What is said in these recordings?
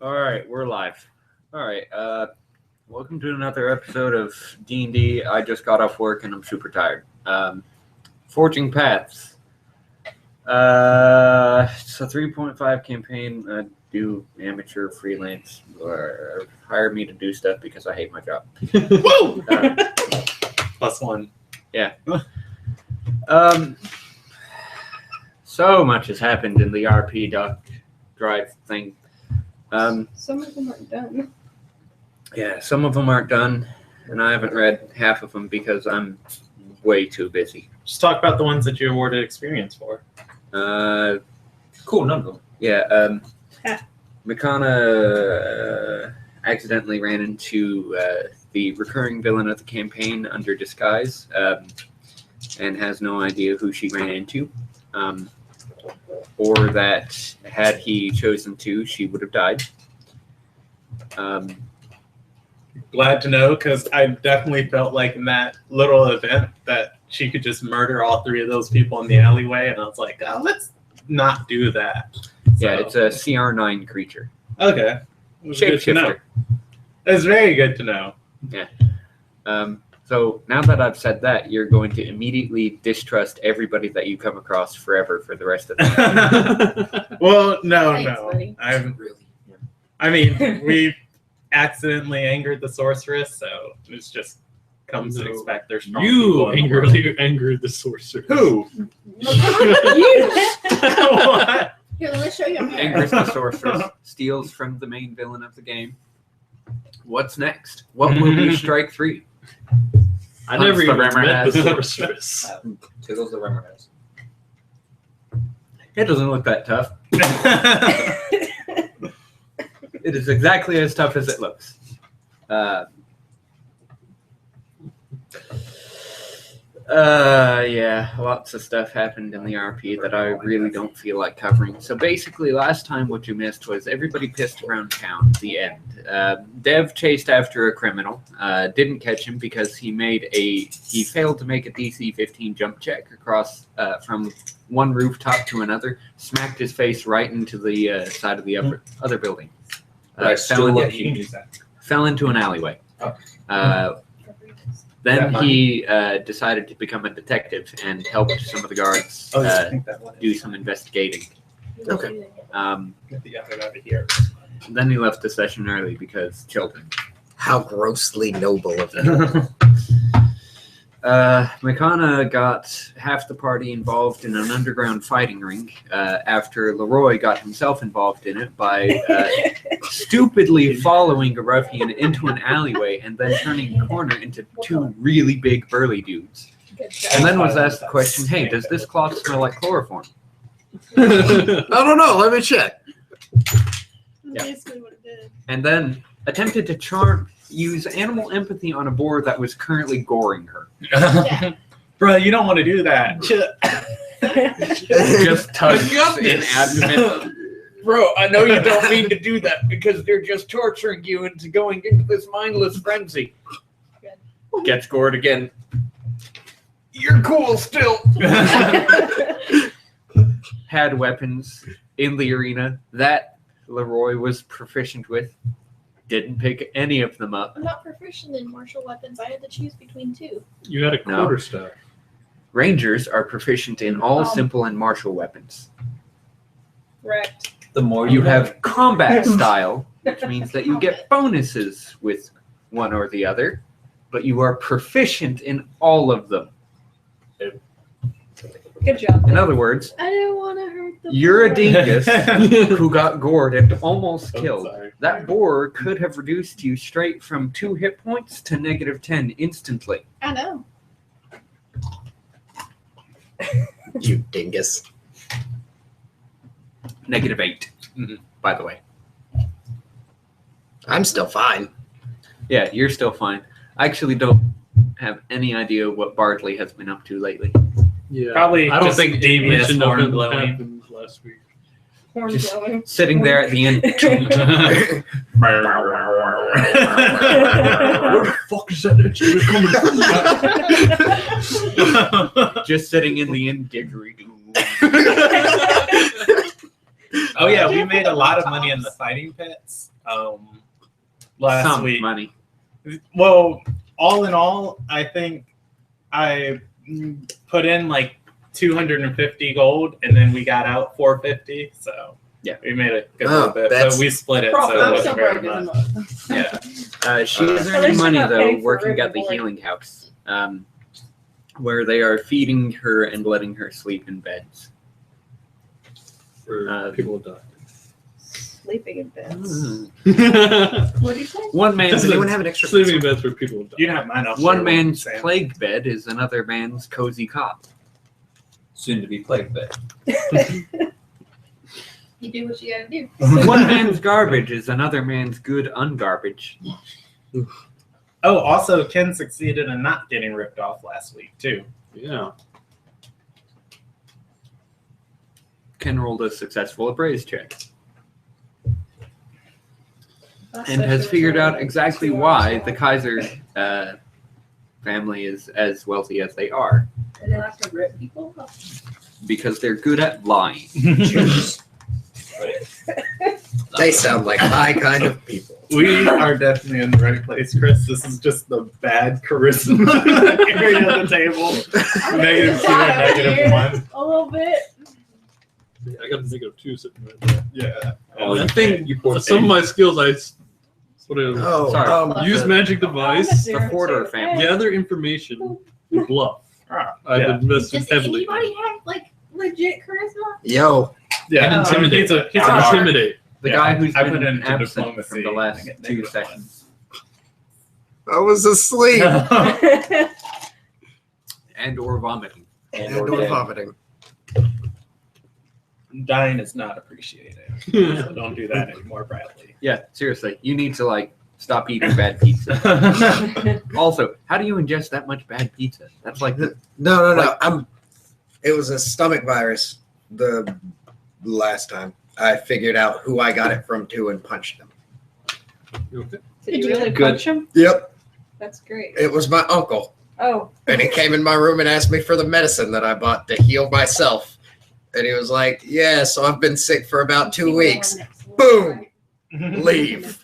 All right, we're live. All right, welcome to another episode of D&D. I just got off work and I'm super tired. Forging Paths. It's a 3.5 campaign. Do amateur freelance or hire me to do stuff because I hate my job. Woo! +1. Yeah. So much has happened in the RP drive thing. Some of them aren't done. Yeah, some of them aren't done, and I haven't read half of them because I'm way too busy. Just talk about the ones that you awarded experience for. Cool, none of them. Yeah, Makana accidentally ran into the recurring villain of the campaign under disguise, and has no idea who she ran into, or that had he chosen to, she would have died. Glad to know, because I definitely felt like in that little event that she could just murder all three of those people in the alleyway, and I was like, oh, let's not do that. Yeah, it's a CR9 creature. Okay. Shapeshifter. It's very good to know. Yeah. So now that I've said that, you're going to immediately distrust everybody that you come across forever for the rest of the time. Well, no. Thanks, buddy. I mean, we accidentally angered the sorceress, so it's just comes to expect there's strong people in the world. angered the sorcerer. Who? You! What? Here, let me show you. Angers the sorceress, steals from the main villain of the game. What's next? What will be strike 3? I never even Hunts the met the Remmerhaz. sorceress. Tickles the Remmerhaz. It doesn't look that tough. It is exactly as tough as it looks. Yeah, lots of stuff happened in the RP that I really don't feel like covering. So basically, last time what you missed was everybody pissed around town at the end. Dev chased after a criminal, didn't catch him because he failed to make a DC 15 jump check across from one rooftop to another, smacked his face right into the side of the other building. Fell into an alleyway. Then he decided to become a detective and helped some of the guards do some investigating. Okay. Get the other out of here. Then he left the session early because children. How grossly noble of you. Makana got half the party involved in an underground fighting ring after Leroy got himself involved in it by stupidly following a ruffian into an alleyway and then turning a corner into two really big burly dudes. And then was asked the question, hey, does this cloth smell like chloroform? I don't know. Let me check. Yeah. Basically what it did. And then attempted to use animal empathy on a boar that was currently goring her. Yeah. Bro, you don't want to do that. Just tugs in abdomen. Bro, I know you don't mean to do that because they're just torturing you into going into this mindless frenzy. Gets gored again. You're cool still. Had weapons in the arena that Leroy was proficient with. Didn't pick any of them up. I'm not proficient in martial weapons. I had to choose between two. You had a quarterstaff. Rangers are proficient in all Oh. simple and martial weapons. Correct. The more You have combat style, which means that you get bonuses with one or the other, but you are proficient in all of them. Good job. In other words, I didn't want to hurt the you're a boar. dingus who got gored and almost I'm killed. sorry. That boar could have reduced you straight from 2 hit points to -10 instantly. I know. You dingus. -8, by the way. I'm still fine. Yeah, you're still fine. I actually don't have any idea what Bardley has been up to lately. Yeah. Probably I don't just think any devious mention of horn him blowing. happened last week. Horn Just- blowing. Sitting there at the end. Where the fuck is that itchy coming from? Just sitting in the inn giggering. Oh yeah, we made a lot of money in the fighting pits. Last Some week. money. Well, all in all, I think I put in like 250 gold, and then we got out 450. So yeah, we made a good little bit, but we split it, so it wasn't very much. Yeah, she's At earning least money you're not though, paying for working room at the and board. healing house, where they are feeding her and letting her sleep in beds. For people who die. Sleeping in beds. Mm. What do you say? One man's Does anyone have an extra Sleeping in beds for people who die. you can have mine. I'll one share man's Sam. plague bed is another man's cozy cot. Soon to be plague bed. You do what you gotta do. One man's garbage is another man's good ungarbage. Oh, also, Ken succeeded in not getting ripped off last week too. Yeah. Ken rolled a successful appraise check That and has session figured was out only exactly 2 hours why long. the Kaiser family is as wealthy as they are. They don't have to rip people off. Because they're good at lying. They sound like my kind of people. We are definitely in the right place, Chris. This is just the bad charisma area of the table. -2 and -1. A little bit. I got a -2 sitting right there. Yeah. I think You poor some of my skills I sort of Oh, Sorry. use magic device, The Porter family. gather information, and bluff. Ah, I've yeah. invested Does heavily. anybody have like legit charisma? Yo, Yeah. And intimidate. He's a And guard. intimidate. The Yeah, guy who's I put been it into absent diplomacy from the last and I get 2 -1. sessions. I was asleep And or vomiting. and or vomiting. Dying is not appreciated. So don't do that anymore, Bradley. Yeah, seriously. You need to like stop eating bad pizza. Also, how do you ingest that much bad pizza? That's like the No. Like- It was a stomach virus. The last time I figured out who I got it from too and punched them. Okay. Did you really Good. punch him? Yep, That's great. it was my uncle, Oh, and he came in my room and asked me for the medicine that I bought to heal myself. And he was like, "Yeah, so I've been sick for about 2 weeks. Boom, leave."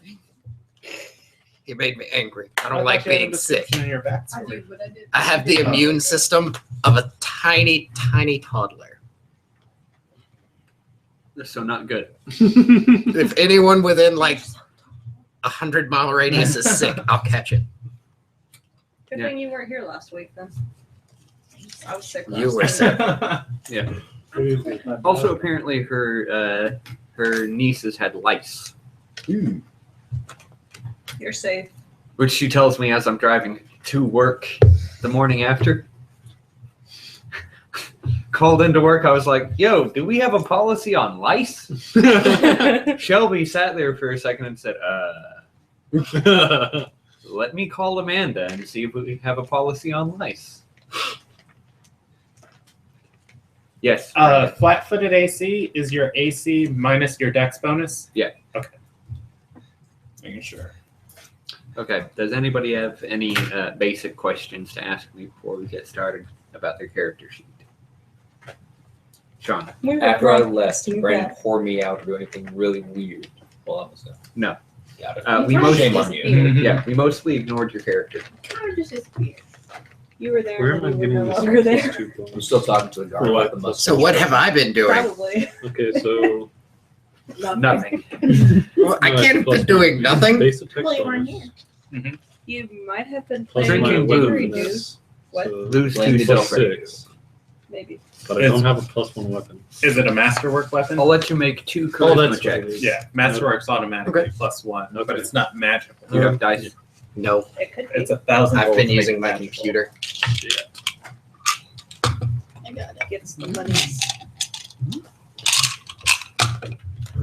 He made me angry. I don't like being sick. In your I backstory. do what I did. I have the immune system of a tiny, tiny toddler. so not good. If anyone within like 100-mile radius is sick, I'll catch it. Good Yeah. thing you weren't here last week then. I was sick. You last were night. sick. Also, apparently her nieces had lice, You're safe. which she tells me as I'm driving to work the morning after. Called into work, I was like, "Yo, do we have a policy on lice?" Shelby sat there for a second and said, "Let me call Amanda and see if we have a policy on lice." Yes. Flat-footed AC is your AC minus your dex bonus? Yeah. Okay. Making sure. Okay. Does anybody have any basic questions to ask me before we get started about their character sheet? Sean. We were After I both left, too Brandon bad. pour me out or do anything really weird while I was gone. No. Got it. We You mostly, Shame on you. disappeared. yeah, we mostly ignored your character. Kind of just disappeared. You were there. Where am I and you getting were no this? longer there. this 2 I'm bonus? still talking to the guard What? with the mustache. So what have I been doing? Probably. Okay, so Nothing. Well, I No, can't have plus been doing nothing. base attack Well, you weren't bonus. here. You might have been Plus playing my with weapon Hickory bonus. Dude. What? So Lose Blame 2 plus silver. 6. Maybe. But I don't have a +1 weapon. Is it a masterwork weapon? I'll let you make 2 Oh, charisma that's what it checks. is. Yeah, masterwork's automatically Okay. +1, but Okay. it's not magical. You have dice. No, It could be. It's 1,000. I've gold been to make using it my magical. computer. I got it. Gets the monies.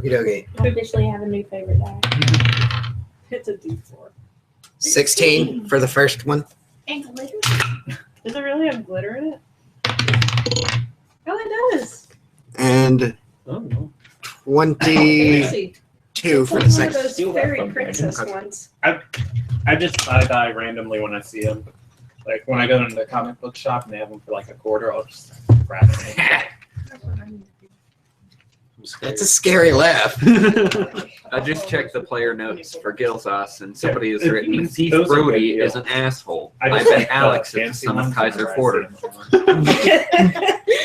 Okay. I officially have a new favorite die. It's a D4. 16 for the first one. And glitter? Does it really have glitter in it? Oh, it does. And Oh, no. 22 Fancy. for It's the like one of second. those Steal that fairy from princess Brandon. ones. I just die randomly when I see them. Like when I go into the comic book shop and they have them for like $0.25, I'll just grab them. I'm scared. That's a scary laugh. I just checked the player notes for Gilsauce, and somebody has written, Those Thief are Brody good is an asshole. I I just bet like the Alex is the fancy son of ones Kaiser whenever I Porter. see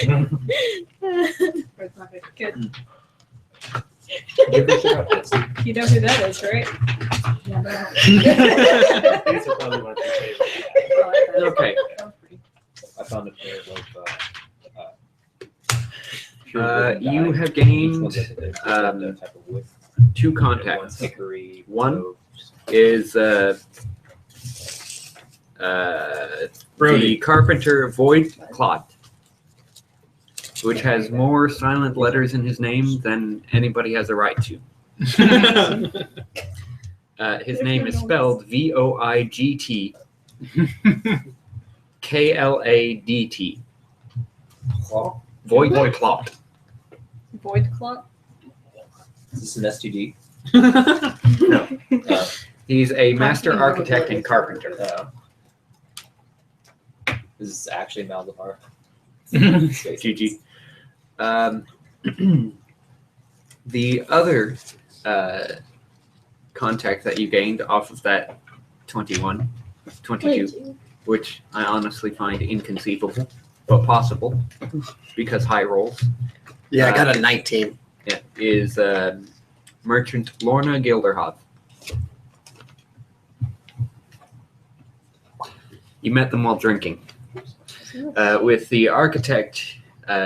them. Good. Give her shit up, yes. You know who that is, right? These are probably my favorite. Okay. I found a pair of You have gained 2 contacts. hickory. One is Brody. the Carpenter Void Clot, which has more silent letters in his name than anybody has a right to. His name is spelled Voigt Kladt. Void Clot. Void clock? Is this an STD? No. He's a master architect and carpenter. This is actually Malzahar. GG. The other contact that you gained off of that 22, which I honestly find inconceivable, but possible, because high rolls, Yeah, I got a 19. is Merchant Lorna Gilderhoff. You met them while drinking. With the architect,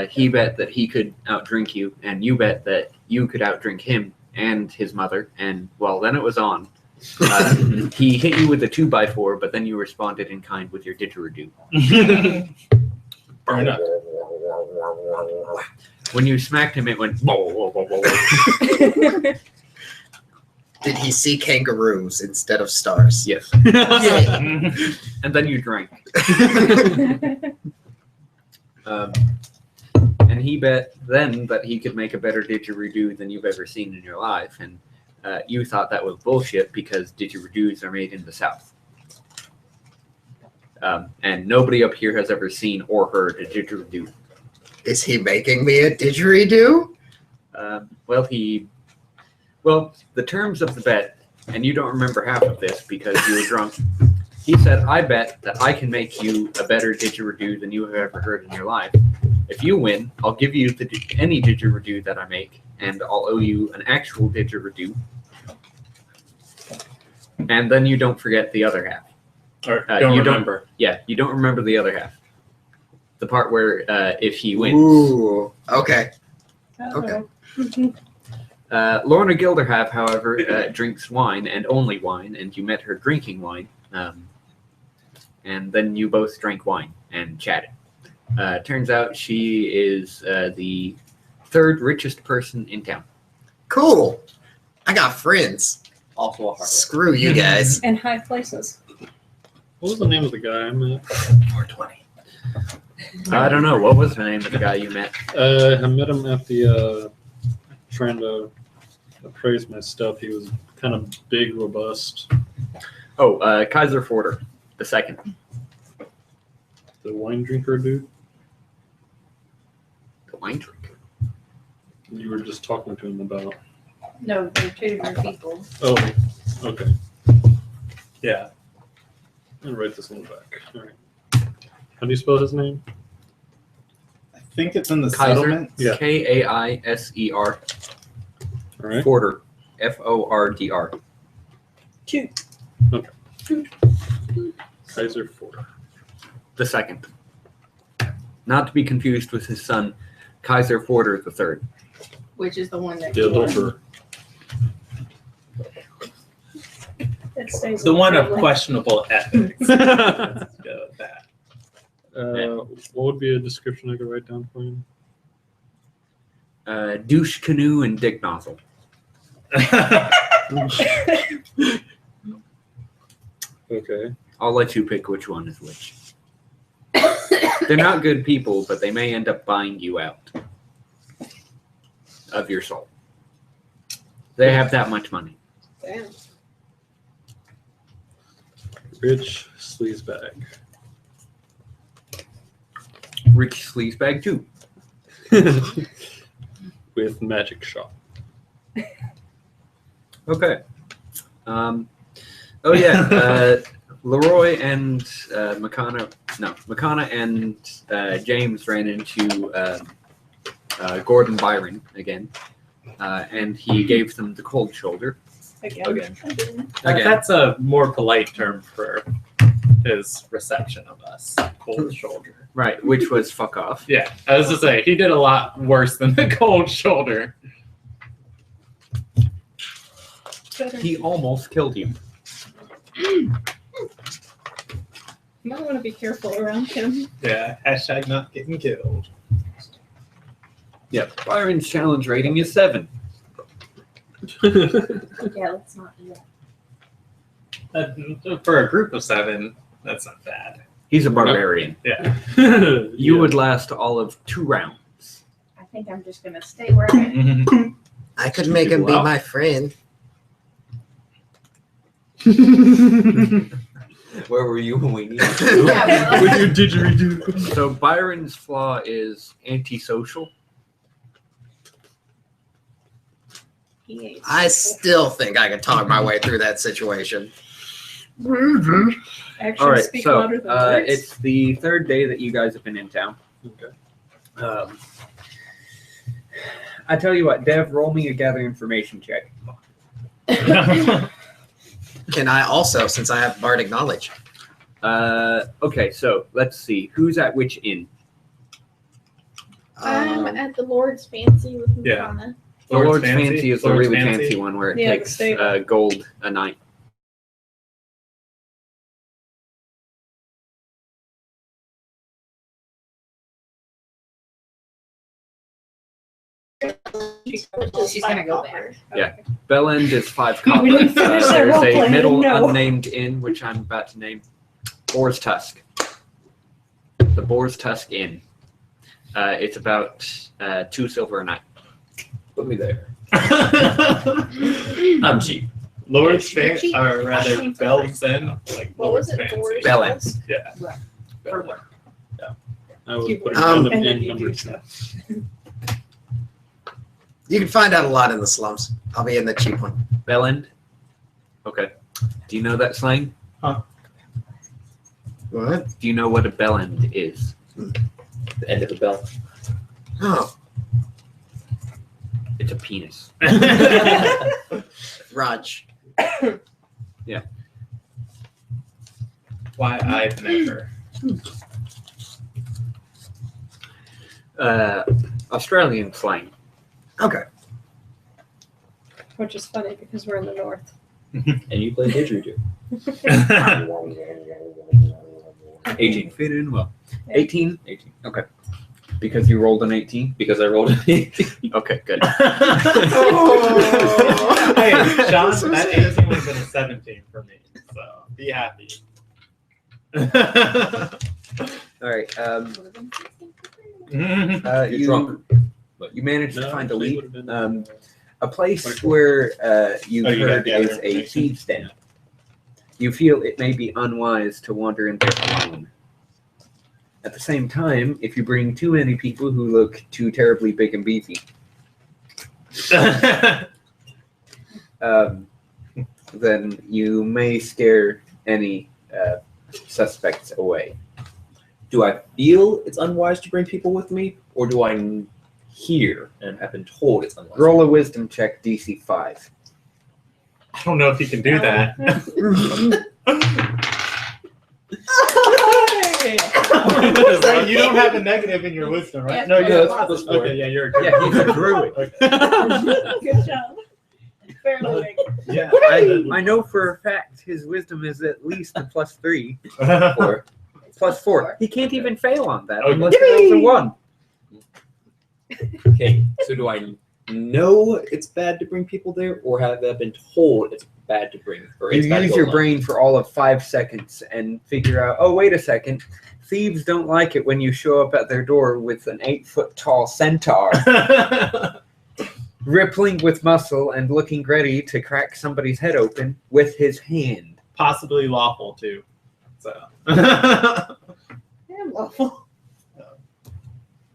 he bet that he could outdrink you, and you bet that you could outdrink him and his mother, and, well, then it was on. He hit you with a 2x4, but then you responded in kind with your didgeridoo. Burn up. When you smacked him, it went. Did he see kangaroos instead of stars? Yes. And then you drank. And he bet then that he could make a better didgeridoo than you've ever seen in your life. And you thought that was bullshit because didgeridoos are made in the South. And nobody up here has ever seen or heard a didgeridoo. Is he making me a didgeridoo? Well, the terms of the bet, and you don't remember half of this because you were drunk. He said, I bet that I can make you a better didgeridoo than you have ever heard in your life. If you win, I'll give you any didgeridoo that I make, and I'll owe you an actual didgeridoo. And then you don't forget the other half. Or you remember. You don't remember the other half. The part where if he wins. Ooh. Okay. Okay. Lorna Gilderhalf, however, drinks wine and only wine, and you met her drinking wine. And then you both drank wine and chatted. Turns out she is the 3rd richest person in town. Cool. I got friends. Also a heart. Screw you guys. In high places. What was the name of the guy I met? 420. I don't know. What was the name of the guy you met? I met him at the trying to appraise my stuff. He was kind of big, robust. Oh, Kaiser Forder, the 2nd. The wine drinker dude. The wine drinker. You were just talking to him about. No, they're 2 different people. Oh, okay. Yeah. I'll write this on the back. All right. How do you spell his name? I think it's in the Kaiser? settlement. Yeah. Kaiser. All right. Forder. Fordr. 2. Kaiser Ford. The 2nd. Not to be confused with his son, Kaiser Forder the 3rd. Which is the one that The adulterer. It stays The one of really- questionable ethics. Let's go with that. What would be a description I could write down for him? Douche canoe and dick nozzle. Okay. I'll let you pick which one is which. They're not good people, but they may end up buying you out of your soul. They have that much money. Damn. Rich sleazebag. Rich sleazebag too. with magic shot. Okay. Oh yeah. Leroy and Makana and James ran into Gordon Byron again, and he gave them the cold shoulder. Again. Again. That's a more polite term for his reception of us. Cold shoulder. Right, which was fuck off. Yeah, I was to say he did a lot worse than the cold shoulder. He almost killed you. You might want to be careful around him. Yeah, hashtag not getting killed. Yep. Byron's challenge rating is 7. Yeah, let's not do that. For a group of 7, that's not bad. He's a barbarian. Yeah. You would last all of 2 rounds. I think I'm just gonna stay where I am. I could make him be Well. my friend. Where were you when we needed you? Yeah, well, With your didgeridoo. So Byron's flaw is antisocial. he ate I still think I could talk my way through that situation. Actions All right, speak so louder than words. it's the 3rd day that you guys have been in town. Okay. I tell you what, Dev, roll me a gather information check. Can I also, since I have bardic knowledge? Okay, so let's see. Who's at which inn? I'm at the Lord's Fancy with Yeah. Madonna. The Lord's Fancy is the Lord's really fancy one where it Yeah, the takes stable. gold a night. She's gonna go there. Yeah. Bell End is 5 copper. We didn't finish that There's roleplay, I a didn't middle know. unnamed inn, which I'm about to name. Boar's Tusk. The Boar's Tusk Inn. It's about 2 silver a night. Put me there. I'm cheap. Lord's You're Fancy, cheap. or rather, Cheap. Bell's End. Like What was Lord's it? Fancy. Lord's Bell End. Fancy? Yeah. Bell. I was putting Um, down And the then end you number do 2. stuff. You can find out a lot in the slums. I'll be in the cheap one. Bell End? Okay. Do you know that slang? What? Do you know what a bell end is? The end of the bell. Oh, It's a penis. Raj. Why I've never. Australian slang. Okay. Which is funny because we're in the north. And you play didgeridoo. 18. Fit in well. Yeah. 18? 18. Okay. Because you rolled an 18? Because I rolled an 18. Okay, good. Hey, Sean, that 18 would have been a 17 for me. So be happy. All right. You're You drunk. You managed to No, find a she lead. would've been- A place where you Oh, you heard got the is other a information. thieves' den. You feel it may be unwise to wander in there alone. At the same time, if you bring too many people who look too terribly big and beefy, then you may scare any suspects away. Do I feel it's unwise to bring people with me, or do I hear and have been told it's unwise? Roll a wisdom check, DC 5. I don't know if you can do that. You don't have a negative in your wisdom, right? Yeah, No, you yeah, have that's plus 4. Okay, yeah, you're a Yeah, he's a druid. Good job. Barely make it. Yeah. I know for a fact his wisdom is at least a +3. Or Plus 4. He can't even fail on that Okay. unless he rolls a 1. okay, so do I know it's bad to bring people there, or have I been told it's bad to bring? Or You it's bad to use go your alone? brain for all of 5 seconds and figure out, oh, wait a second. Thieves don't like it when you show up at their door with an 8-foot tall centaur, rippling with muscle and looking ready to crack somebody's head open with his hand. Possibly lawful too. So. Damn lawful.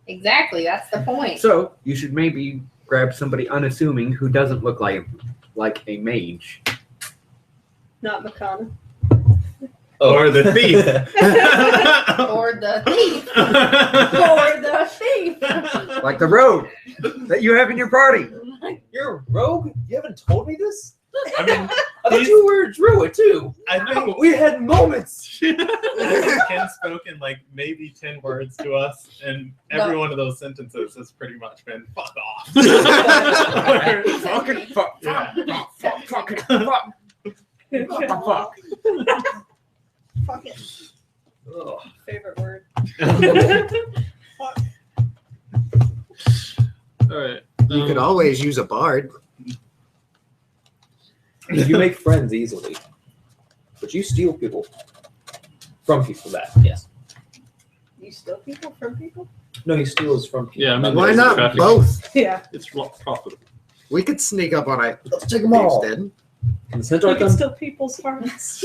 Exactly, that's the point. So you should maybe grab somebody unassuming who doesn't look like a mage. Not Makana. Or the thief. Or the thief. Or the thief. Like the rogue that you have in your party. You're a rogue? You haven't told me this? I mean, I thought you were a druid too. I think We had moments. Ken's spoken like maybe 10 words to us, and every one of those sentences has pretty much been "fuck off." Fucking fuck. Yeah. Fucking fuck. Fuck. Fuck it. Ugh. Favorite word. All right. You could always use a bard. You make friends easily, but you steal people from people. That yes. You steal people from people? No, he steals from people. Yeah, I mean, Why there's not traffic. both? Yeah. It's profitable. We could sneak up on a Let's take them all. den. Can the centaur You can come? steal people's hearts.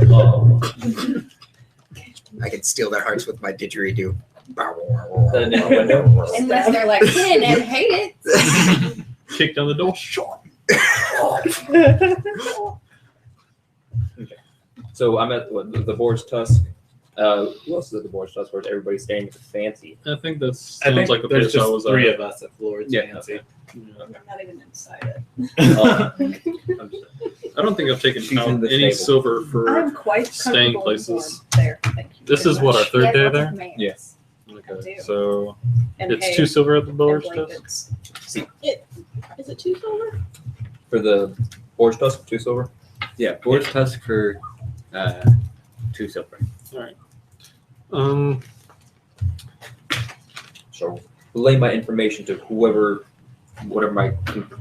Oh. I could steal their hearts with my didgeridoo. Unless they're like, Ken, and hate it. Kick down the door. Shot. So I'm at the Boar's Tusk. Who else is at the Boar's Tusk? Where everybody's staying at the fancy? I think that I sounds think like the there's place I just was 3 at. of us at Lord's Yeah. Fancy. Yeah. I'm not even inside Uh, I'm just- I don't think I've taken She's out in the any stable. silver it. for. I'm quite staying comfortable places. and warm there. Thank you. This very is what our much. third day Yeah, there. man. yes. Okay, do. so And it's hay 2 silver at the and Boar's Tusk. blankets. Is it 2 silver? For the Boar's Tusk, 2 silver. Yeah, Boar's Tusk for 2 silver. So relay my information to whatever my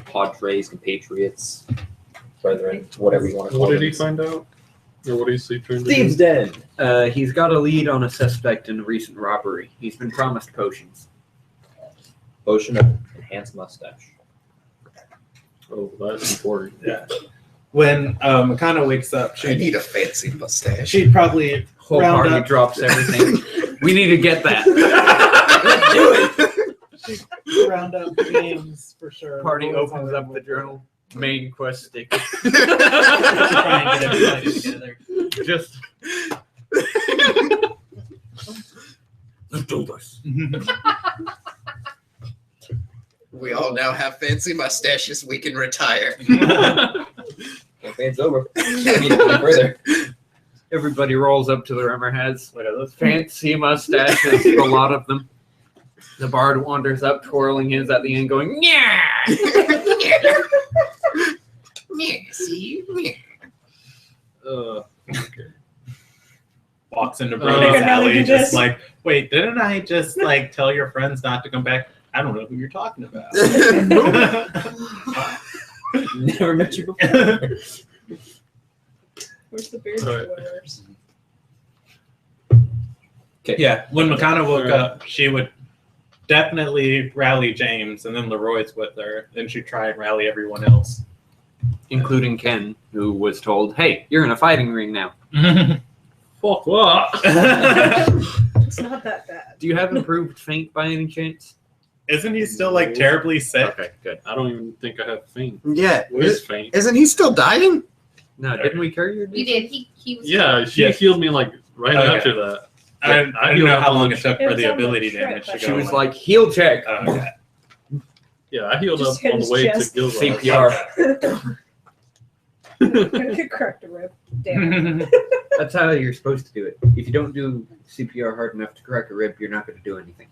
compadres, compatriots, brethren, whatever you want to call What did them. he find out? Or what did he see through? Thieves' Den. He's got a lead on a suspect in a recent robbery. He's been promised potions. Potion of enhanced mustache. Oh, that's important. Yeah. When Makana wakes up, I need a fancy mustache. she'd probably Whole round party up. drops everything. We need to get that. Round up James for sure. Party opens up the journal. Main quest stick. Try and get everybody together. Just Let's do this. We all now have fancy mustaches. We can retire. Campaign's over. Can't need to go further. everybody rolls up to the rumor has Look at those fancy mustaches, a lot of them. The bard wanders up, twirling his at the end, going, yeah. walks into You're Brody's gonna alley, do just this? like, wait, didn't I just like tell your friends not to come back? I don't know who you're talking about. Never met you before. Where's the beard Alright. wearers? Yeah, when Makana woke up, she would definitely rally James, and then Leroy's with her. Then she'd try and rally everyone else. Including Ken, who was told, hey, you're in a fighting ring now. Fuck what? It's not that bad. Do you have improved feint by any chance? Isn't he still like terribly sick? Okay, good. I don't even think I have faint. Yeah. Where's faint? Isn't he still dying? No, didn't we carry your You did. He was. Yeah, she Yeah. healed me like right Okay. after that. I I don't healed know up how on long the it took It for was the on the ability trip, damage to but go. She was away. like, heal check. Oh, okay. Yeah, I healed Just up hit on his the way chest. to Gilgal. CPR. Could correct a rib. Damn. That's how you're supposed to do it. If you don't do CPR hard enough to correct a rib, you're not going to do anything.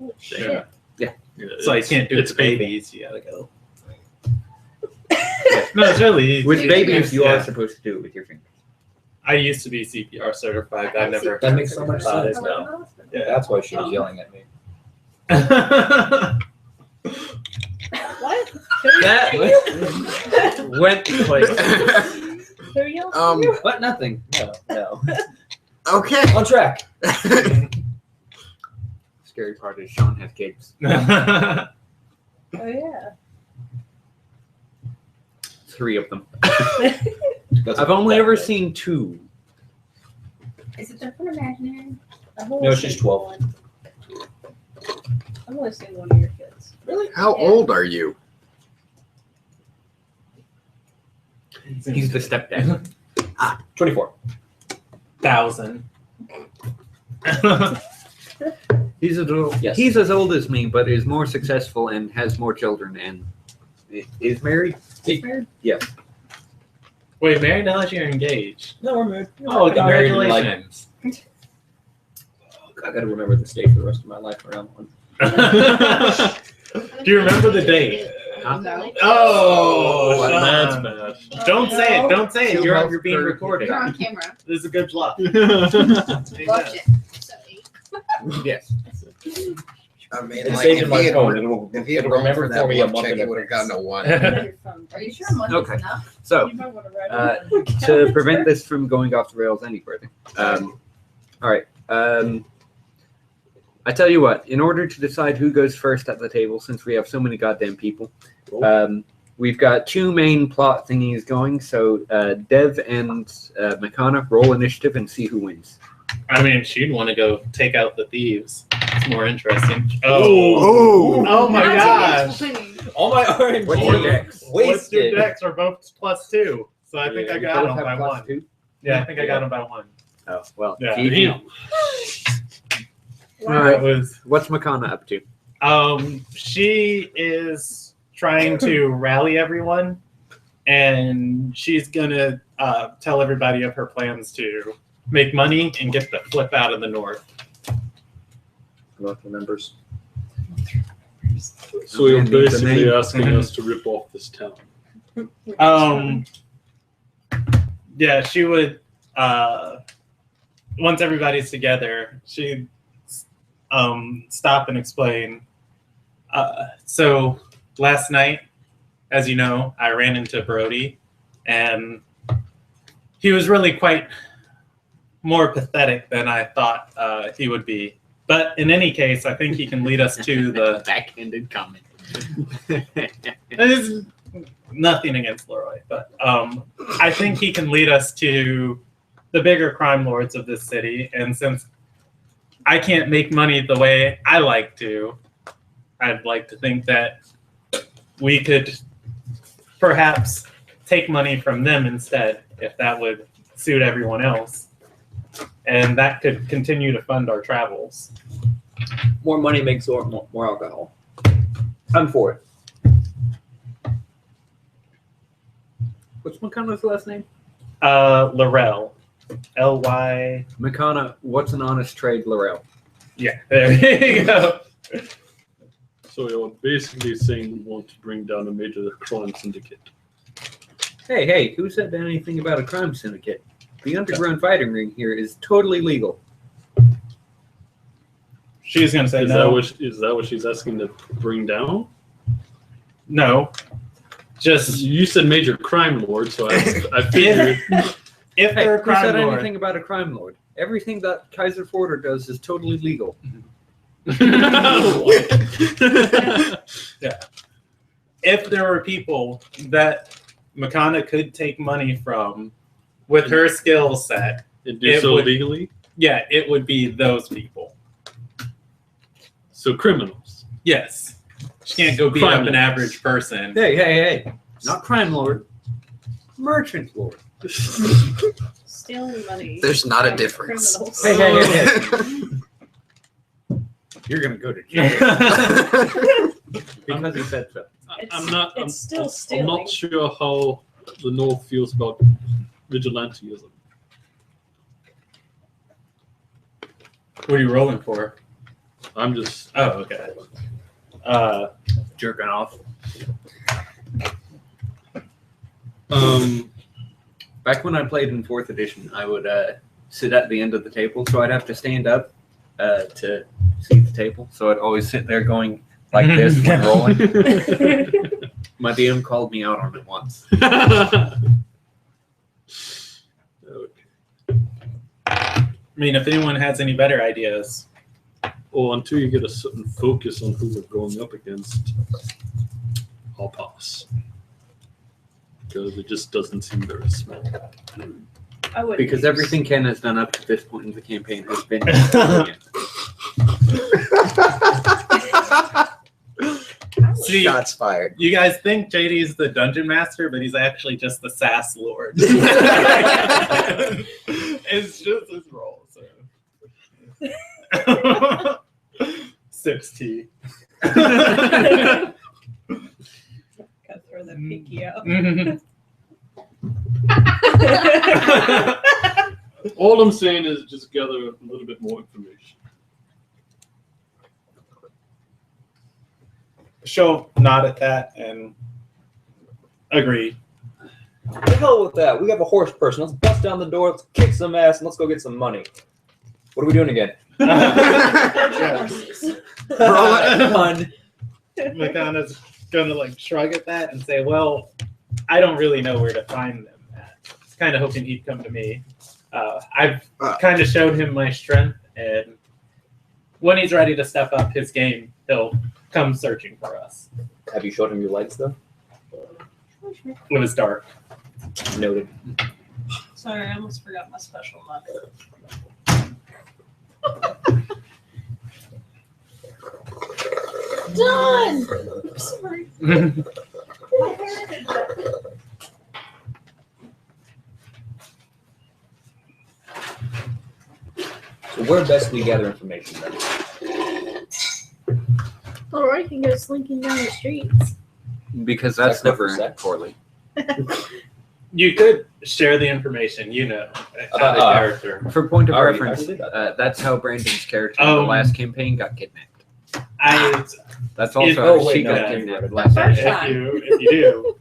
Oh, shit. Yeah, So you can't do it it's to painful. babies. You gotta go. No, it's really easy. With babies, you Yeah. are supposed to do it with your fingers. I used to be CPR certified. I never. That makes so much thought sense it. now. Yeah. That's why she was yelling at me. What? That went place. Who yelled at you? But nothing. No. Okay. On track. Scary part is Sean has kids. Oh yeah. 3 of them. That's I've only ever seen 2. Is it different imaginary? I've No, only she's seen 12. one. I've only seen one of your kids. Really? How Yeah. old are you? He's the stepdad. 24,000. He's as old. Yes. He's as old as me, but is more successful and has more children and is married. Yes. Wait, married now that you're engaged? No, we're married. Oh, I got married in, like, congratulations. I gotta remember this day for the rest of my life around one. Do you remember the date? No. Oh, That's Sean. bad. Don't say it. Don't say it. Two You're months being per- recorded. You're on camera. This is a good bluff. Watch it. So, Yes. I mean, It's like, saved if in my he had, phone. It'll if rolled remember for that for me a bluff month check, in he would have gotten advance. a 1. Are you sure month Okay. is enough? So, You might want to write uh, it down. to prevent this from going off the rails any further, all right. I tell you what. In order to decide who goes first at the table, since we have so many goddamn people, we've got 2 main plot thingies going. So, Dev and Makana roll initiative and see who wins. I mean, she'd want to go take out the thieves. It's more interesting. Oh! Oh my That's gosh! funny. All my RNG What's your dex? What's your wasted. decks are both +2, so I think I You got both them have by plus 1. 2? Yeah, I think I got them by 1. Oh well. Yeah. GG. All right. Was What's Makana up to? she is trying to rally everyone, and she's gonna tell everybody of her plans to make money and get the flip out of the north. Lucky members. So you're And the basically name- asking us to rip off this town. Yeah, she would. Once everybody's together, she'd stop and explain. So last night, as you know, I ran into Brody, and he was really quite more pathetic than I thought he would be. But in any case, I think he can lead us to the. backhanded comment. There's nothing against Leroy, but I think he can lead us to the bigger crime lords of this city. And since I can't make money the way I like to, I'd like to think that we could perhaps take money from them instead, if that would suit everyone else. And that could continue to fund our travels. More money makes more alcohol. I'm for it. What's Makana's last name? Laurel. L-Y. Makana, what's an honest trade, Laurel? Yeah, there you go. So you're basically saying we want to bring down a major crime syndicate. Hey, who said anything about a crime syndicate? The underground fighting ring here is totally legal. She's going to say Is no. that what she's asking to bring down? No. Just You said major crime lord, so I figured. if Hey, they're a who said crime lord. anything about a crime lord? Everything that Kaiser Forder does is totally legal. If there were people that Makana could take money from with her skill set, And do It so would- legally? yeah, it would be those people. So criminals. Yes. She can't go beat Crime up an lords. average person. Hey. Not crime lord. Merchant lord. Stealing money. There's not a from difference. criminals. Hey. You're going to go to jail. Because he said so. It's still I'm stealing. not sure how the North feels about vigilantism. What are you rolling for? I'm just Oh, okay. Jerking off. Back when I played in 4th edition, I would sit at the end of the table, so I'd have to stand up to see the table. So I'd always sit there going like this when rolling. My DM called me out on it once. I mean, if anyone has any better ideas. Or until you get a certain focus on who we're going up against, I'll pass. Because it just doesn't seem very small. I wouldn't Because use- everything Ken has done up to this point in the campaign has been See, Shots fired. you guys think JD's the dungeon master, but he's actually just the sass lord. It's just his role. So. 6T. Gotta throw that pinky out. All I'm saying is just gather a little bit more information. She'll nod at that and agree. The hell with that. We have a horse person. Let's bust down the door. Let's kick some ass and let's go get some money. What are we doing again? Fun. Makana's gonna like shrug at that and say, "Well, I don't really know where to find them at. I was kind of hoping he'd come to me. I've kind of showed him my strength, and when he's ready to step up his game, he'll come searching for us." Have you showed him your legs though? It was dark. Noted. Sorry, I almost forgot my special luck. Done! Sorry. So where best we gather information then? Or I can go slinking down the streets. Because that's That's not never for ended sex. poorly. You could share the information, you know, About the character. For point of I already reference, did that. that's how Brandon's character in the last campaign got kidnapped. That's also Oh, how wait, she no, got no, kidnapped no. last First time. If you do,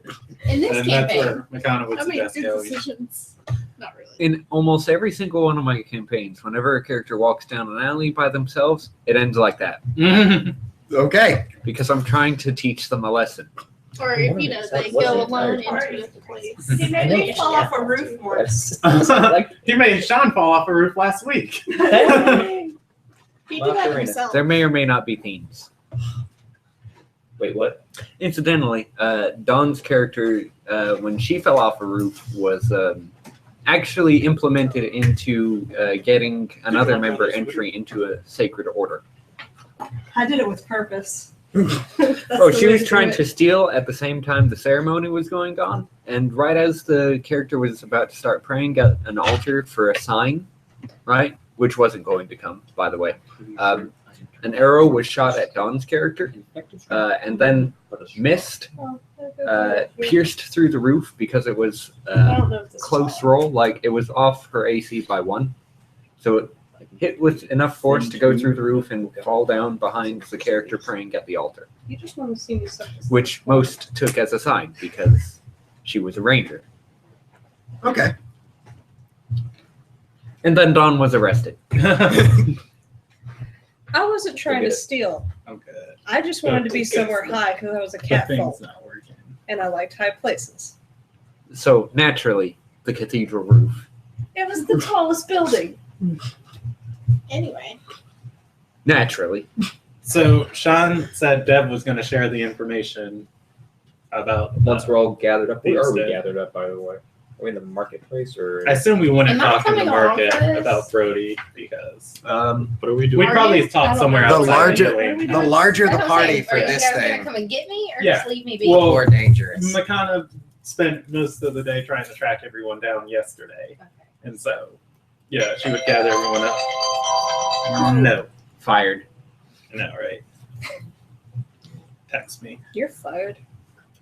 In this then that's campaign, where Makana would I made suggest good going. decisions. Not really. In almost every single one of my campaigns, whenever a character walks down an alley by themselves, it ends like that. Okay. Because I'm trying to teach them a lesson. Or if you know they go alone into a place. He made me fall off a roof once. He made Sean fall off a roof last week. He did that Macarena. himself. There may or may not be themes. Wait, what? Incidentally, Dawn's character, when she fell off a roof, was actually implemented into getting another member entry into a sacred order. I did it with purpose. Oh, she was trying to steal at the same time the ceremony was going on, and right as the character was about to start praying, got an altar for a sign, right? Which wasn't going to come, by the way. An arrow was shot at Dawn's character, and then missed, pierced through the roof because it was I don't know if this is close all. roll, like it was off her AC by 1. So it hit with enough force to go through the roof and fall down behind the character praying at the altar, You just want to see me suck this. which most took as a sign because she was a ranger. Okay. And then Dawn was arrested. I wasn't trying to Forget it. steal. Okay. I just wanted to be somewhere high because I was a The cat thing's fault not working. and I liked high places. So naturally, the cathedral roof. It was the tallest building. Anyway, Naturally. So Sean said Deb was going to share the information about. Once we're all gathered up, where are we Instead. gathered up, by the way? Are we in the marketplace or? I assume we wouldn't Am I talk in the coming along market for this? about Brody because What are we we'd doing? Are probably you? talk I don't somewhere know. The outside. larger- anyway. The larger the that's what I'm party saying. for Are you this guys gonna thing, come and get me, or Yeah. just leave me be? Well- more dangerous. Makana spent most of the day trying to track everyone down yesterday, Okay. and so yeah, she would gather everyone up. No, Fired. no, right? Text me. You're fired.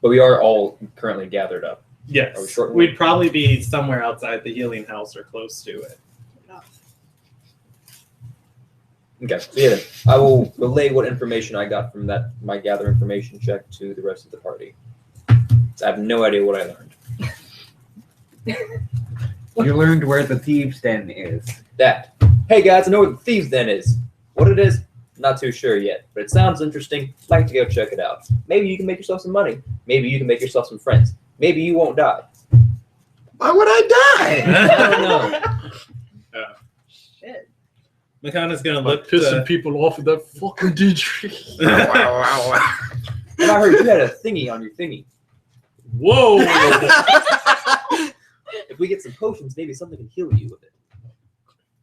But we are all currently gathered up. Yes, Are we short? we'd probably be somewhere outside the healing house or close to it. Okay, so yeah, then I will relay what information I got from that my gather information check to the rest of the party. So I have no idea what I learned. You learned where the thieves' den is. That. Hey guys, I know where the thieves' den is. What it is, not too sure yet, but it sounds interesting. I'd like to go check it out. Maybe you can make yourself some money. Maybe you can make yourself some friends. Maybe you won't die. Why would I die? I don't know. Shit. Makana's gonna Like look pissing to, people off with that fucking didgeridoo. And I heard you had a thingy on your thingy. Whoa! If we get some potions, maybe something can heal you with it.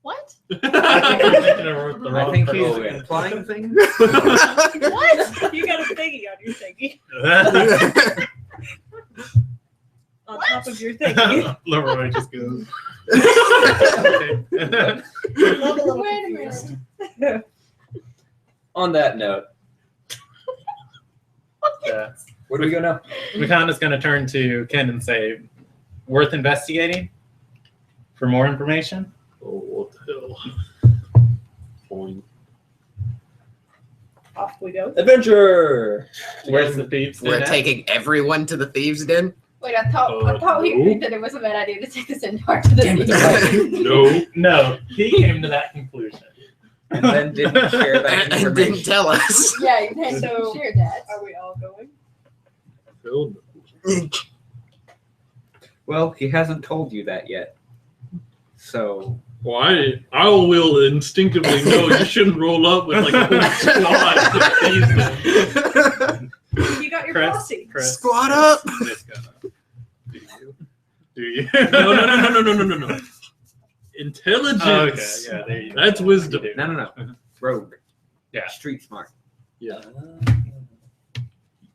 What? I think you're thinking of the I wrong think person. he's implying things. What? You got a thingy on your thingy. On top of your thingy. Leroy just goes. I'm a little Wait a confused. On that note, Yeah. where do we go now? Makana's going to turn to Ken and say, worth investigating for more information? Oh, what the hell? Fine. Off we go. Adventure! Where's the thieves? We're den at? taking everyone to the thieves' den. Wait, I thought we no. agreed that it was a bad idea to take this entire to the Damn it. thieves. No. No, he came to that conclusion. And then didn't share that And didn't information. tell us. Yeah, you had So- shared that. Are we all going? Hell no. Well, he hasn't told you that yet. So Well, I will instinctively know you shouldn't roll up with like a whole squad of thieves. You got your Chris, posse. Chris, Squad up. Chris, do you? Do you? No. Intelligence. Oh, okay, yeah, there you go. That's wisdom. You do. no. Rogue. Yeah. Street smart. Yeah.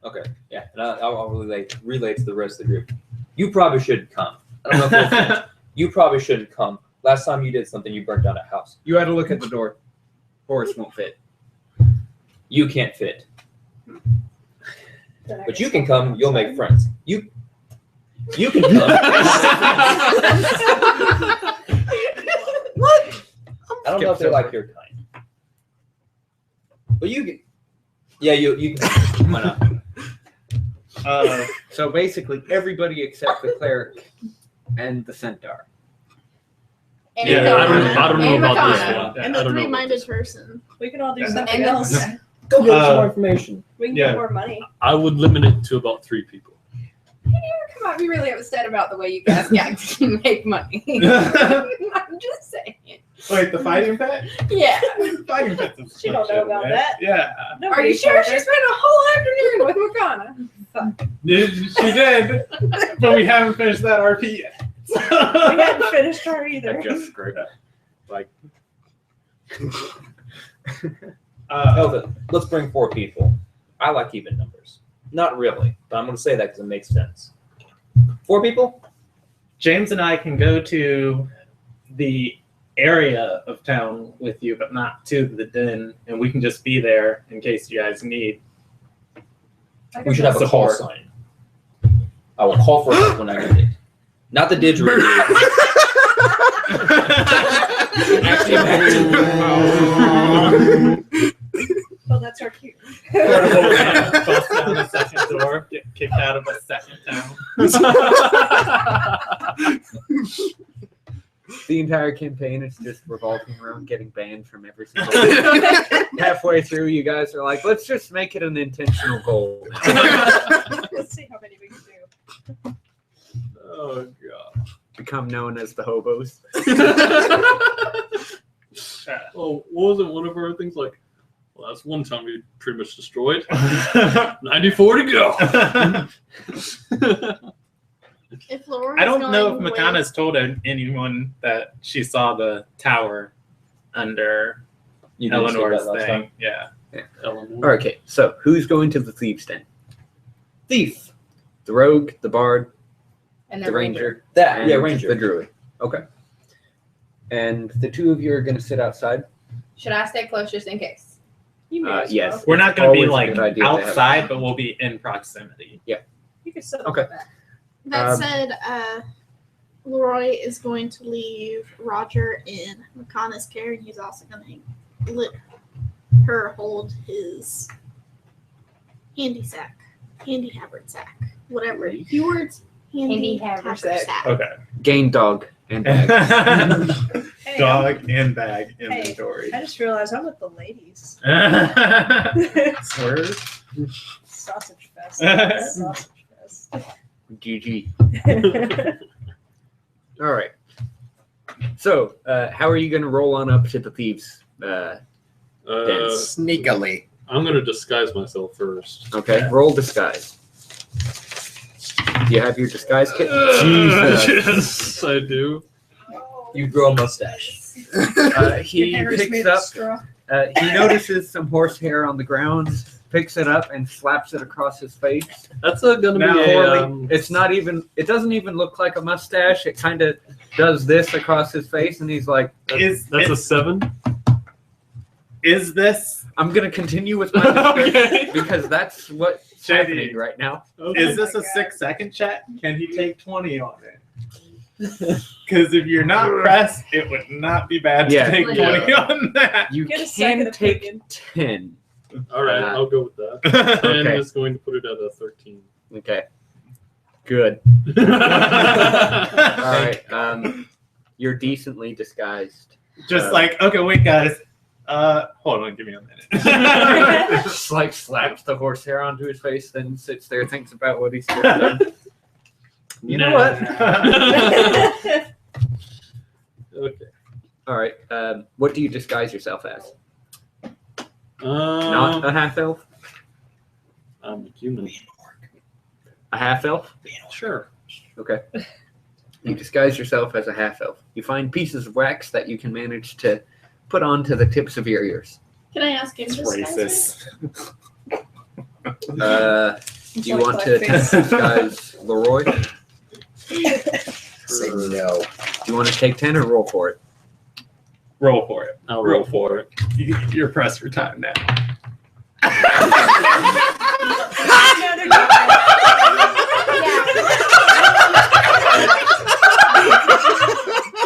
Okay, yeah, and I'll relay to the rest of the group. You probably shouldn't come. I don't know if you'll fit. You probably shouldn't come. Last time you did something, you burnt down a house. You had to look at the door. Horse won't fit. You can't fit. Then I But guess you can I'll come, you'll make outside. friends. You can come. What? I don't know if they're like your kind. But you can. Yeah, you can. Why not? So basically, everybody except the cleric and the centaur. And Yeah, Makana. I don't know And about this Makana. one. And I the don't know three-minded person. We can all do Yeah. something And else. then- Go get some Uh, more information. We can Yeah. get more money. I would limit it to about 3 people. Come on, be really upset about the way you guys got to make money. I'm just saying. Wait, the fighting pit? Yeah. Fighting pit. is She don't know shit, about man. that. Yeah. Are Nobody you sure told she her. spent a whole afternoon with Makana? She did, but we haven't finished that RP yet. We hadn't finished her either. Just great. Elvin, let's bring 4 people. I like even numbers. Not really, but I'm going to say that because it makes sense. 4 people? James and I can go to the area of town with you, but not to the den, and we can just be there in case you guys need. We should have a call Support. sign. I will call for help when I need it. Not the didgeridoo. Actually, Well, that's our cue. Bust down the second door, get kicked out of a second town. The entire campaign is just revolving around getting banned from every single. Halfway through, you guys are like, "Let's just make it an intentional goal." Let's see how many we can do. Oh, God. Become known as the hobos. Oh, what was it? One of our things like, well, that's one time we pretty much destroyed. 94 to go. If Laura's I don't know if going with- Makana's told anyone that she saw the tower under you didn't say Eleanor's that last thing. time. Yeah. Okay, so who's going to the thieves' den? Thief. The rogue, the bard, and the ranger, That, and yeah, ranger. the druid. Okay. And the 2 of you are going to sit outside. Should I stay close just in case? You may as Yes. well. We're not going to be Always a like good idea to have- outside, but we'll be in proximity. You can sit up Okay. with that. That Um, said, Leroy is going to leave Roger in Makana's care, and he's also going to let her hold his handy haversack, whatever. Keywords, handy haversack. Okay. Gain dog and bag. Hey, Dog and bag Hey. inventory. I just realized I'm with the ladies. Swerve. Sausage fest. Sausage fest. GG. All right. So, how are you going to roll on up to the thieves? Sneakily. I'm going to disguise myself first. Okay, roll disguise. Do you have your disguise kit? Jesus. Yes, I do. You grow a mustache. He Your hair is picks made up. of straw. He notices some horsehair on the ground, picks it up, and slaps it across his face. That's gonna Now, be a, It's not even. It doesn't even look like a mustache. It kind of does this across his face, and he's like, that's a 7. Is this "I'm gonna continue with my description okay? because that's what's JD. happening right now." Is this Oh a my 6-second check? Can he take 20 on it? Because if you're not pressed, it would not be bad to Yeah. take 20 on that. You Get a second can take opinion. 10. All right, Uh, I'll go with that. And Okay. is going to put it at a 13. Okay. Good. All All right. You're decently disguised. Just like, okay, wait, guys. Hold on, give me a minute. Just like slaps the horsehair onto his face, then sits there, thinks about what he's done. You know what? Okay. All right. What do you disguise yourself as? Not a half elf. I'm human. A half elf. Sure. Okay. You disguise yourself as a half elf. You find pieces of wax that you can manage to put onto the tips of your ears. Can I ask him It's this? racist. Do you want to attempt to disguise Leroy? Say no. Do you want to take 10 or roll for it? Roll for it. I'll roll for it. You're pressed for time now. Another guy.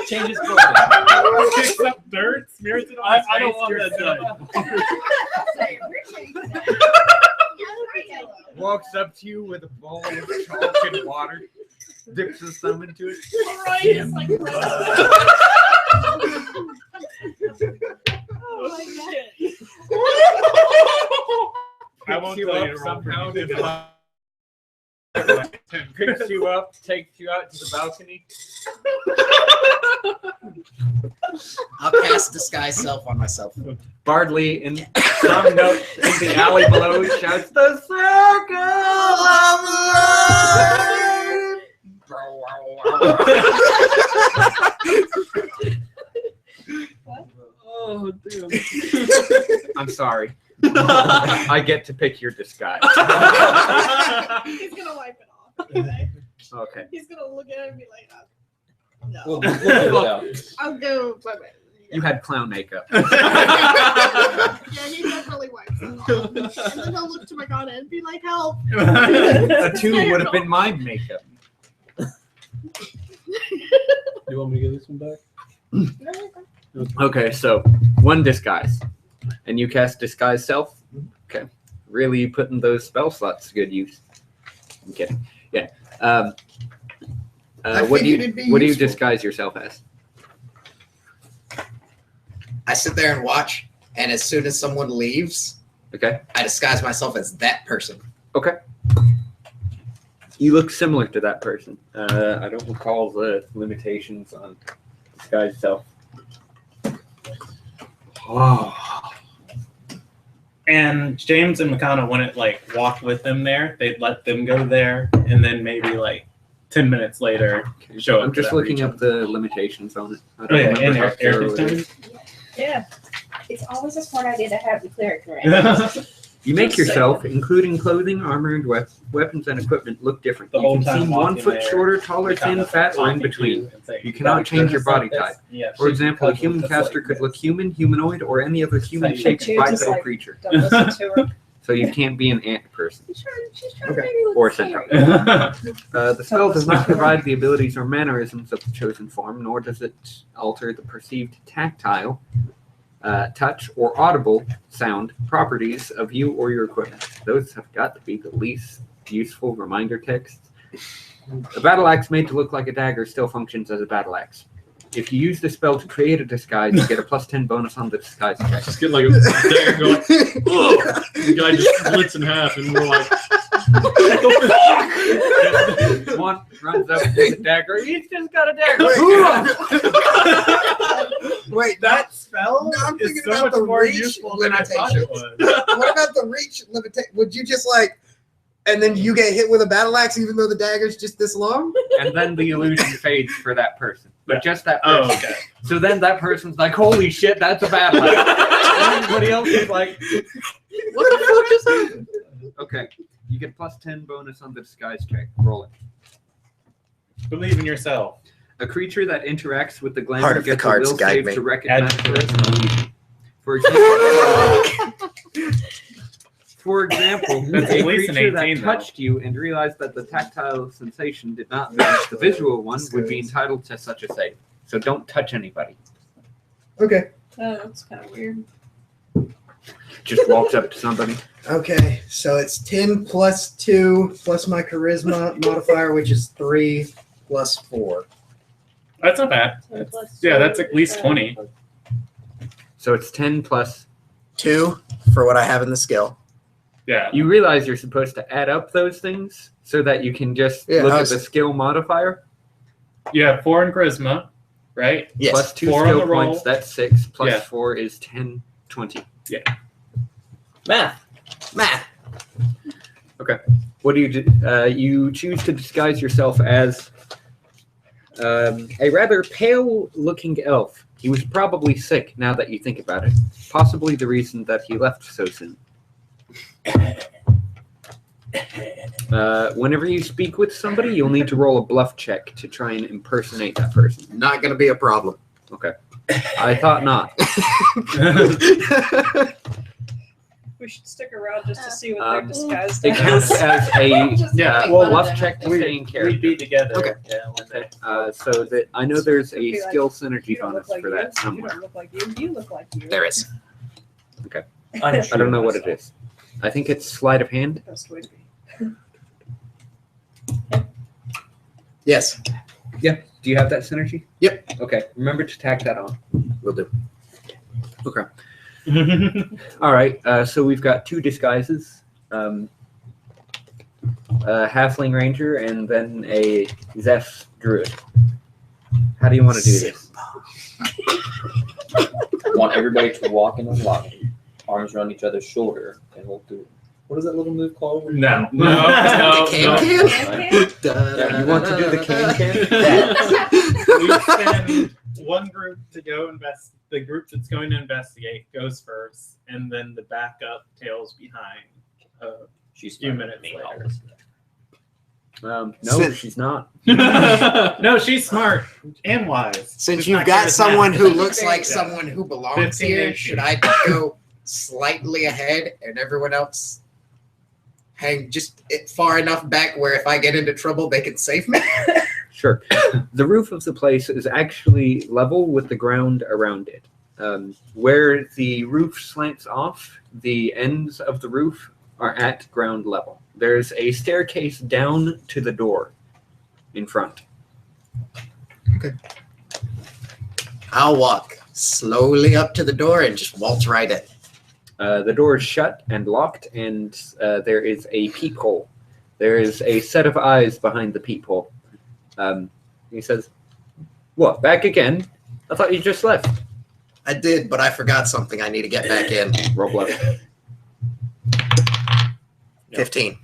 Change his clothing. Picks up dirt, smears it on his I don't face, want you're that done. Walks up to you with a bowl of chalk and water, dips his thumb into it. Leroy is like, oh my god. I won't Picks you tell up you to roll somehow, for it. picks you up, takes you out to the balcony. I'll cast disguise self on myself. Bardley, in some note in the alley below, shouts, "The circle Oh, damn. of life!" I'm sorry. I get to pick your disguise. He's gonna wipe it off. Okay? Okay. He's gonna look at it and be like, no. We'll figure it out. I'll go. Bye-bye. You had clown makeup. Yeah, he definitely wipes it off. And then he'll look to Morgana and be like, help. A 2 would have been my makeup. You want me to get this one back? Okay, so 1 disguise. And you cast disguise self? Okay. Really putting those spell slots to good use. I'm kidding. Yeah. I What do figured it'd be you useful. disguise yourself as? I sit there and watch, and as soon as someone leaves, Okay. I disguise myself as that person. You look similar to that person. I don't recall the limitations on disguise self. Oh. And James and McConnell wouldn't like walk with them there. They'd let them go there, and then maybe like 10 minutes later show up. I'm to just that looking region. up the limitations on it. I Oh don't yeah, remember and how thorough it is. Yeah. It's always a smart idea to have the cleric around. You make Just yourself, including clothing, armor, and weapons and equipment, look different. The You whole can time seem 1 walking foot there, shorter, taller, They thin, kind of fat, or in talk to between. and say, You cannot "Gotta change go your just like body this." type. Yeah, For she example, a cuddles human just caster like could this. look human, humanoid, or any other human-shaped Could you just, bipedal like, creature. Don't listen to her. So you can't be an ant person She's trying Okay. to make me look or a scary. centaur. The spell does not provide the abilities or mannerisms of the chosen form, nor does it alter the perceived tactile, touch, or audible sound properties of you or your equipment. Those have got to be the least useful reminder texts. A battle axe made to look like a dagger still functions as a battle axe. If you use the spell to create a disguise, you get a +10 bonus on the disguise check. Just get like a dagger going, ugh! The guy just splits in half, and we're like, One runs up with a dagger. He's just got a dagger. Wait, That spell No, I'm is thinking so about much the more reach useful than I thought it was. what about the reach limitation? Would you just like, And then you get hit with a battle axe even though the dagger's just this long? And then the illusion fades for that person. But Yeah. just that Oh, person. okay. So then that person's like, holy shit, that's a battle axe. And everybody else is like, What the fuck just happened? okay. You get plus 10 bonus on the disguise check. Roll it. Believe in yourself. A creature that interacts with the glamour Heart of the gets a cards will guide save me. to recognize Add that it's an illusion. For example, That's a at least an creature that 18 though. touched you and realized that the tactile sensation did not match the visual one would be entitled to such a save. So don't touch anybody. Okay. Oh, that's kind of weird. Just walks up to somebody. Okay, so it's 10 plus 2 plus my charisma modifier, which is 3 plus 4. That's not bad. So plus Yeah, that's two, at least 20. So it's 10 plus. 2 for what I have in the skill. Yeah. You realize you're supposed to add up those things so that you can just Yeah, look I at was- the skill modifier. You have 4 in charisma, right? Yes. Plus 2 4 on skill the roll. points, that's 6. Plus Yeah. 4 is 10, 20. Math. Math. What do you do? You choose to disguise yourself as a rather pale-looking elf. He was probably sick, now that you think about it. Possibly the reason that he left so soon. Whenever you speak with somebody, you'll need to roll a bluff check to try and impersonate that person. Not going to be a problem. I thought not. We should stick around just to see what their disguise It counts does. as a Yeah, well, bluff check to stay in We'd character. be together. Okay. Yeah, one day. So that I know there's a Be like, skill synergy You don't bonus look like for you. that You somewhere. don't look like you. You look like you. There is. I don't know what it is. I think it's sleight of hand. Best way to be. Yes. Do you have that synergy? Yep. Okay. Remember to tack that on. Will do. All right. So we've got 2 disguises. A halfling ranger and then a Zeph druid. How do you want to do this? I want everybody to walk in a line, arms around each other's shoulder, and we'll do. What is that little move called? No. The can Yeah, you want to do the can-can? We send one group to go invest. The group that's going to investigate goes first, and then the backup tails behind. She's Few smarter minutes than me, later. obviously. No, Sit. she's not. No, she's smart and wise. Since Just you've not got someone who charismatic. looks like Yeah. someone who belongs 15, here, 18. should I go slightly ahead and everyone else hang just far enough back where if I get into trouble, they can save me? Sure. The roof of the place is actually level with the ground around it. Where the roof slants off, the ends of the roof are at ground level. There's a staircase down to the door in front. I'll walk slowly up to the door and just waltz right in. The door is shut and locked, and there is a peephole. There is a set of eyes behind the peephole. He says, "What, back again? I thought you just left." I did, but I forgot something. I need to get back in. Roll bluff. 15.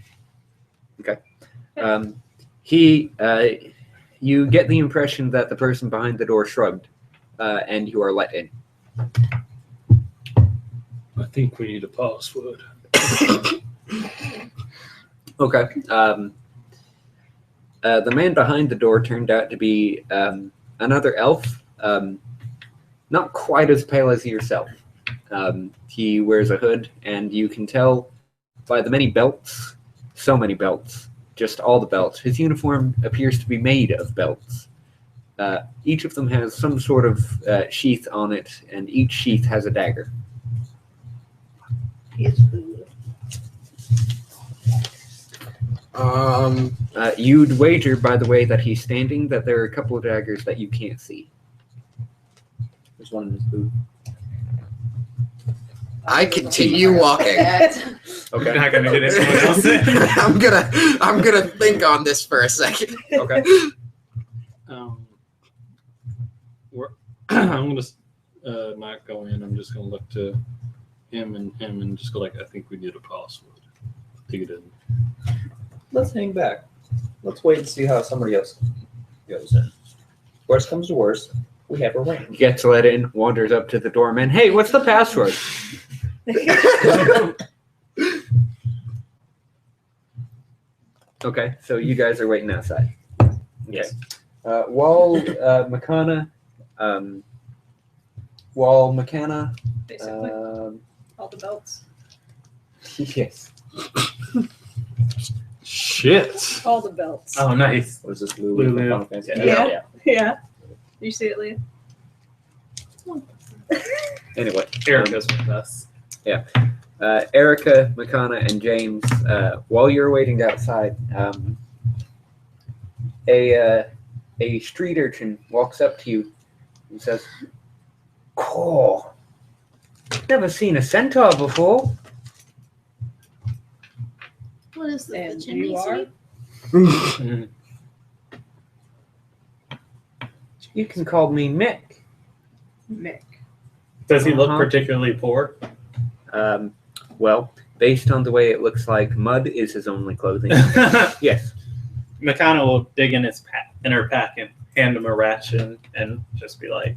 You get the impression that the person behind the door shrugged, and you are let in. I think we need a password. Okay. The man behind the door turned out to be another elf, not quite as pale as yourself. He wears a hood, and you can tell by the many belts, so many belts, just all the belts. His uniform appears to be made of belts. Each of them has some sort of sheath on it, and each sheath has a dagger. You'd wager, by the way, that he's standing, that there are a couple of daggers that you can't see. There's one in his boot. I continue walking. We're not gonna get anyone else in. I'm gonna think on this for a second. Okay. I'm gonna not go in. I'm just gonna look to him and just go like, I think we need a password to get in. Let's hang back. Let's wait and see how somebody else goes in. Worst comes to worst, we have a ring. Gets let in, wanders up to the doorman. Hey, what's the password? Okay, so you guys are waiting outside. Yes. While McKenna, Basically, all the belts. yes. Shit. All the belts. Oh, nice. What is this, Lulu? from Lulu. Final Fantasy? Yeah. Yeah. You see it, Leah? Anyway, Erica's with us. Erica, McKenna, and James, while you're waiting outside, a street urchin walks up to you and says, "Cool. Never seen a centaur before." What is this? And The chimney you are? sweep? You can call me Mick. Mick. Does he look Uh-huh. particularly poor? Well, based on the way it looks like, mud is his only clothing. Yes. McConnell will dig in her pack and hand him a ration and just be like,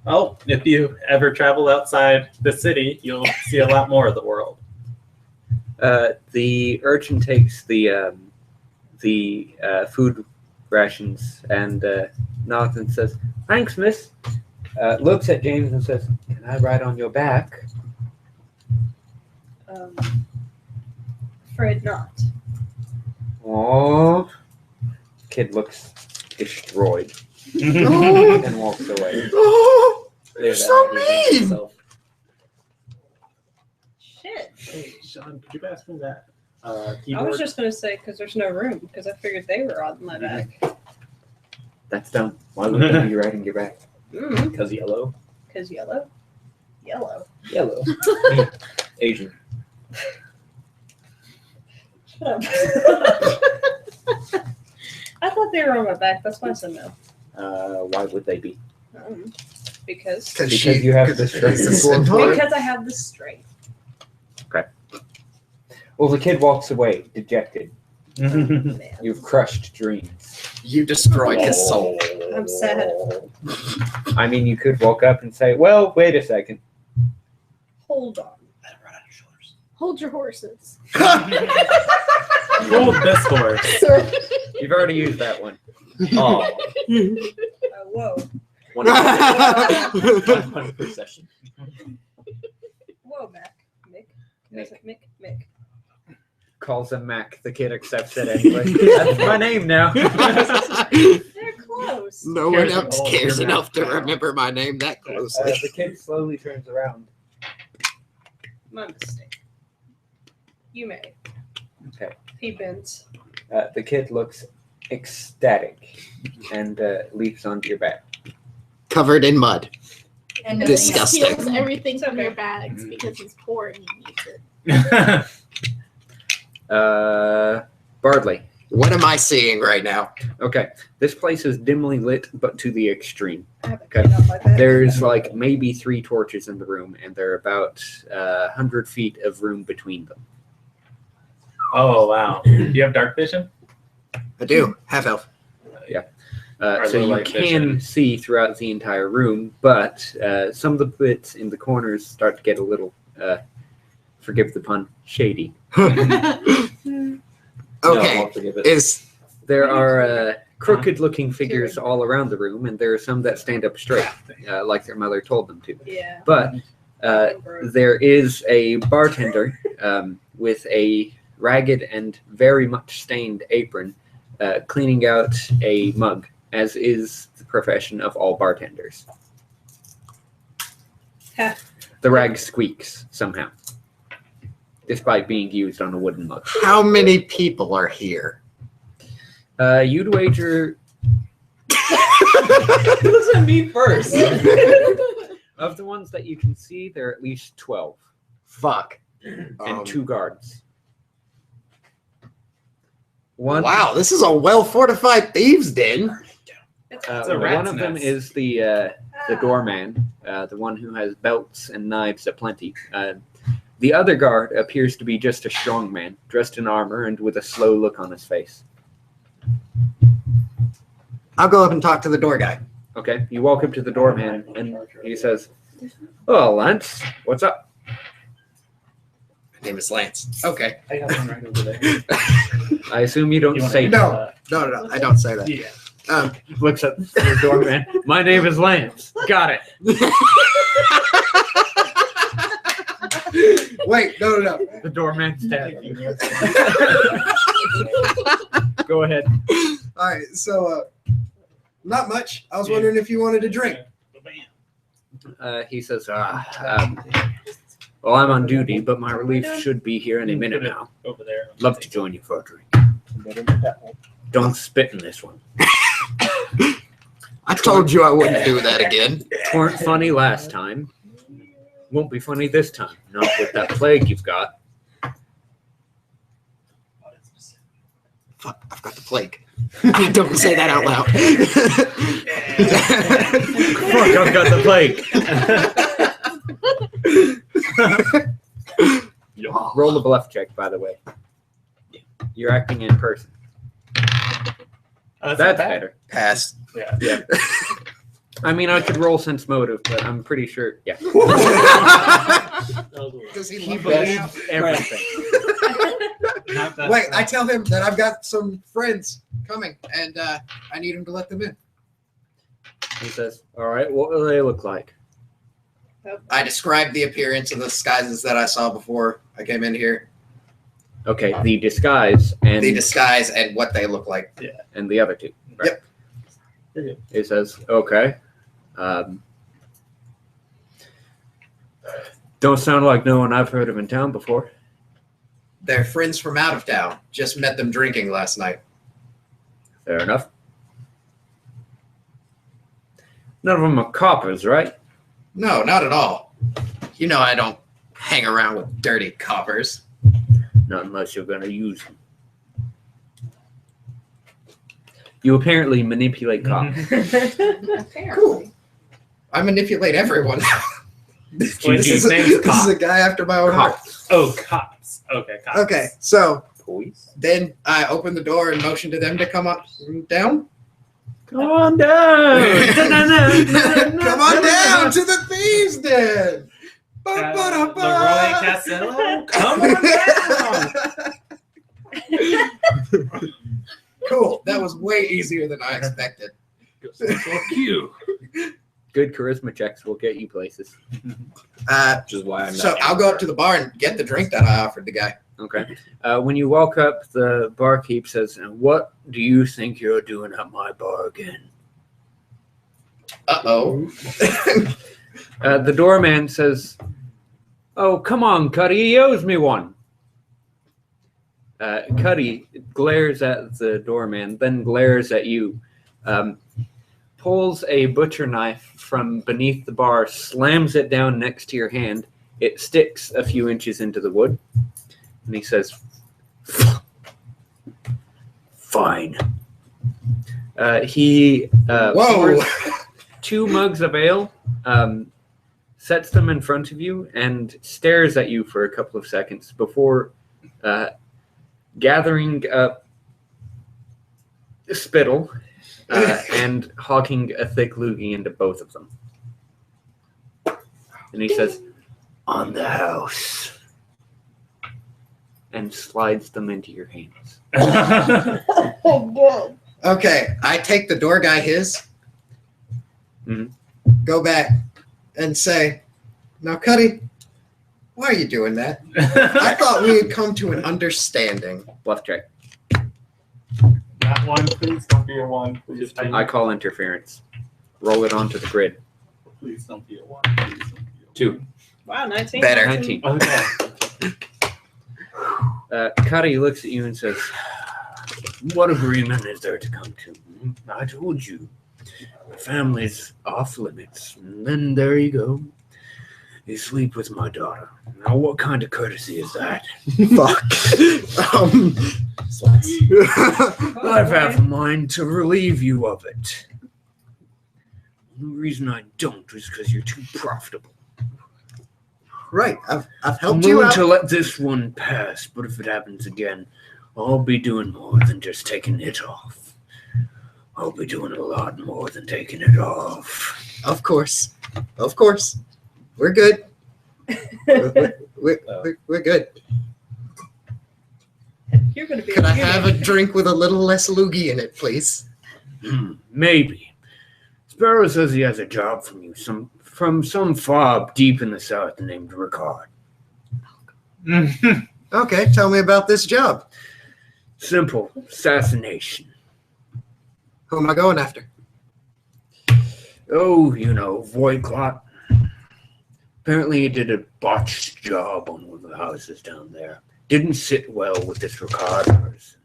"Oh, if you ever travel outside the city, you'll see a lot more of the world." The urchin takes the food rations and nods and says, "Thanks, miss." Looks at James and says, "Can I ride on your back?" Afraid not. Oh, kid looks destroyed Oh, and walks away. oh, There, you're that so represents mean. itself. Shit. Hey, Sean, could you pass me that I keyboard? was just gonna say because there's no room because I figured they were on my back. That's dumb. Why would they be riding your back? Because yellow. Because yellow. Yellow. Yellow. Asian. Shut up. I thought they were on my back. That's why I said no. Why would they be? Because Because you have the strength it's a to sword. centaur. because I have the strength. Well, the kid walks away, dejected. Man. You've crushed dreams. You destroyed his soul. I'm sad. I mean, you could walk up and say, "Well, wait a second." Hold on. Hold your horses. Hold this horse. You've already used that one. Oh, Whoa. one per session. Whoa, Mac. Mick. Calls him Mac. The kid accepts it anyway. That's my name now. They're close. No one Here's else all cares your enough to mouth. remember my name that closely. The kid slowly turns around. My mistake. You may. Okay. He bends. The kid looks ecstatic and leaps onto your back. Covered in mud. And then Disgusting. he steals everything from Okay. your bags because he's poor and he needs it. Bardley. What am I seeing right now? Okay. This place is dimly lit, but to the extreme. I have a Okay. kid on my back. There's like maybe 3 torches in the room, and there are about 100 feet of room between them. Oh, wow. Do you have dark vision? I do. Half elf. Or So low you light can vision. see throughout the entire room, but some of the bits in the corners start to get a little, forgive the pun, shady. Okay. No, I'll forgive it. Is There are crooked-looking figures all around the room, and there are some that stand up straight, like their mother told them to. Yeah. But there is a bartender with a ragged and very much stained apron cleaning out a mug, as is the profession of all bartenders. Ha. The rag squeaks somehow, despite being used on a wooden mug. how many people are here? You'd wager What does that mean first? of the ones that you can see, there are at least 12 Fuck. and 2 guards. One, Wow, this is a well fortified thieves' den. It's It's a one rat's of them nest. is the doorman, the one who has belts and knives aplenty. The other guard appears to be just a strong man, dressed in armor and with a slow look on his face. I'll go up and talk to the door guy. Okay, you walk up to the doorman, and he says, "Oh, Lance, what's up?" My name is Lance. Okay. I got one right over there. I assume you don't You wanna say answer No. that? No, I don't say that. Yeah. Looks at the doorman. My name is Lance. Got it. Wait, no. The doorman stabbed. Go ahead. All right, so not much. I was wondering if you wanted a drink. He says, well, I'm on duty, but my relief should be here any minute now. Over there. Love to join you for a drink. Don't spit in this one. I told you I wouldn't do that again. Weren't funny last time. Won't be funny this time. Not with that plague you've got. Fuck, I've got the plague. Don't say that out loud. Fuck, I've got the plague. Roll a bluff check, by the way. You're acting in person. That's That's better. Pass. Yeah. I mean, I could roll sense motive, but I'm pretty sure. Yeah. Does he He love me? believes everything. Wait, I tell him that I've got some friends coming, and I need him to let them in. He says, "All right, what will they look like?" I described the appearance of the disguises that I saw before I came in here. Okay, the disguise and The disguise and what they look like. and the other two. Right? Yep. He says, "Okay. Don't sound like no one I've heard of in town before." They're friends from out of town. Just met them drinking last night. Fair enough. None of them are coppers, right? No, not at all. You know I don't hang around with dirty coppers. Not unless you're going to use them. You apparently manipulate cops. Cool. I manipulate everyone. Wait, this his is name's Cop. a guy after my own heart. Cops. Oh, cops. Okay, cops. Okay, so Police. then I open the door and motion to them to come up down. Come on down. Come on down to the thieves' den. Leroy Castello, come on down. Cool. That was way easier than I expected. Fuck you. Good charisma checks will get you places. Which is why I'm So not. I'll go up to the bar and get the drink that I offered the guy. Okay. When you walk up, the barkeep says, "What do you think you're doing at my bar again?" Uh-oh. The doorman says, "Oh, come on, Cuddy, he owes me one." Cuddy glares at the doorman, then glares at you, pulls a butcher knife from beneath the bar, slams it down next to your hand. It sticks a few inches into the wood, and he says, "Fine." He Whoa. pours 2 mugs of ale, sets them in front of you, and stares at you for a couple of seconds before gathering up spittle and hawking a thick loogie into both of them. And he says, "On the house," and slides them into your hands. Good. Okay, I take the door guy his, go back and say, "Now, Cuddy, why are you doing that? I thought we had come to an understanding." Bluff check. Not one, please don't be a one. Please, I call interference. Roll it onto the grid. please don't be a one. Please don't be a 2. Wow, 19. Better. 19. one. Okay. Cuddy looks at you and says, "What agreement is there to come to? I told you. The family's off limits. And then there you go. You sleep with my daughter. Now what kind of courtesy is that?" Fuck. I've half a mind to relieve you of it. The reason I don't is because you're too profitable. Right. I've I'm helped you willing out. to let this one pass, but if it happens again, I'll be doing more than just taking it off. I'll be doing a lot more than taking it off. Of course. Of course. We're good. We're good. You're gonna be. Could I have a drink with a little less loogie in it, please? Maybe. Sparrow says he has a job from you, from some fob deep in the south named Ricard. Okay, tell me about this job. Simple assassination. Who am I going after? Oh, you know, Voidclot. Apparently he did a botched job on one of the houses down there. Didn't sit well with this Ricard person.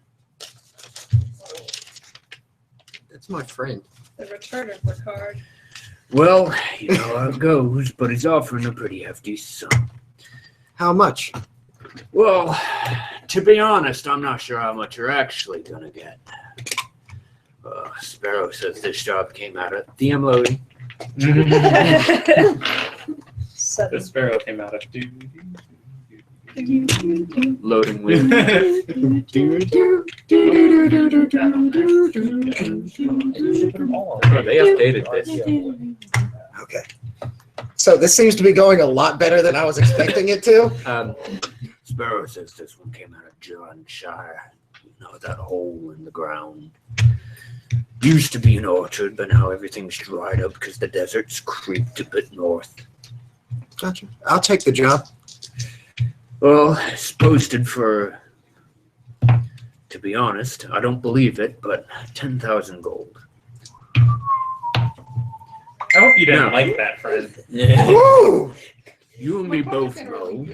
That's my friend. The return of Ricard. Well, you know how it goes, but he's offering a pretty hefty sum. How much? Well, to be honest, I'm not sure how much you're actually gonna get. Sparrow says this job came out of the loading. The sparrow came out of Loading with. Oh, they updated this. Okay. So this seems to be going a lot better than I was expecting it to. Sparrow says this one came out of Shire. You know, that hole in the ground. Used to be an orchard, but now everything's dried up because the desert's creeped a bit north. Gotcha. I'll take the job. Well, it's posted for, to be honest, I don't believe it, but 10,000 gold. I hope you didn't No. like that, friend. Woo! You and me both know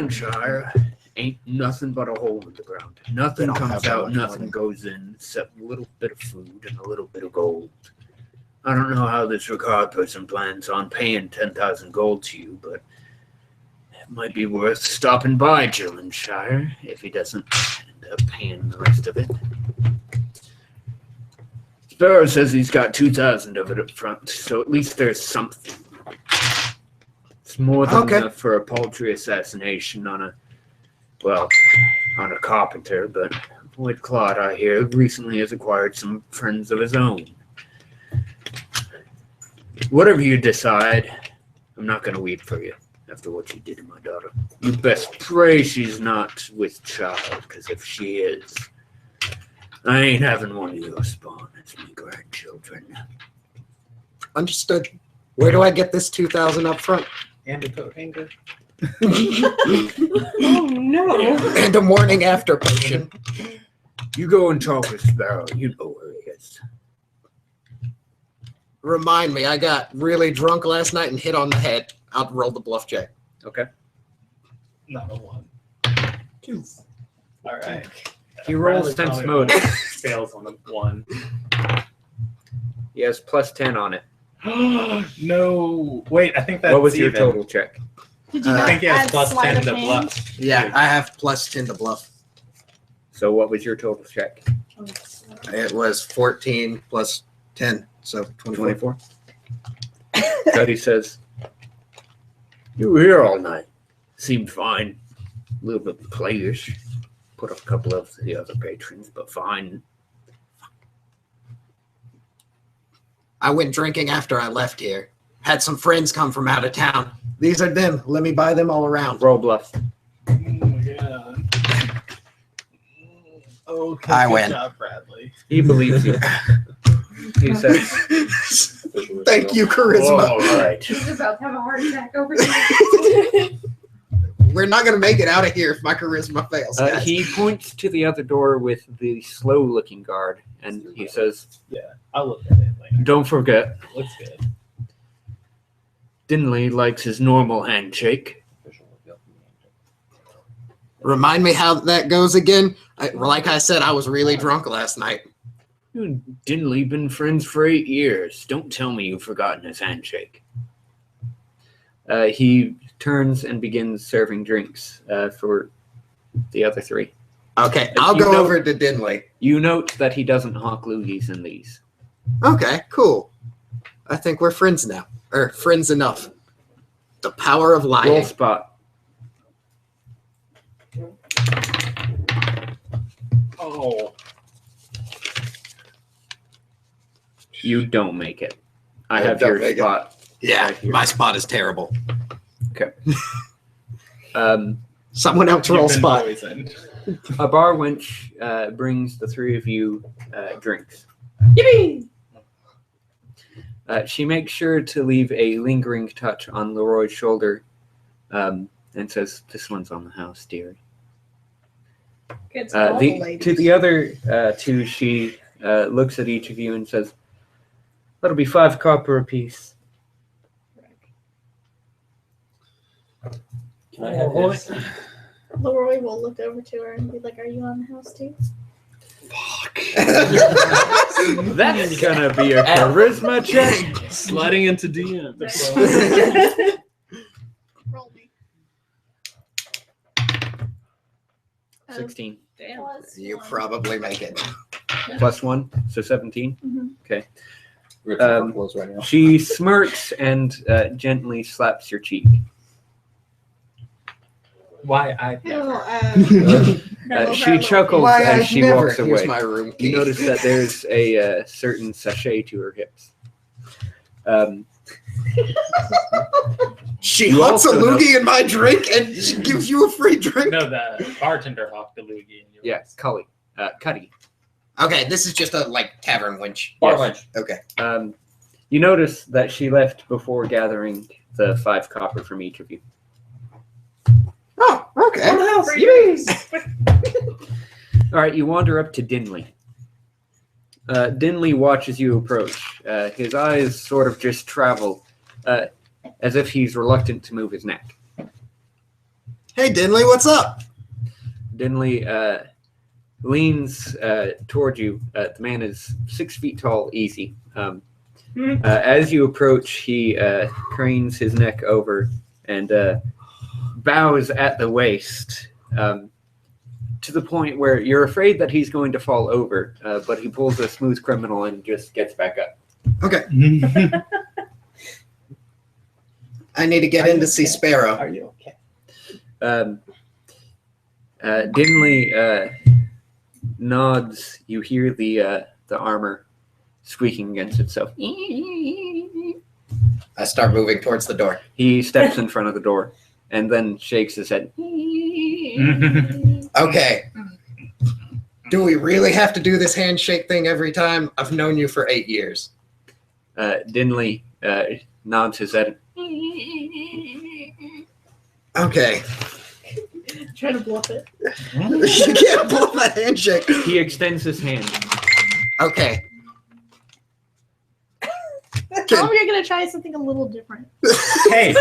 Shire ain't nothing but a hole in the ground. Nothing They don't have comes that out, much nothing money. goes in, except a little bit of food and a little bit of gold. I don't know how this Ricard person plans on paying 10,000 gold to you, but it might be worth stopping by Shire if he doesn't end up paying the rest of it. Sparrow says he's got 2,000 of it up front, so at least there's something. It's more than Okay. enough for a paltry assassination on a carpenter, but Void Claude, I hear, recently has acquired some friends of his own. Whatever you decide, I'm not going to wait for you after what you did to my daughter. You best pray she's not with child, because if she is, I ain't having one of your spawn as my grandchildren. Understood. Where do I get this 2,000 up front? And a coat hanger. Oh no! And a morning after potion. You go and talk with Sparrow. You know where he is. Remind me, I got really drunk last night and hit on the head. I'll roll the bluff check. Okay. Not a 1. 2. All right. He rolls Bradley sense probably motive. fails on the 1. He has plus 10 on it. No. Wait, I think that's What was your even. total check? Did you I not think he has add plus sleight 10 of to hand? bluff. Yeah, I have plus 10 to bluff. So what was your total check? It was 14 plus 10, so 24. 24. Cuddy says, you were here all night. Seemed fine. A little bit playish. Put up a couple of the other patrons, but fine. I went drinking after I left here. Had some friends come from out of town. These are them. Let me buy them all around. Roll bluff. Oh my god. Okay. I good win. job, Bradley. He believes you. He says, Thank you, charisma. all right. He's about to have a heart attack over here. We're not going to make it out of here if my charisma fails. Guys. He points to the other door with the slow-looking guard, and he says, Yeah, I'll look at it later. don't forget, Looks good. Dinley likes his normal handshake. Remind me how that goes again. Like I said, I was really drunk last night. You and Dinley been friends for 8 years. Don't tell me you've forgotten his handshake. He turns and begins serving drinks for the other three. Okay, I'll You go know- over to Dinley. You note that he doesn't hawk loogies in these. Okay, cool. I think we're friends now. Or friends enough. The power of Roll lying. spot. Oh. You don't make it. I I have don't your make it. spot. Yeah, Right here. my spot is terrible. Someone else roll You've been spot. poisoned. A bar wench brings the three of you drinks. Yippee! She makes sure to leave a lingering touch on Leroy's shoulder and says, "This one's on the house, dear." Kids call the ladies. To the other two, she looks at each of you and says, "That'll be 5 copper apiece." Can I have his? Leroy will look over to her and be like, "Are you on the house too?" Fuck. That's gonna be a charisma check. Sliding into DM. Roll me. 16 Damn. You probably make it. plus 1, so 17. Mhm. Okay. We're at close right now. She smirks and gently slaps your cheek. Why I She chuckles Why as I've she never walks used away. my room key. You notice that there's a certain sachet to her hips. She You hucks a also know- loogie in my drink and she gives you a free drink. No, the bartender hawked the loogie. In yours. Yeah, Cuddy. Okay, this is just a like tavern winch. Bar Yes. wench. Okay. You notice that she left before gathering the 5 copper from each of you. Oh, okay. On the house. Free Yippee! All right, you wander up to Dinley. Dinley watches you approach. His eyes sort of just travel, as if he's reluctant to move his neck. Hey, Dinley, what's up? Dinley leans toward you. The man is 6 feet tall, easy. As you approach, he cranes his neck over and bows at the waist to the point where you're afraid that he's going to fall over, but he pulls a smooth criminal and just gets back up. Okay. I need to get in to see Sparrow. Are you okay? Dinley nods. You hear the armor squeaking against itself. I start moving towards the door. He steps in front of the door and then shakes his head. Okay. Do we really have to do this handshake thing every time? I've known you for 8 years. Dinley nods his head. Okay. Try to bluff it. You can't blow that handshake. He extends his hand. Okay. How are we gonna try something a little different? hey.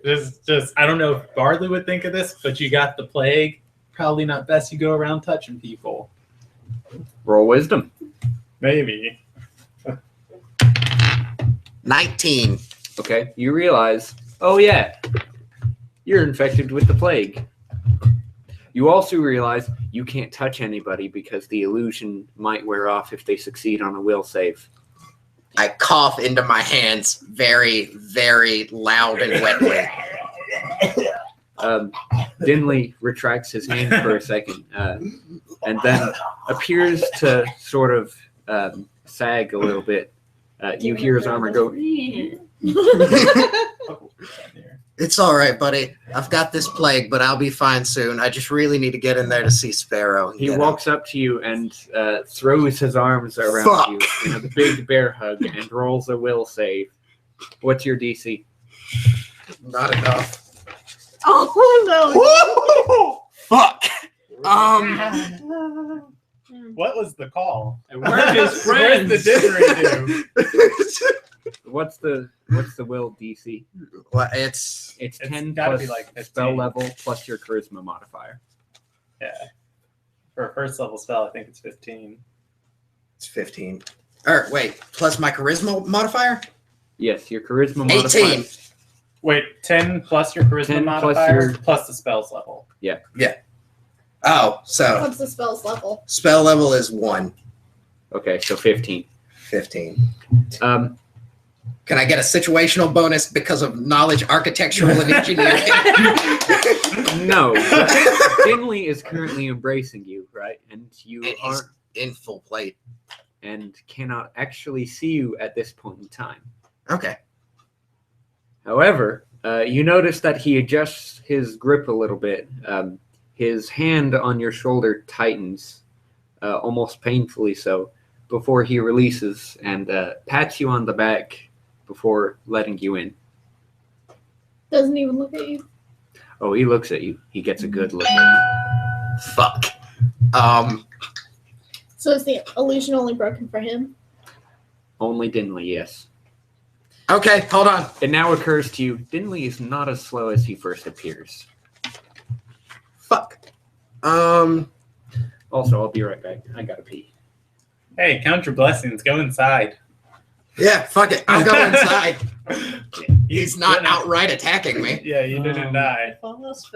Just I don't know if Barley would think of this, but you got the plague. Probably not best you go around touching people. Roll wisdom. Maybe. 19. Okay. You realize, oh yeah, you're infected with the plague. You also realize you can't touch anybody because the illusion might wear off if they succeed on a will save. I cough into my hands very, very loud and wetly. Dinley retracts his hand for a second and then appears to sort of sag a little bit. You hear his armor go. It's all right, buddy. I've got this plague, but I'll be fine soon. I just really need to get in there to see Sparrow. and He get walks up to you and throws his arms around Fuck. you in a big bear hug and rolls a will save. What's your DC? him. Not enough. Oh Fuck. What was the call? And we're his Where's the friends. didgeridoo? What's the will DC? Well, it's It's It's 10 gotta plus be like 15. spell level plus your charisma modifier. Yeah. For a first level spell, I think it's 15. 15. Or wait, plus my charisma modifier? Yes, your charisma 18. modifier. Wait, 10 plus your charisma 10 plus modifier your- plus the spells level. Oh, so What's the spell's level? spell level is 1. Okay, so 15. 15. Can I get a situational bonus because of knowledge, architectural, and engineering? No, but Finley is currently embracing you, right? And you And he's are in full plate. and cannot actually see you at this point in time. Okay. However, you notice that he adjusts his grip a little bit. His hand on your shoulder tightens, almost painfully so, before he releases and pats you on the back before letting you in. Doesn't even look at you. Oh, he looks at you. He gets a good look at you. Fuck. So is the illusion only broken for him? Only Dinley, yes. Okay, hold on. It now occurs to you, Dinley is not as slow as he first appears. Fuck. Also, I'll be right back. I gotta pee. Hey, count your blessings. Go inside. Yeah, fuck it. I'll go inside. You He's not didn't- outright attacking me. Yeah, you didn't die.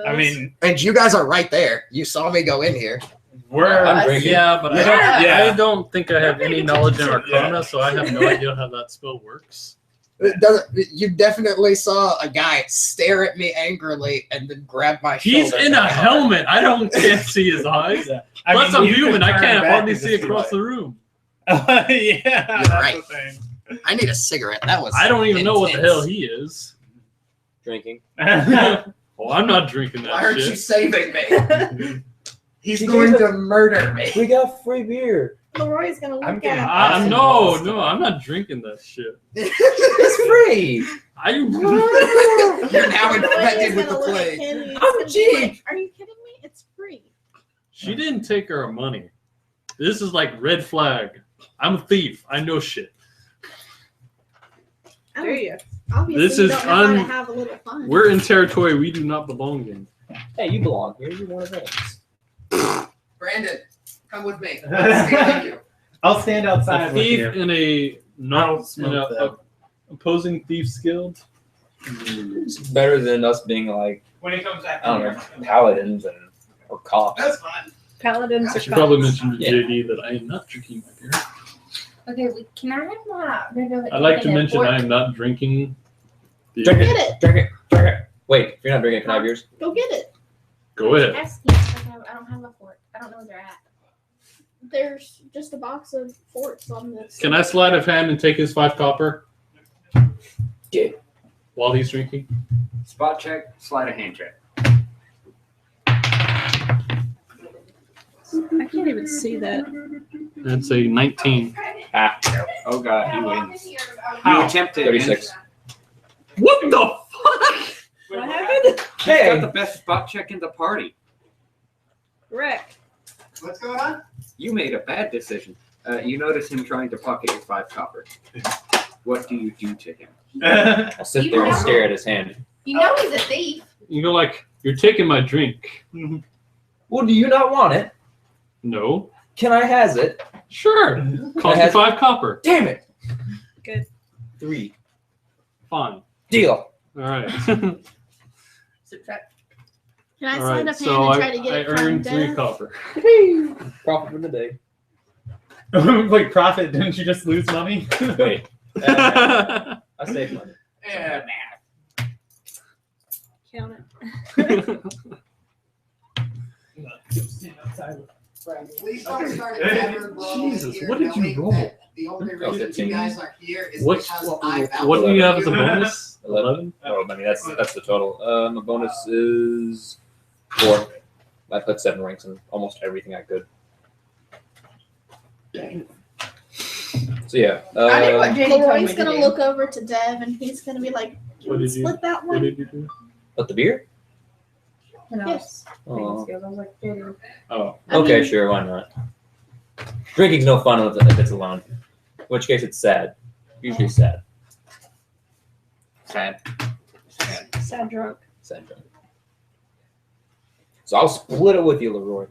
I mean, And you guys are right there. You saw me go in here. we're. I'm drinking. Yeah, but Yeah. I don't think I have any knowledge in Arcana, so I have no idea how that spell works. It doesn't, you definitely saw a guy stare at me angrily and then grab my He's shoulder. in a helmet. Can't see his eyes. I Plus, mean, I'm you human. could I turn can't back hardly and see just across be the room. like- Yeah, that's right. the thing. I need a cigarette. That was I don't even know what the intense. hell he is. Drinking. Oh, I'm not drinking that Why aren't you shit. saving me? He's She going gave to murder me. We got free beer. Leroy's gonna look I'm at getting- it. No, I'm not drinking that shit. It's free. You're now Leroy infected is with the gonna look at plague. Kenny and he's I'm gonna be cheap. like, are you kidding me? It's free. She didn't take our money. This is like red flag. I'm a thief. I know shit. There you Obviously, This you is don't know how to have a little fun. We're in territory we do not belong in. Hey, you belong here. You're one of us. Brandon, come with me. I'll stay with you. I'll stand outside A with thief you. in a not I'll in smoke a them. opposing thieves guild. It's better than us being like, When he comes back. I don't know, paladins and or cops. That's fine. Paladins I are should probably cops. mention to Yeah. JD that I am not drinking my beer. Okay, can I have that regular? I'd like to chicken and mention pork? I am not drinking beer. Drink Get it. it. Drink it. Drink it. Wait, if you're not drinking, can I have yours? Go get it. Go ahead. Ask you, I don't have a fork. I don't know where they're at. There's just a box of forks on this. Can I slide of hand and take his 5 copper? Yeah. While he's drinking? Spot check, sleight of hand check. I can't even see that. That's a 19. Ah, oh god, he wins. You How? attempted. 36. What the fuck? What happened? He's got the best spot check in the party. Wreck. What's going on? You made a bad decision. You notice him trying to pocket your 5 copper. What do you do to him? I'll sit there and stare at his hand. You know he's a thief. You go like, you're taking my drink. Well, do you not want it? No. Can I has it? Sure. Cost you has- 5 copper. Damn it. Good. 3. Fine. Deal. All right. Subtract. Can I All slide right. up hand So and I, try to get I it from earned 3 Dev? copper. Profit for the day. Wait, profit? Didn't you just lose money? Wait. I saved money. Yeah, Count it. Please don't start a tavern brawl Jesus, here, what did you knowing roll? that The only Oh, reason 15. you guys are here is What's, because what, I what do you have as a outvoted bonus? 11. Oh, I mean, that's the total. My bonus is 4. I put 7 ranks in almost everything I could. So yeah. I did what JD told me Leroy's to gonna do. look over to Dev and he's gonna be like, What "Can we did you- split that What one?" did you do? But the beer? And I was thinking Oh. skills. I was like, JD. Oh. I Okay, mean- sure, why not? Drinking's no fun if it's alone. In which case it's sad. Usually sad. Sad. Sad. Sad drunk. Sad drunk. So I'll split it with you, Leroy.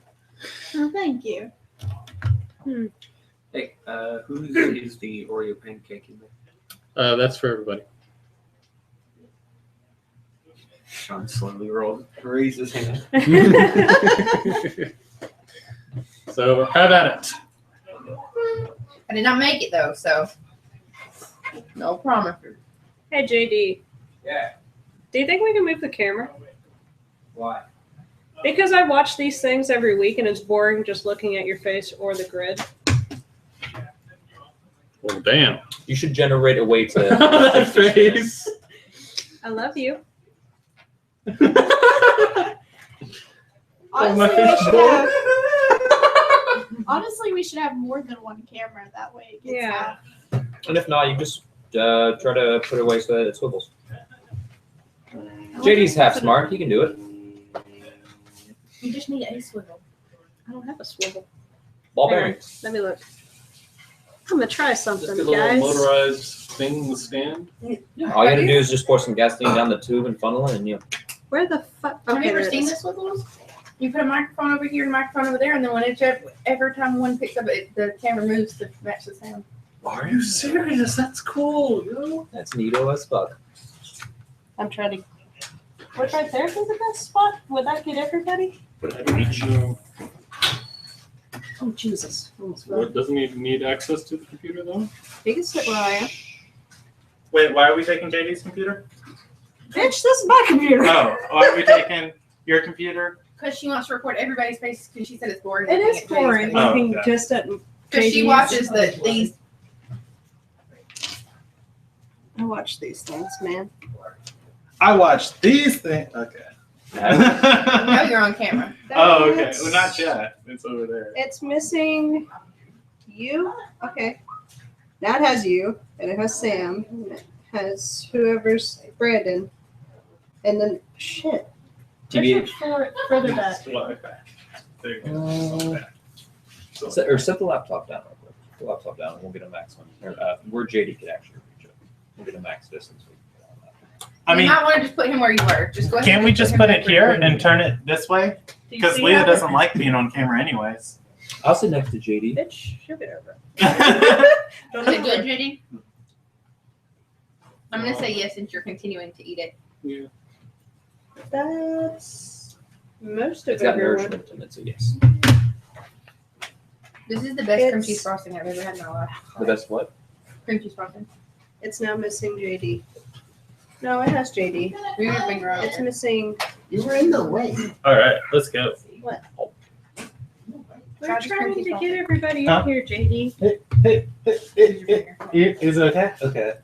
Oh, thank you. Hey, whose is the Oreo pancake in there? That's for everybody. Sean slowly raises his hand. So have at it. I did not make it though, so No promises. Hey, JD. Yeah. Do you think we can move the camera? Why? Because I watch these things every week and it's boring just looking at your face or the grid. Well, damn. You should generate a way to. That face. I love you. Honestly, we should have more than one camera. That way it gets Yeah. out. And if not, you just try to put it away so that it swivels. JD's half smart. He can do it. You just need a swivel. I don't have a swivel. Ball Hang on, bearings. Let me look. I'm gonna try Just something, get a little guys. motorized thing in the stand. All you gotta do is just pour some gasoline down the tube and funnel it, and you. Where the fuck? Have Okay, you ever there it seen is. the swivels? You put a microphone over here and a microphone over there, and then when it's every time one picks up, the camera moves to match the sound. Are you serious? That's cool, yo. That's neato as fuck. I'm trying to. What right there is the best spot? Would that get everybody? Oh Jesus! Almost fell. What, doesn't he need access to the computer though? You can sit where I am. Wait, why are we taking JD's computer? Bitch, this is my computer. Oh, why are we taking your computer? Because she wants to record everybody's faces because she said it's boring. It is boring Oh, looking okay. just at. Because she JD's. watches these. I watch these things, man. I watched these things. Okay. Now you're on camera. Oh, okay. That's- Well, not yet. It's over there. It's missing you. Okay. Now it has you, and it has Sam, and it has whoever's Brandon, and then shit. TBH. Further back. Well, okay. There you go. Okay. Or set the laptop down real quick. Put the laptop down, and we'll get a max one. Or, where JD could actually reach it. We'll get a max distance. I You mean, might want to just put him where you were. Just go ahead. can't we and just him put where it you here were. and turn it this way? Do you Because see Leah how doesn't like being on camera anyways. I'll sit next to JD. Bitch, she'll get over it. Is it good, JD? I'm gonna say yes since you're continuing to eat it. Yeah. That's most of It's got everyone. nourishment in it, so yes. This is the best cream It's- cheese frosting I've ever had in my life. The best what? Cream cheese frosting. It's now missing JD. No, it has JD. Move your finger out. It's missing. You were in the way. All right, let's go. We're Try to trying keep to off get it. everybody Huh? in here, JD. Is it okay? Okay.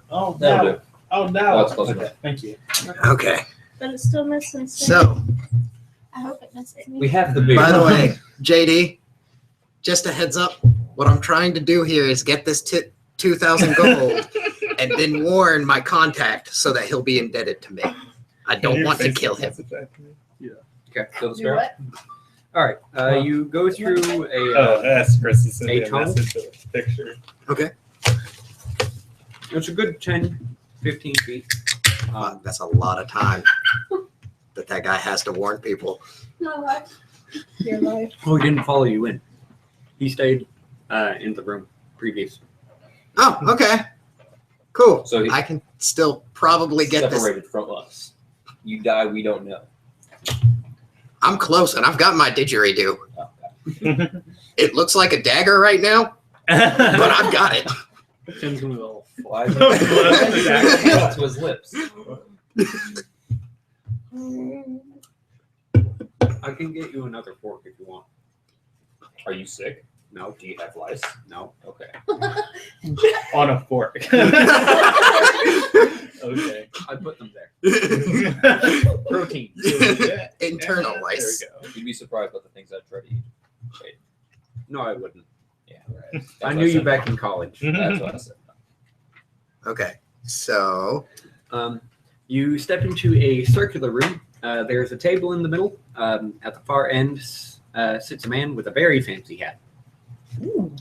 Oh, That'll no. do. Oh, no. Oh, it's close Okay, enough. thank you. Okay. But it's still missing Sam. So, I hope it misses me. We have the big. by the way, JD, just a heads up. What I'm trying to do here is get this 2,000 gold and then warn my contact so that he'll be indebted to me. I don't want to kill him. Okay, kill the Do sparrow. what? All right. You go through a. Oh, that's Chris's sent me a a tunnel? message with a picture. It's a good 10, 15 feet. That's a lot of time that guy has to warn people. No, what? Your life. Oh, he didn't follow you in. He stayed in the room previous. Oh, okay. Cool. So he's I can still probably get this. separated from us. You die, we don't know. I'm close, and I've got my didgeridoo. Oh, God. It looks like a dagger right now, but I've got it. Tim's gonna go. Flies Exactly. to his lips. I can get you another fork if you want. Are you sick? No. Do you have lice? No. Okay. On a fork. Okay. I put them there. Protein. Internal There lice. we go. You'd be surprised about the things I try to eat. Wait, No, I wouldn't. yeah, right. That's I what knew you said. back in college. That's what I said. Okay, so You step into a circular room. There's a table in the middle. At the far end sits a man with a very fancy hat.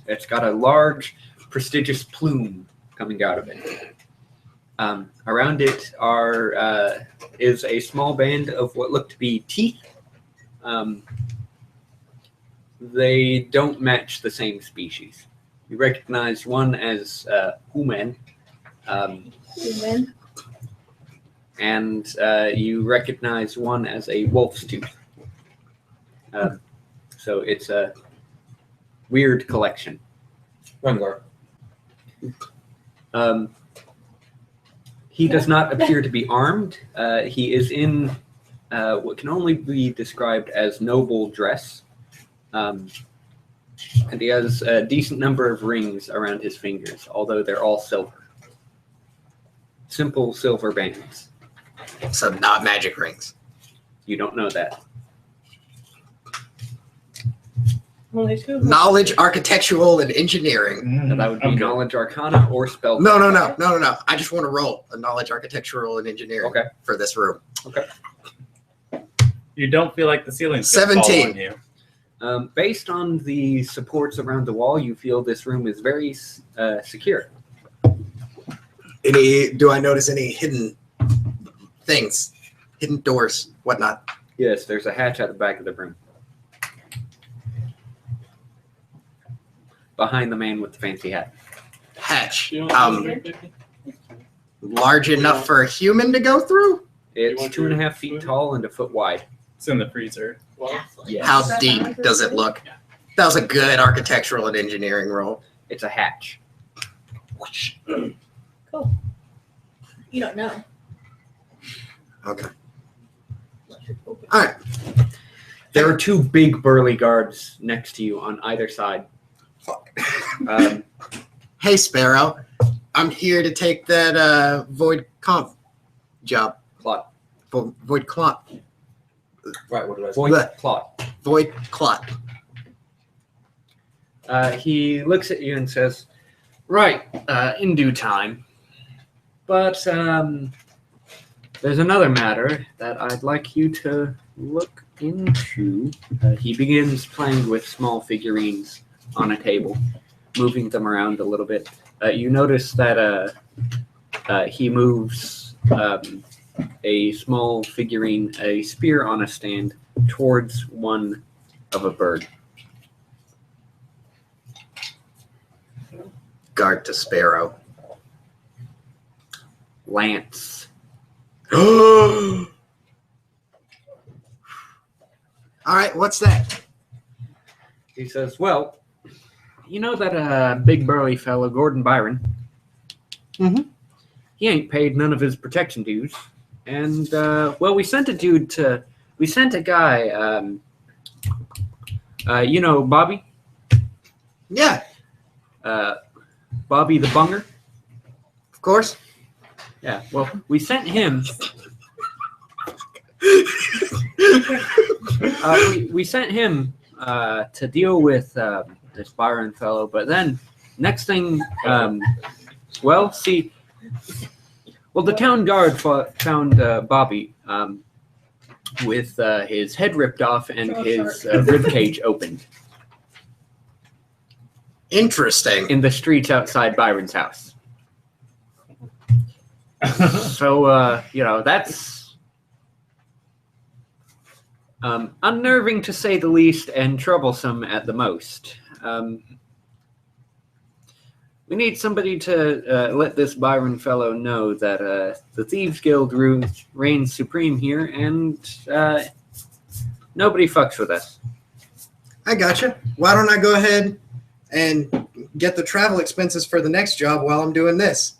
It's got a large, prestigious plume coming out of it. Around it is a small band of what look to be teeth. They don't match the same species. You recognize one as human, Human. and you recognize one as a wolf's tooth. So it's a weird collection. Rengar. He does not appear to be armed. He is in what can only be described as noble dress. And he has a decent number of rings around his fingers, although they're all silver. Simple silver bands. So not magic rings. You don't know that. Only two. Knowledge, architectural, and engineering. That would be Okay. knowledge arcana or spell. No. I just want to roll a knowledge, architectural, and engineering Okay. for this room. You don't feel like the ceiling's gonna fall 17. on you. Based on the supports around the wall, you feel this room is very secure. Do I notice any hidden things, hidden doors, whatnot? Yes, there's a hatch at the back of the room. Behind the man with the fancy hat. Hatch. You know, Large enough for a human to go through? It's want 2.5 your feet food? tall and a foot wide. It's in the freezer. Yes. How deep does it look? That was a good architectural and engineering roll. It's a hatch. You don't know. Okay. All right. There are two big burly guards next to you on either side. Hey, Sparrow. I'm here to take that void comp job. Clot. Void clot. Right, what did I say? Void Blech. clot. Void clot. He looks at you and says, "Right, in due time. But there's another matter that I'd like you to look into." He begins playing with small figurines on a table, moving them around a little bit. You notice that he moves a small figurine, a spear on a stand, towards one of a bird. Guard to Sparrow. Lance. All right, what's that? He says, "Well, you know that big burly fellow, Gordon Byron? Mhm. He ain't paid none of his protection dues. And, well, we sent a guy, you know Bobby? Yeah, Bobby the Bunger? of course. Yeah, well, we sent him. We sent him to deal with this Byron fellow, but then next thing, well, the town guard found Bobby with his head ripped off and his rib cage opened Interesting. in the streets outside Byron's house. So, that's unnerving to say the least and troublesome at the most. We need somebody to let this Byron fellow know that the Thieves Guild reigns supreme here and nobody fucks with us. I gotcha. Why don't I go ahead and get the travel expenses for the next job while I'm doing this?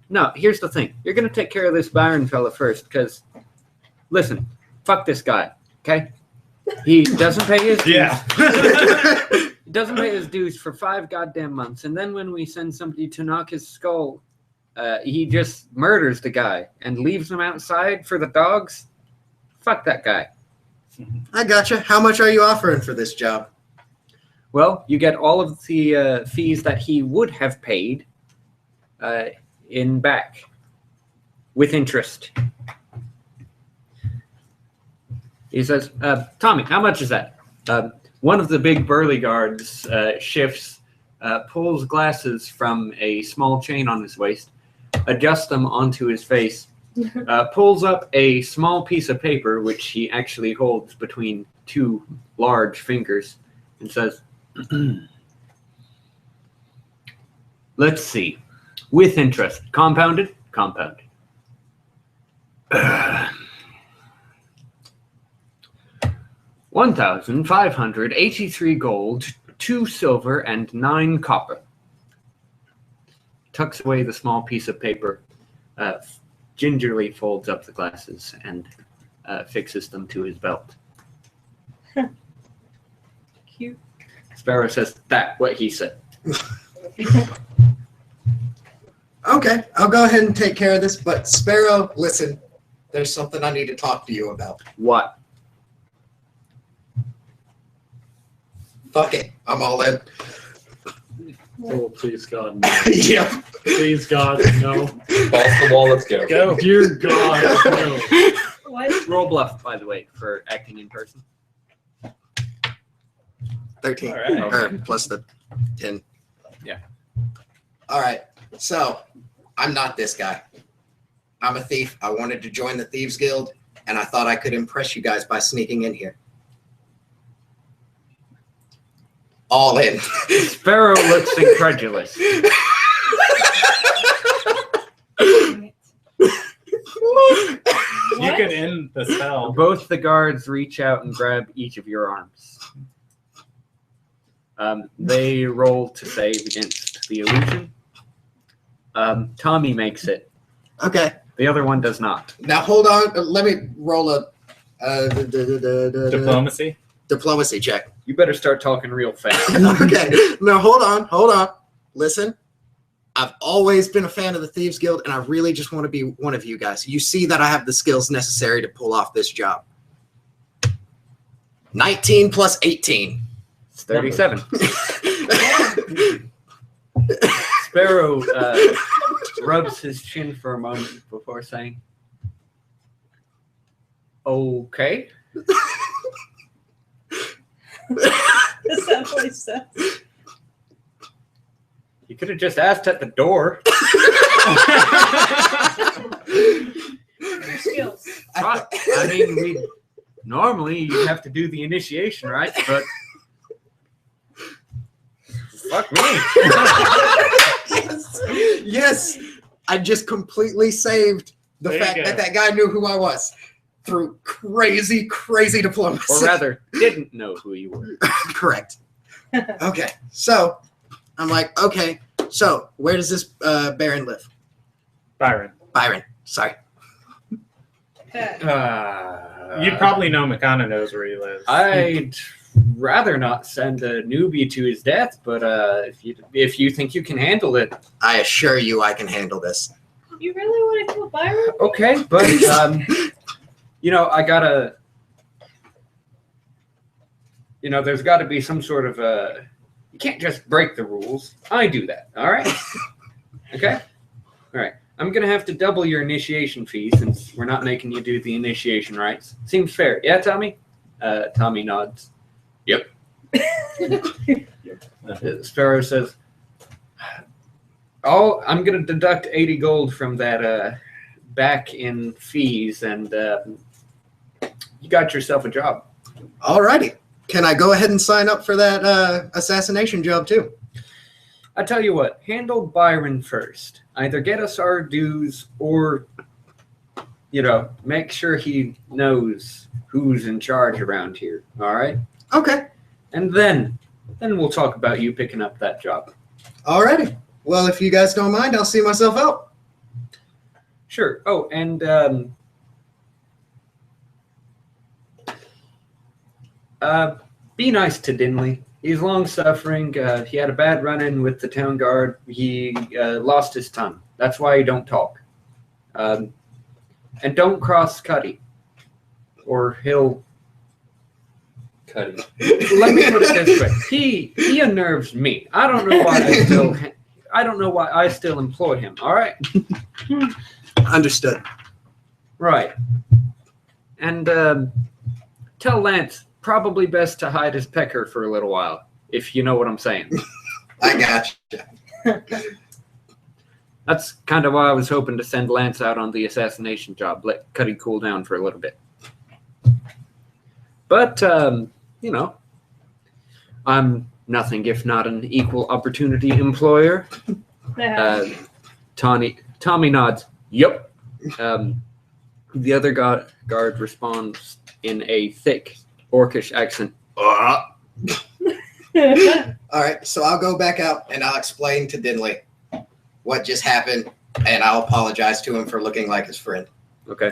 No, here's the thing. You're going to take care of this Byron fella first because, listen, fuck this guy, okay? He doesn't pay his dues. Yeah. He doesn't pay his dues for 5 goddamn months. And then when we send somebody to knock his skull, he just murders the guy and leaves him outside for the dogs. Fuck that guy. I gotcha. How much are you offering for this job? Well, you get all of the fees that he would have paid in back with interest. He says, Tommy, how much is that? One of the big burly guards shifts, pulls glasses from a small chain on his waist, adjusts them onto his face, pulls up a small piece of paper, which he actually holds between 2 large fingers, and says, let's see. With interest. Compounded? Compounded. 1,583 gold, 2 silver, and 9 copper. Tucks away the small piece of paper, gingerly folds up the glasses and fixes them to his belt. Cute. Sparrow says, "That what he said." Okay, I'll go ahead and take care of this. But Sparrow, listen, there's something I need to talk to you about. What? Fuck it, I'm all in. Oh, please God, no. Yep. Please God, no. Balls to the wall. Let's go. Go. Dear God, no. What? Roll bluff, by the way, for acting in person. 13. All right. Or plus the 10. Yeah. All right. So I'm not this guy. I'm a thief. I wanted to join the Thieves Guild, and I thought I could impress you guys by sneaking in here. All in. Sparrow looks incredulous. You can end the spell. Both the guards reach out and grab each of your arms. They roll to save against the illusion. Tommy makes it. Okay. The other one does not. Now hold on. Let me roll a Diplomacy. diplomacy check. You better start talking real fast. Okay. Now hold on. Listen. I've always been a fan of the Thieves Guild, and I really just want to be one of you guys. You see that I have the skills necessary to pull off this job. 19 plus 18. It's 37. Sparrow rubs his chin for a moment before saying, "Okay." Is that what he said? You could have just asked at the door. Your skills. I mean, normally you have to do the initiation, right? But fuck me. Yes. I just completely saved the There you fact go. that guy knew who I was through crazy diplomacy. Or rather, didn't know who you were. Correct. Okay. So I'm like, okay. So where does this Baron live? Byron. Byron. Sorry. You probably know Makana knows where he lives. I'd rather not send a newbie to his death, but if you think you can handle it, I assure you I can handle this. You really want to kill Byron? okay. But I gotta. There's got to be some sort of you can't just break the rules. I do that. All right. Okay. All right. I'm gonna have to double your initiation fee since we're not making you do the initiation rites. Seems fair, yeah, Tommy? Tommy nods. Yep. Sparrow says, "Oh, I'm gonna deduct 80 gold from that back in fees, and you got yourself a job." Alrighty. Can I go ahead and sign up for that assassination job too? I tell you what, handle Byron first. Either get us our dues or, make sure he knows who's in charge around here. All right? Okay. And then we'll talk about you picking up that job. Alrighty. Well, if you guys don't mind, I'll see myself out. Sure. Oh, and be nice to Dinley. He's long-suffering. He had a bad run-in with the town guard. He lost his tongue. That's why he don't talk. And don't cross Cuddy, or he'll... Cuddy. Let me put it this way: he unnerves me. I don't know why I still employ him. All right, Understood. right. And tell Lance probably best to hide his pecker for a little while, if you know what I'm saying. I gotcha. That's kind of why I was hoping to send Lance out on the assassination job. Let Cuddy cool down for a little bit. But I'm nothing if not an equal opportunity employer. Tommy nods. Yep. The other guard responds in a thick Orcish accent. All right, so I'll go back out and I'll explain to Dinley what just happened and I'll apologize to him for looking like his friend. Okay.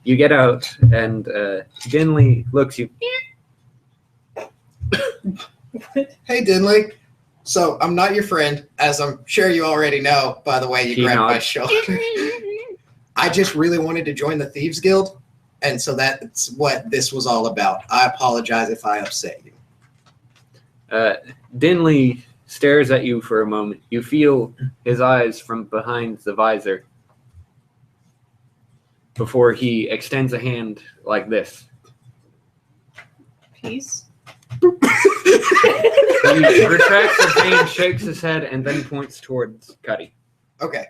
You get out, and Dinley looks you. Hey, Dinley. So I'm not your friend, as I'm sure you already know by the way you He grabbed my nods. shoulder. I just really wanted to join the Thieves Guild, and so that's what this was all about. I apologize if I upset you. Dinley stares at you for a moment. You feel his eyes from behind the visor before he extends a hand like this. Peace. He retracts his hand, shakes his head, and then points towards Cuddy. Okay.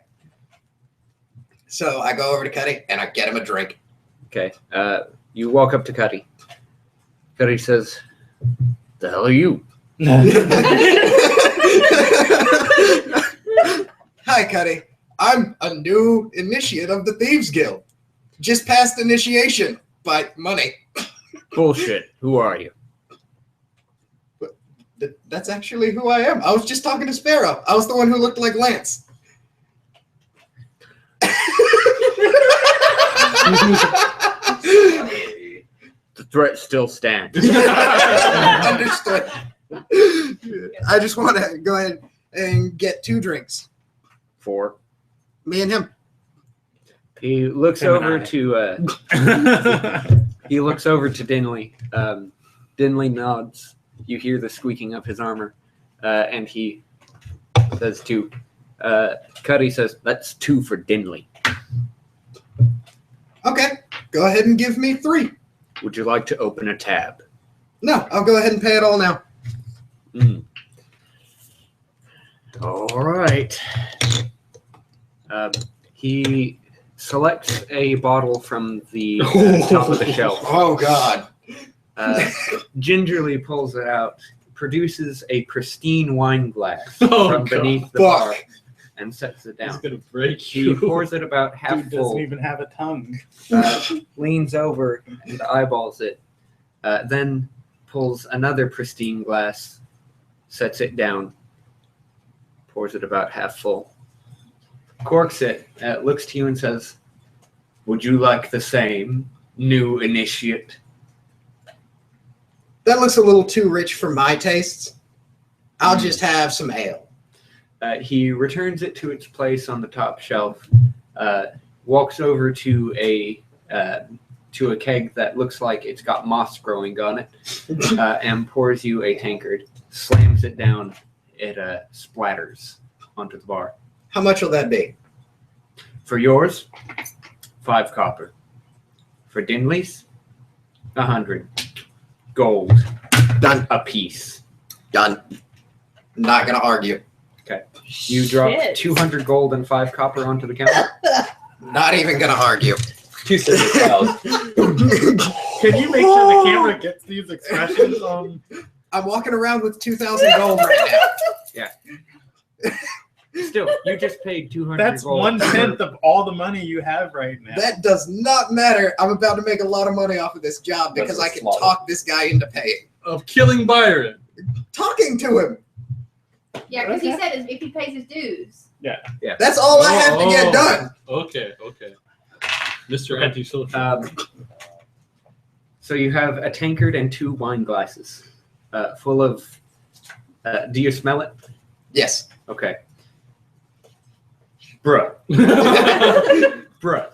So I go over to Cuddy, and I get him a drink. Okay. You walk up to Cuddy. Cuddy says, "The hell are you?" Hi, Cuddy. I'm a new initiate of the Thieves Guild. Just passed initiation by money. Bullshit. Who are you? That's actually who I am. I was just talking to Sparrow. I was the one who looked like Lance. The threat still stands. Understood. I just want to go ahead and get 2 drinks. 4. Me and him. He looks Him and over I. to he looks over to Dinley. Dinley nods. You hear the squeaking of his armor, and he says to Cuddy says, "That's 2 for Dinley. Okay. Go ahead and give me 3. Would you like to open a tab?" No, I'll go ahead and pay it all now. All right. He selects a bottle from the top of the shelf. Oh, God. Gingerly pulls it out, produces a pristine wine glass Oh, from God. beneath the Fuck. bar and sets it He's down. gonna break He you. pours it about half Dude doesn't full, even have a tongue. leans over and eyeballs it, then pulls another pristine glass, sets it down, pours it about half full, corks it, looks to you and says, "Would you like the same, new initiate?" That looks a little too rich for my tastes. I'll just have some ale. He returns it to its place on the top shelf, walks over to a keg that looks like it's got moss growing on it, and pours you a tankard, slams it down, it splatters onto the bar. How much will that be? For yours, 5 copper. For Dinley's, 100 gold. Done. A piece. Done. Not going to argue. You drop Shit. 200 gold and 5 copper onto the counter. Not even going to argue. 2 silver cows. Can you make sure the camera gets these expressions on? I'm walking around with 2,000 gold right now. Still, you just paid 200 That's gold. 1/10 of all the money you have right now. That does not matter. I'm about to make a lot of money off of this job because I That's a can slaughter. talk this guy into paying. Of killing Byron. Talking to him. Yeah, because he said if he pays his dues. That's all I have to get done. Okay. Mr. Okay. Antisocial. So you have a tankard and 2 wine glasses full of. Do you smell it? Yes. Okay. Bruh. Bruh.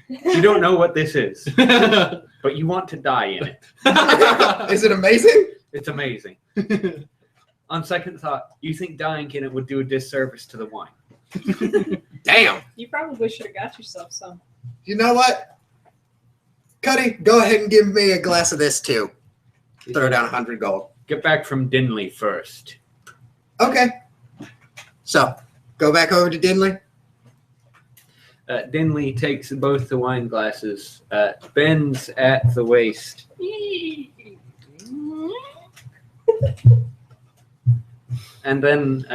You don't know what this is, but you want to die in it. Is it amazing? It's amazing. On second thought, you think dying in it would do a disservice to the wine. Damn. You probably should have got yourself some. You know what? Cuddy, go ahead and give me a glass of this too. Throw down 100 gold. Get back from Dinley first. Okay. So, go back over to Dinley. Dinley takes both the wine glasses, bends at the waist, and then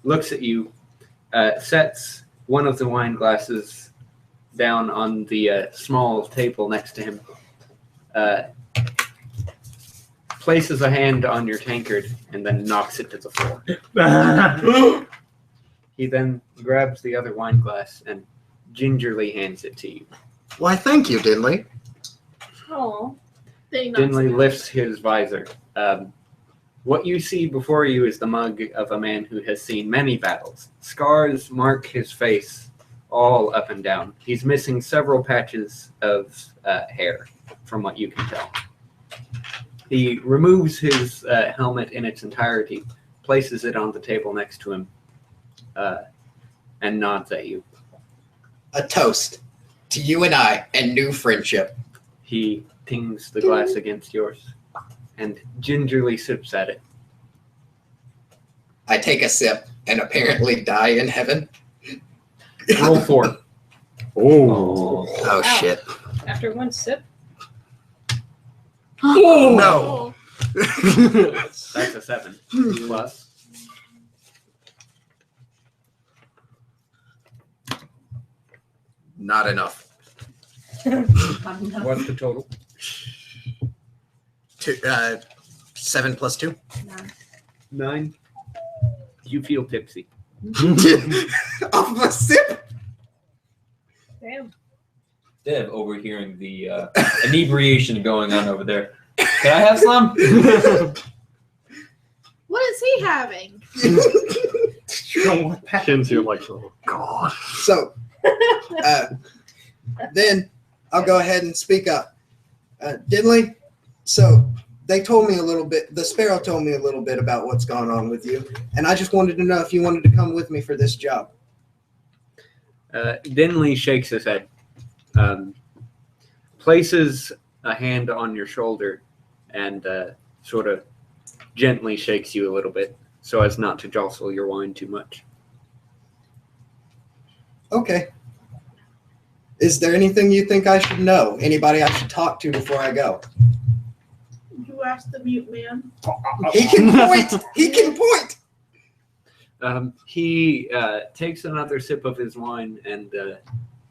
looks at you, sets one of the wine glasses down on the small table next to him, places a hand on your tankard, and then knocks it to the floor. He then grabs the other wine glass and gingerly hands it to you. Why, thank you, Dinley. Oh. Dinley lifts his visor. What you see before you is the mug of a man who has seen many battles. Scars mark his face all up and down. He's missing several patches of hair, from what you can tell. He removes his helmet in its entirety, places it on the table next to him, and nods at you. A toast to you and I and new friendship. He tings the glass against yours and gingerly sips at it. I take a sip and apparently die in heaven. Roll 4. Oh. Oh, shit. After one sip. No. That's a 7. Plus. Not enough. What's the total? 7 plus 2. 9. You feel tipsy. Off of a sip? Damn. Dev overhearing the inebriation going on over there. Can I have some? What is he having? Kinsey, I'm like, oh god. So, then I'll go ahead and speak up. Dinley, so they told me a little bit, the Sparrow told me a little bit about what's going on with you, and I just wanted to know if you wanted to come with me for this job. Dinley shakes his head, places a hand on your shoulder, and sort of gently shakes you a little bit so as not to jostle your wine too much. Okay. Is there anything you think I should know? Anybody I should talk to before I go? You asked the mute man. He can point! He can point! He takes another sip of his wine and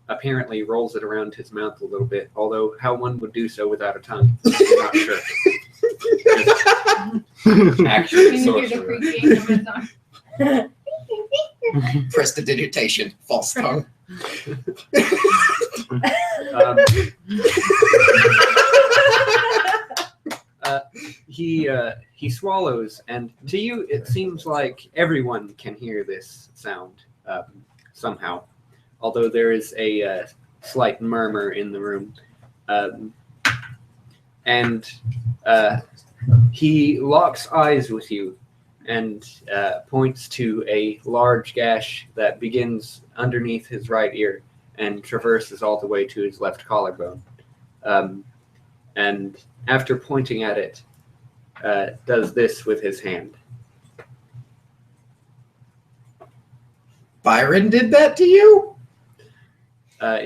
apparently rolls it around his mouth a little bit, although how one would do so without a tongue, I'm not sure. Actually, Can you hear the sorcerer. creaking of his arm? Prestidigitation. False tongue. He swallows, and to you it seems like everyone can hear this sound somehow, although there is a slight murmur in the room. And he locks eyes with you and points to a large gash that begins underneath his right ear and traverses all the way to his left collarbone. And after pointing at it, does this with his hand. Byron did that to you?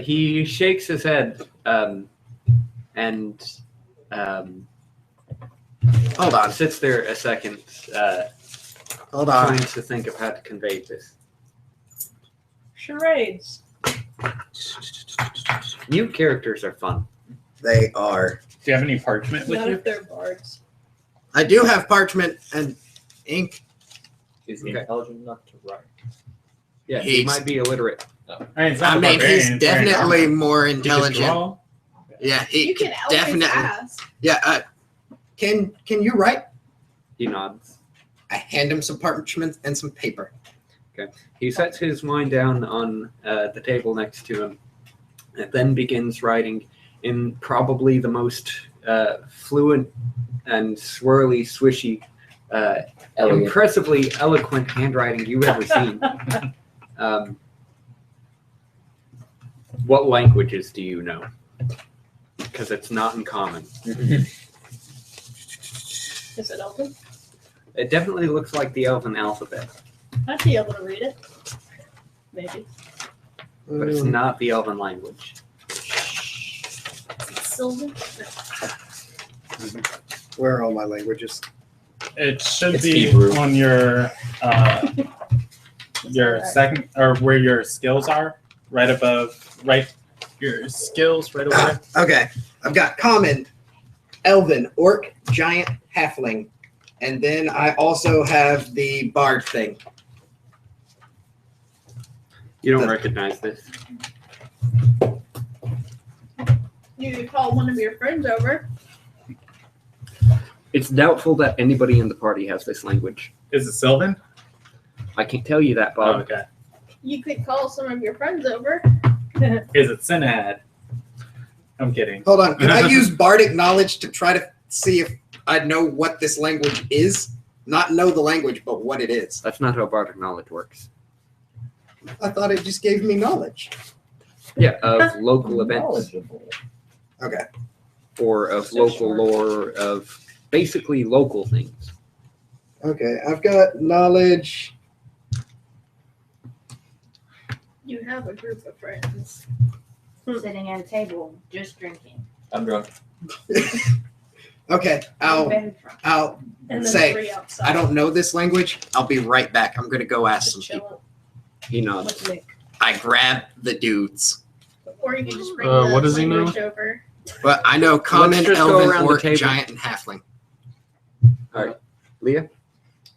He shakes his head and Hold on. sits there a second, Hold on. trying to think of how to convey this. Charades. New characters are fun. They are. Do you have any parchment with Not you? if they're bards. I do have parchment and ink. Is he Okay. intelligent enough to write? Yeah, he He's- might be illiterate. It's not I a mean, barbarian, he's it's definitely very more normal. He can intelligent. draw. Yeah, he You can always definitely. ask. Yeah. Can you write? He nods. I hand him some parchment and some paper. He sets his wine down on the table next to him and then begins writing in probably the most fluent and swirly, swishy, Elegant. impressively eloquent handwriting you've ever seen. What languages do you know? Because it's not in common. Is it open? It definitely looks like the Elven alphabet, I'd be able to read it. Maybe. but it's not the Elven language. Silver? Where are all my languages? It should It's be Hebrew. on your second, or where your skills are, right above, your skills right over there. Okay. I've got common, elven, orc, giant, halfling. And then I also have the bard thing. You don't recognize this. You could call one of your friends over. It's doubtful that anybody in the party has this language. Is it Sylvan? I can't tell you that, Oh, Bob. okay. You could call some of your friends over. Is it Synad? I'm kidding. Hold on. Can I use bardic knowledge to try to see if I know what this language is? Not know the language, but what it is. That's not how bardic knowledge works. I thought it just gave me knowledge. Yeah, of local events Okay. or of local lore, of basically local things. Okay. I've got knowledge. You have a group of friends. Sitting at a table, just drinking. I'm drunk. Okay. I'll Very drunk. And then Say, 3 outside. I don't know this language. I'll be right back. I'm gonna go ask some Just people. chilling He nods. with Nick. I grab the dudes. Or you could just bring What the does he know? language over. But I know common, just go elven, around the orc, table. giant, and halfling. Leah?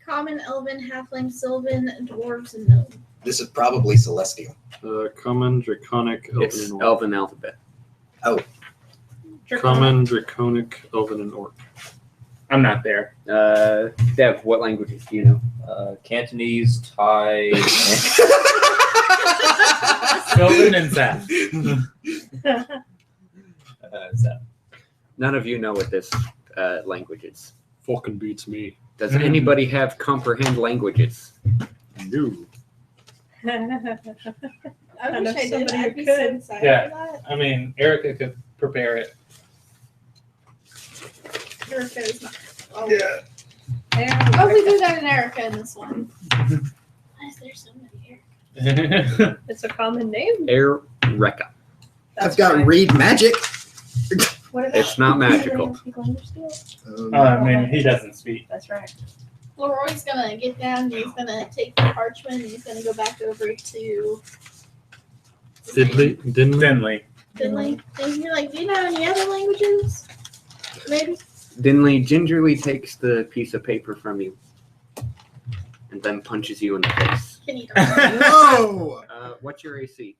Common, elven, halfling, sylvan, dwarves, and gnome. This is probably celestial. Common, draconic, elven, It's and orc. Elven alphabet. Common, draconic, elven, and orc. I'm not there. Dev, what languages do you know? Cantonese, Thai. Sylvan and Zap. Zap. None of you know what this language is. Fucking beats me. Does anybody have comprehend languages? No. I I wish know I did. somebody I'd who be so could. excited Yeah. for that. I mean, Erica could prepare it. Erica is not. Oh, Yeah. oh, we do that in Erica in this one. Why is there so many Erica? It's a common name. Ereka. That's I've got right. read magic. What about It's not magical. Speak language skills? I mean, he doesn't speak. That's right. Leroy's gonna get down and he's gonna take the parchment and he's gonna go back over to Finley. Finley. And he's like, do you know any other languages? Maybe? Dinley gingerly takes the piece of paper from you and then punches you in the face. Can you Whoa! What's your AC?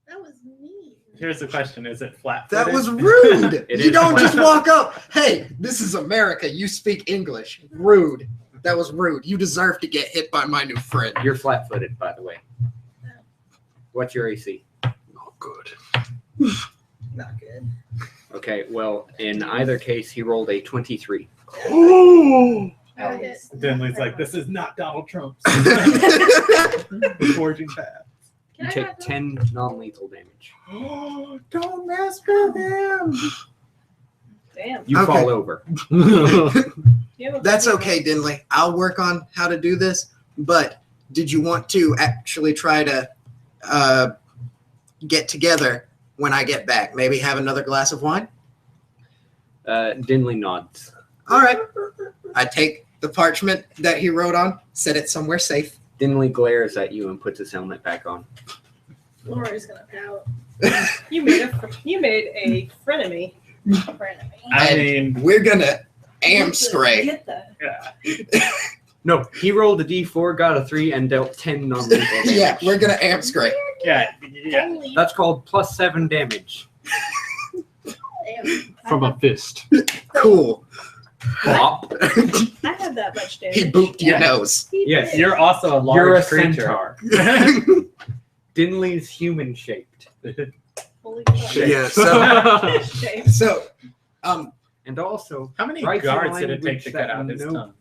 That was mean. Here's the question: is it flat? That was rude. It You is don't just flat. walk up. Hey, this is America. You speak English. Rude. That was rude. You deserve to get hit by my new friend. You're flat-footed, by the way. What's your AC? Not good. Not good. Okay, well, in either case, he rolled a 23. Oh! That hit. Finley's like, this is not Donald Trump. Forging path. Can You I take have that? 10 non-lethal damage. Don't mess with him. Damn. You Okay. fall over. You have a That's pretty okay, Dinley. I'll work on how to do this. But did you want to actually try to get together when I get back? Maybe have another glass of wine? Dinley nods. All right. I take the parchment that he wrote on, set it somewhere safe. Dinley glares at you and puts his helmet back on. Leroy's gonna pout. You made a frenemy. I And mean, we're gonna amstray. Get that. yeah. No, he rolled a d4, got a 3, and dealt 10 non-lethal damage. Yeah, we're gonna amstray. Yeah. Holy That's called plus 7 damage. damn. From a fist. Cool. Plop. I had that much damage. He booped your Yeah. nose. Yes, You're also a large You're a creature. centaur. Dinley's human-shaped. Holy fuck. Yeah. So, Shame. so, And also, How many Writes a guards did it take language to that cut out his no- tongue?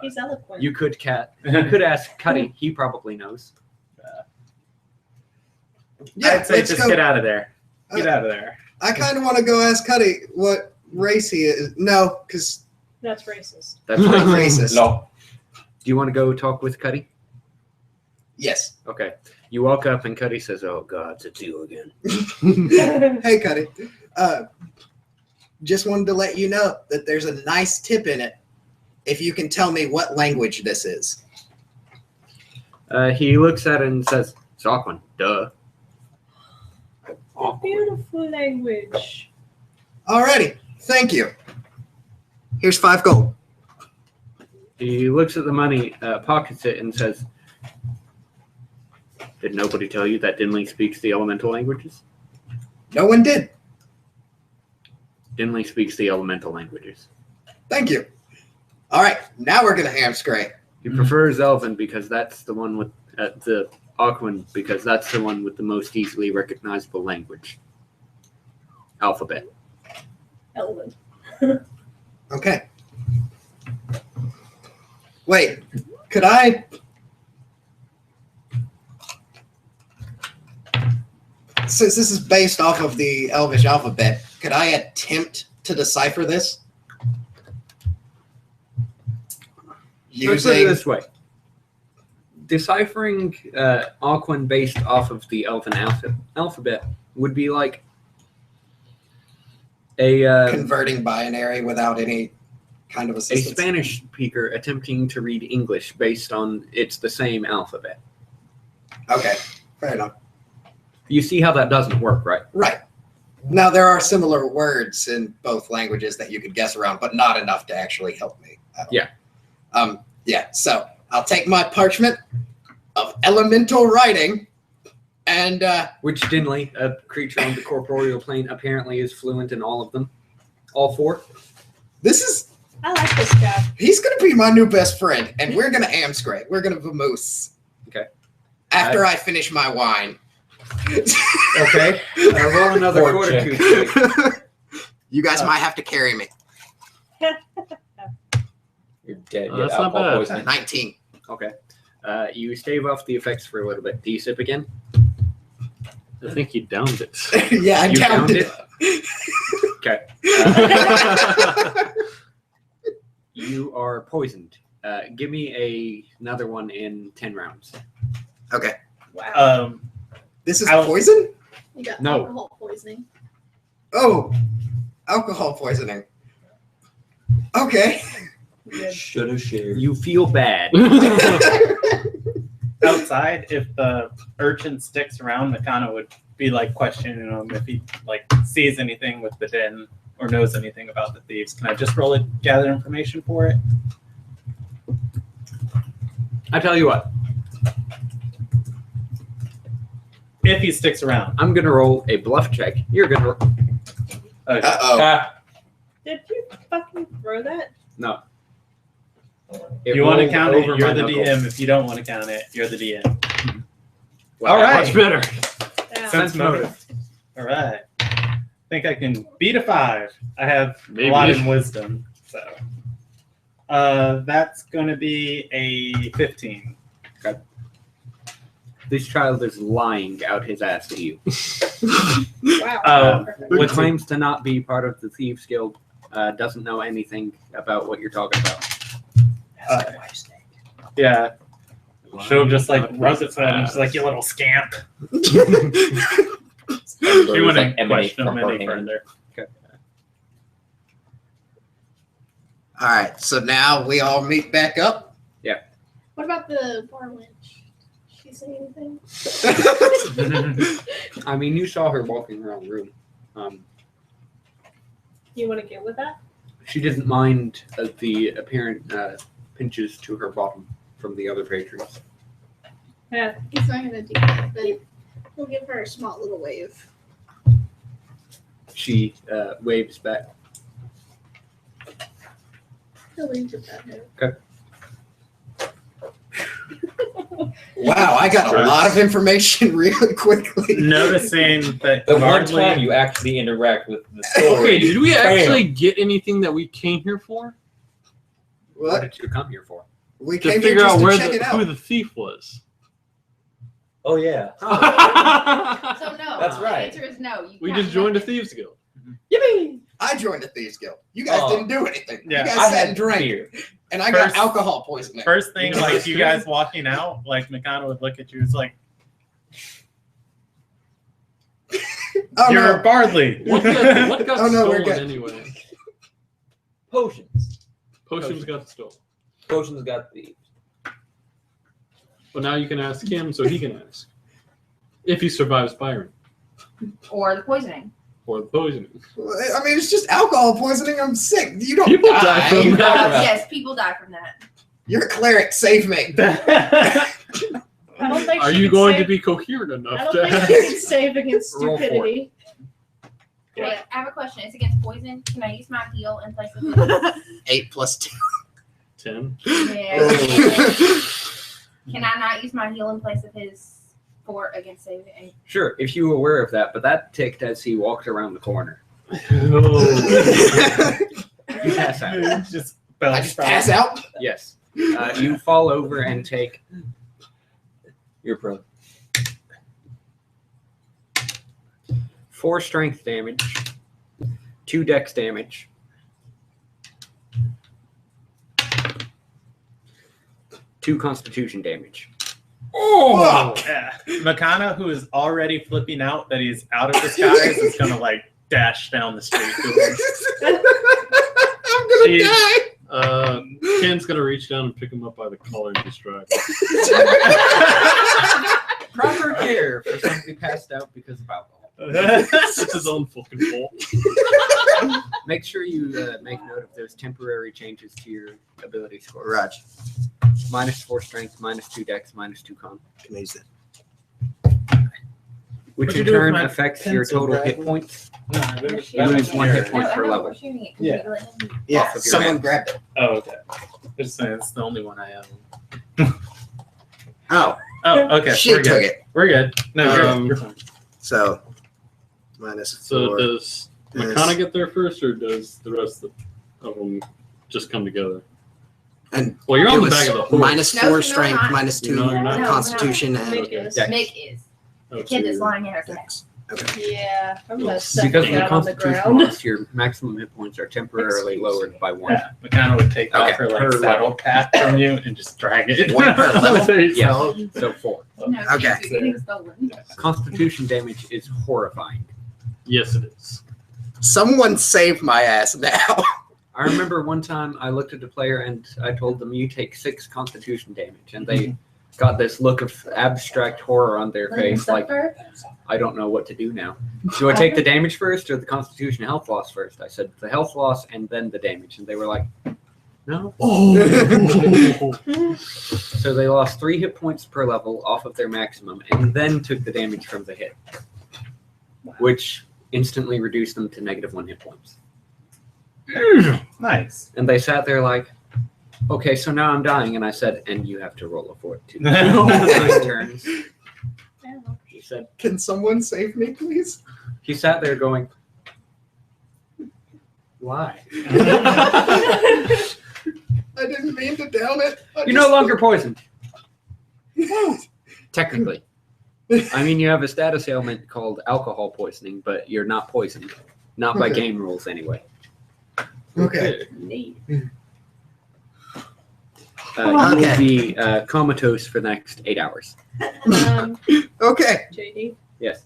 He's eloquent. you could ask Cuddy. He probably knows. yeah, I'd say let's just go. get out of there. Get Uh, out of there. I kind of want to go ask Cuddy what race he is. No, because That's racist. That's I'm right. racist. No. Do you want to go talk with Cuddy? Yes. Okay. You walk up and Cuddy says, "Oh God, it's you again." Hey, Cuddy. Just wanted to let you know that there's a nice tip in it. If you can tell me what language this is. He looks at it and says, "Sockman, duh." A beautiful language. Alrighty. Thank you. Here's 5 gold. He looks at the money, pockets it, and says, "Did nobody tell you that Dinley speaks the elemental languages? No one did. Dinley speaks the elemental languages. Thank you. All right, now we're gonna hamstray. He prefers Elven because that's the one with the Aquan because that's the one with the most easily recognizable language. Alphabet. Elven. Okay. Wait, could I? Since this is based off of the Elvish alphabet, could I attempt to decipher this? Let's put it this way. Deciphering Aquan based off of the Elven alphabet would be like a Converting binary without any kind of a assistance. Spanish speaker attempting to read English based on it's the same alphabet. Okay, fair enough. You see how that doesn't work, right? Right. Now, there are similar words in both languages that you could guess around, but not enough to actually help me. Yeah. Yeah, so I'll take my parchment of elemental writing and Which Dinley, a creature on the corporeal plane, apparently is fluent in all of them. All four. this is, I like this guy. he's going to be my new best friend, and we're going to amscray. We're going to vamoose. Okay. After I finish my wine. Okay. Roll another Fork fortitude. check. You guys might have to carry me. You're dead. Oh, You have that's not alcohol bad. poisoning. 19. Okay. You stave off the effects for a little bit. Do you sip again? I think he downed it. Yeah, I You downed downed it. Okay. You are poisoned. Give me another one in 10 rounds. Okay. Wow. This is I'll- poison? You got No. alcohol poisoning. Oh, alcohol poisoning. Okay. Should have shared. You feel bad. Outside, if the urchin sticks around, Makana would be like questioning him if he like sees anything with the den or knows anything about the thieves. Can I just roll it, gather information for it? I tell you what, If he sticks around. I'm going to roll a bluff check. You're going to roll. Okay. Uh-oh. Did you fucking throw that? No. If you want to rolled count it, over you're my the knuckle. DM. If you don't want to count it, you're the DM. Wow. All right. Much better. Down. Sense motive. All right. I think I can beat a 5. I have Maybe. a lot in wisdom. So that's going to be a 15. This child is lying out his ass to you. Wow. He What's claims to not be part of the Thieves Guild, doesn't know anything about what you're talking about. Yeah. She'll just like rub its head and she's like, you little scamp. She wouldn't Like emanate question him from her any hand. further. All right, so now we all meet back up. What about the bar wench? Did she say anything? I mean, you saw her walking around the room. You want to get with that? She didn't mind the apparent pinches to her bottom from the other patrons. Yeah. He's not gonna do that, but he'll give her a small little wave. She waves back. He'll leave with that note. Wow, I got a lot of information really quickly. Noticing that The one hardly- time you actually interact with the story. Okay, did we Bam. actually get anything that we came here for? What What? did you come here for? We To came here figure just out to where check it who out. the thief was. Oh yeah. So no. That's right. The answer is no. You We got just joined a nothing. thieves guild. Yippee! I joined the Thieves Guild. You guys Oh. didn't do anything. Yeah. You guys I sat had and drank, beer. and I got First- alcohol poisoning. First thing, You know, like that's you true. guys walking out, like Makana would look at you. It's like, Oh you're no! Bardley. What got Oh, no, we're stolen good. anyway? Potions. Potions got stolen. Potions got thieves. Well, now you can ask him, so he can ask if he survives Byron Or the poisoning. or the poisoning. I mean, it's just alcohol poisoning. I'm sick. You don't People die. die from that. Yes, people die from that. You're a cleric. Save me. I don't think Are she you can going to save- be coherent I enough don't think to? she can save against Roll for it. stupidity. Wait, I have a question. It's against poison. Can I use my heal in place of his? 8 plus 2. 10. Yeah. Oh. Can I not use my heal in place of his fort against saving? Sure, if you were aware of that, but that ticked as he walked around the corner. Oh. You pass out. Just I bounce just pass out. Yes. You fall over and take You're prone. 4 strength damage, 2 dex damage, 2 constitution damage. Oh, yeah. Makana, who is already flipping out that he's out of disguise, is gonna like dash down the street to him. I'm gonna Jeez. die. Ken's gonna reach down and pick him up by the collar and distract him. Proper care for somebody passed out because of alcohol. It's his own fucking fault. Make sure you make note of those temporary changes to your ability score. Raj, -4 strength, -2 dex, -2 con. can I use that? Which What'd you in do with turn my affects your pencil, total Bradley? hit points. You lose 1 hit point per I know level. we're shooting it. Yeah. Yeah, Off of your someone hand. grabbed it. Oh, okay. Just saying, it's the only one I have. Oh, Oh, okay. she we're took good. it. We're good. No, Um, you're fine. So, -4. So does Yes. Makana get there first, or does the rest of them just come together? And Well, you're it on the was back of the horse. -4 No, strength, not. -2 No, you're not. constitution, and Mick is. Dex. Mick is. Oh, The kid so that's lying in her bed. dex. Okay. Yeah, I'm gonna Because set of the down on the constitution ground. loss, your maximum hit points are temporarily lowered by 1. Yeah, Makana would take off Okay. her like Per saddle pad from you and just drag it. One per level? There you Yes. go. So 4. No, Okay. she's getting stolen. Constitution damage is horrifying. Yes, it is. Someone save my ass now. I remember one time I looked at a player and I told them you take 6 constitution damage, and they got this look of abstract horror on their face, like I don't know what to do now. Do I take the damage first or the constitution health loss first? I said the health loss and then the damage, and they were like, no. So they lost 3 hit points per level off of their maximum, and then took the damage from the hit, which instantly reduced them to -1 hit points. Nice. And they sat there like, okay, so now I'm dying. And I said, and you have to roll a fortitude. 9 turns. He said, Can someone save me, please? he sat there going, why? I didn't mean to down it. You're no longer poisoned. Technically. I mean, you have a status ailment called alcohol poisoning, but you're not poisoned. Not by Okay. game rules, anyway. Okay. Neat. You Okay. will be comatose for the next 8 hours. Okay. JD, Yes.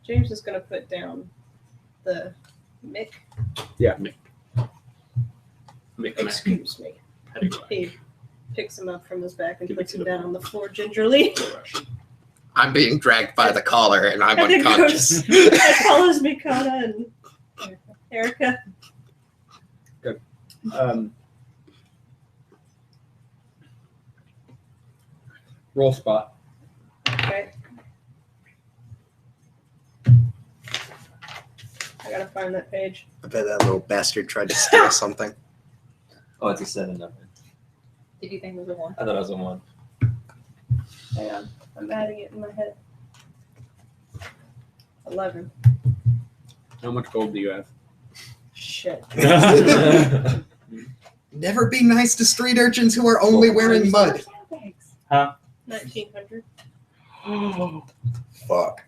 James is gonna put down the Mick. Yeah. Excuse me. Petty He picks him up from his back and puts him down on the floor gingerly. I'm being dragged by the collar and I'm And it unconscious. It follows Mikana and Erica. Roll spot. Okay. I gotta find that page. I bet that little bastard tried to steal something. Oh, it's a 7 number. Did you think it was a 1? I thought it was a 1. Hang on. I'm adding it in my head. 11. How much gold do you have? Shit. Never be nice to street urchins who are only wearing mud. 1900. Fuck.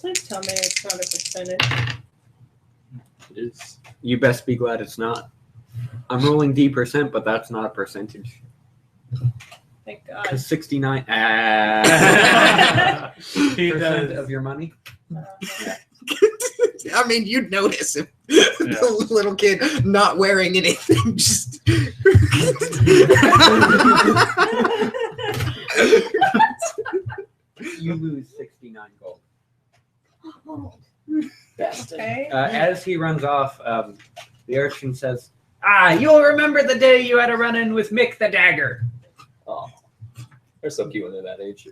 Please tell me it's not a percentage. It is. You best be glad it's not. I'm rolling D%, but that's not a percentage. Thank God. Because 69 He percent does. of your money. I mean, you'd notice if the little kid not wearing anything just. You lose 69 gold. Okay. As he runs off, The urchin says, "Ah, you'll remember the day you had a run-in with Mick the Dagger." Oh, they're so cute when they're that age.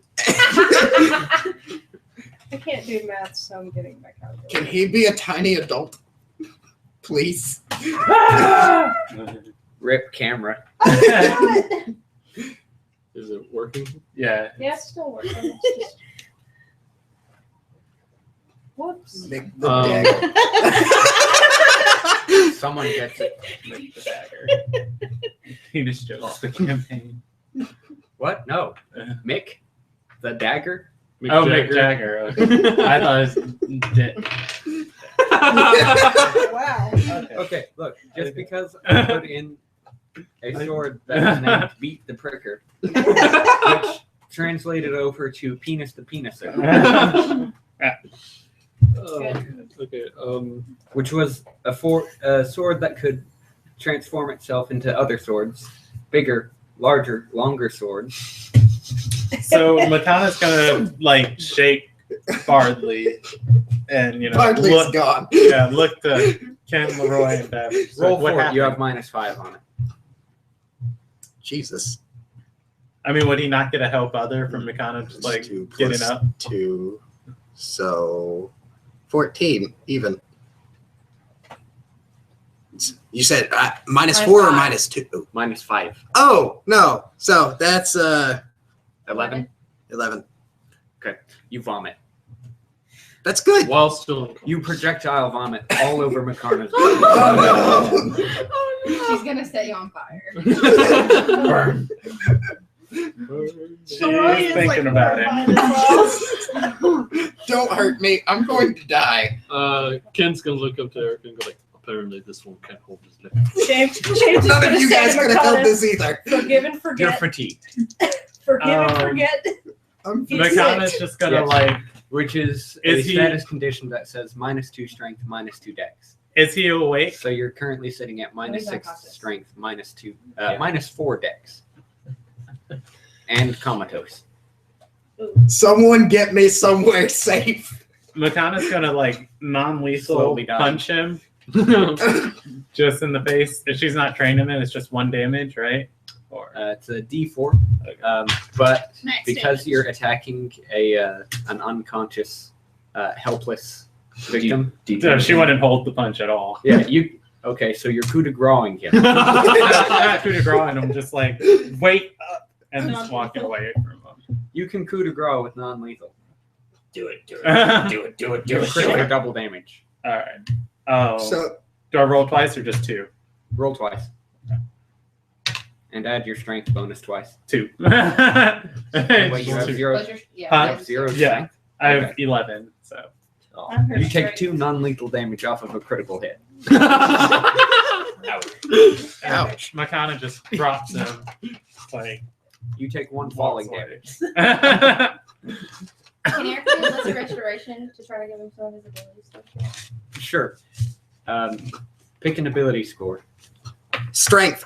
I can't do math, so I'm getting my calculator. Can he be a tiny adult? Please. Rip camera. Is it working? Yeah. Yeah, it's still working. It's just... Whoops. Nick the Um, dagger. Someone gets it. Mick the Dagger. Penis jokes. The campaign. What? No. Mick the Dagger? Mick Oh, Jagger. Mick Jagger. Okay. I thought it was Dick. Wow. Okay, look. Just because I put in a sword that's named Beat the Pricker, which translated over to Penis the Peniser, Okay. which was a sword that could transform itself into other swords, bigger, larger, longer swords. So Makana's gonna like shake Bardley and Bardley's look gone. look to Ken, Leroy, and Bev. So Roll what for it. You happened? have -5 on it. Jesus. I mean, would he not get a help other from Makana just like Two getting plus up? 2. So 14 even. You said -4 or -2? -5. Oh, no. So that's 11. 11. You vomit. That's good. While still. You projectile vomit all over Makana's Oh, She's gonna set you on fire. Burn. She's thinking about it. no. Don't hurt me. I'm going to die. Ken's gonna look up to Eric and go like, apparently this one can't hold his lip. James is None gonna of you say guys to could have held Makana, this either. Forgive and You're forget. fatigued. Forgive and Um, forget. I'm He's Makana's sick. just gonna Yes. like. Which is Is a he- status condition that says -2 strength, -2 dex. Is he awake? So you're currently sitting at he's -6 unconscious. strength, -2, Yeah. -4 dex, and comatose. Someone get me somewhere safe. Makana's gonna like non-lethal Slowly die. punch him just in the face. If she's not trained in it, it's just 1 damage, right? Or It's a D4, Okay. but Max because damage. you're attacking an unconscious, helpless victim. so she wouldn't hold the punch at all. Yeah, you. Okay, so you're coup de gracing him. Not coup de grace, and I'm just like, wait up, and just walking away from him. You can coup de grace with non-lethal. Do it. Do All Do it. Do it. Do crit or double damage. right. Oh, So do I roll twice or just 2? Roll twice. And add your strength bonus twice. 2. Wait, you have Two. 0. What's your- yeah, Huh? You have 0 Yeah. strength. I have Okay. 11, so. Oh, I'm her You take strength. 2 non-lethal damage off of a critical hit. ouch. Makana just drops him. Like, You take 1 falling away. damage. Can Eric do lesser restoration to try to give him some of his abilities? Sure. Pick an ability score. Strength.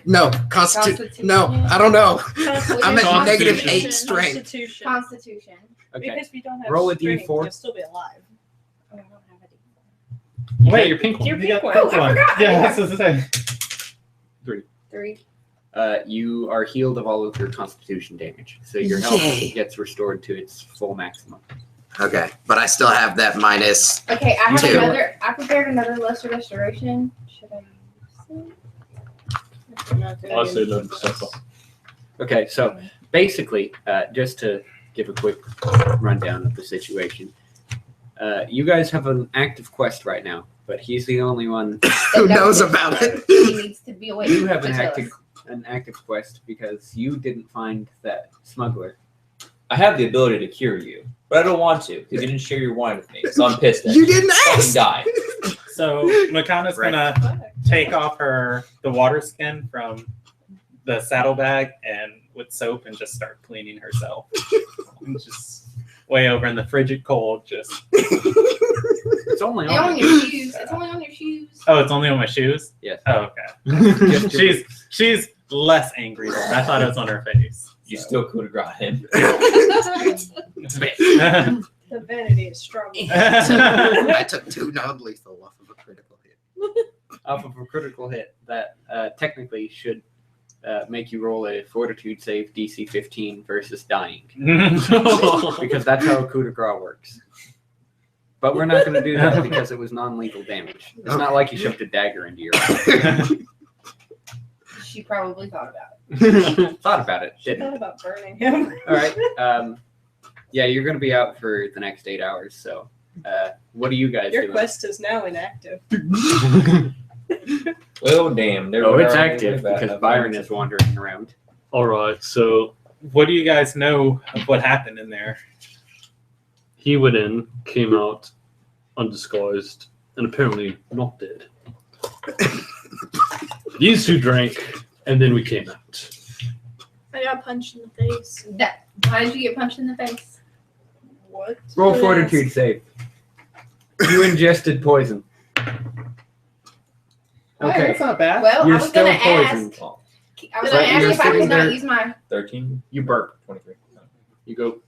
No. Constitution. No. I don't know. Constitution. I'm at Constitution. -8 strength. Constitution. Constitution. Okay. Because if you don't have Roll a strength, D4. you'll still be alive. Oh, I don't have a D4. Wait, your pink one. Your You pink got one. the pink I one. forgot. Yeah, that's what I said. 3. You are healed of all of your constitution damage. So your health Yay. gets restored to its full maximum. Okay, but I still have that minus. Okay, I have 2. I prepared another lesser restoration. Should I use it? I say let him step up. Okay, so basically, just to give a quick rundown of the situation, you guys have an active quest right now, but he's the only one. Who knows about it? He needs to be awake. You have to an tell active us. quest because you didn't find that smuggler. I have the ability to cure you, but I don't want to because you didn't share your wine with me. So I'm pissed at You didn't Fucking ask. die. So Makana's Right. gonna take off the water skin from the saddlebag and with soap and just start cleaning herself. And just way over in the frigid cold, just It's only It's on on your shoes. It's only on your shoes. oh, it's only on my shoes? Yes. Oh, okay. Just your- She's less angry than I thought it was on her face. You still could have got him. The vanity is strong. I took 2 non-lethal off of a critical hit. off of a critical hit, that technically should make you roll a Fortitude save DC 15 versus dying, because that's how a coup de grace works. But we're not going to do that because it was non-lethal damage. It's not like you shoved a dagger into your eye. She probably thought about it. Thought about it, She didn't. thought about burning him. All right. Yeah, you're going to be out for the next 8 hours. So, what do you guys Your do? quest is now inactive. Oh damn! Oh, it's active because Byron is wandering around. All right, so What do you guys know of what happened in there? he went in, came out undisguised, and apparently not dead. These two drank, and then we came out. I got punched in the face. Why did you get punched in the face? What? Roll Yes. Fortitude save. You ingested poison. Okay. That's not bad. Well, You're I was still gonna poisoned. ask. I was But gonna ask you're if I sitting could not there- use my. 13, You burp. 23. You go.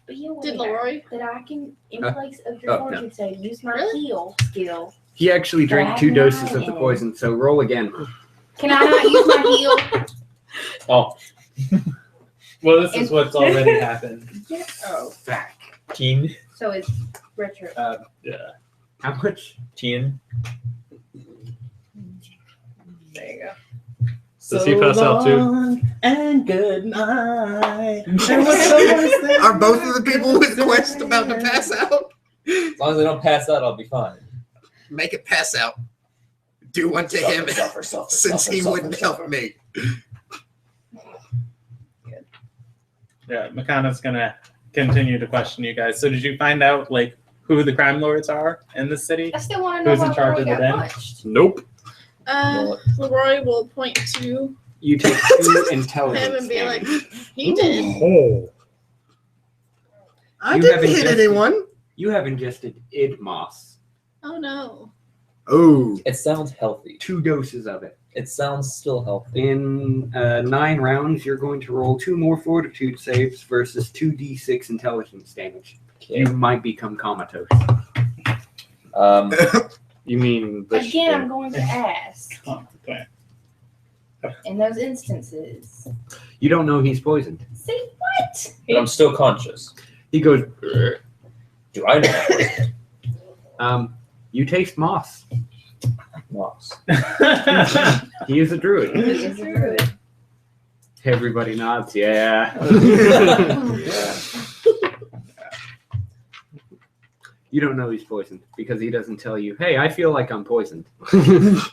But you Did aware Leroy? that I can, in Huh? place of your Oh, fortune save, use my Really? heal skill. He actually drank Bad 2 doses of the night. poison, so roll again. Can I not use my heal? Oh, Well, this is what's already happened. Oh, teen. so it's retro. Yeah. How much? Teen. There you go. Does he pass out too? long And good night. Are both of the people with quest about to pass out? As long as they don't pass out, I'll be fine. Make it pass out. Do one to him since he wouldn't help me. Yeah, Makana's gonna continue to question you guys. So did you find out like who the crime lords are in the city? I still want to know Who's in why charge Leroy of the got den? punched. Nope. Leroy will point to You take 2 intelligence him and be like, damage. he did. Oh. I You didn't haven't hit just- anyone. You have ingested id moss. Oh no. Oh. It sounds healthy. 2 doses of it. It sounds still healthy. In 9 rounds, you're going to roll 2 more Fortitude saves versus 2d6 intelligence damage. Okay. You might become comatose. You mean the Again, I'm going to ask. Oh, okay. In those instances. You don't know he's poisoned. See what? But I'm still conscious. He goes, Do I know? you taste moss. Moss. He is a druid. It is true. Everybody nods, yeah. You don't know he's poisoned because he doesn't tell you, hey, I feel like I'm poisoned. I found a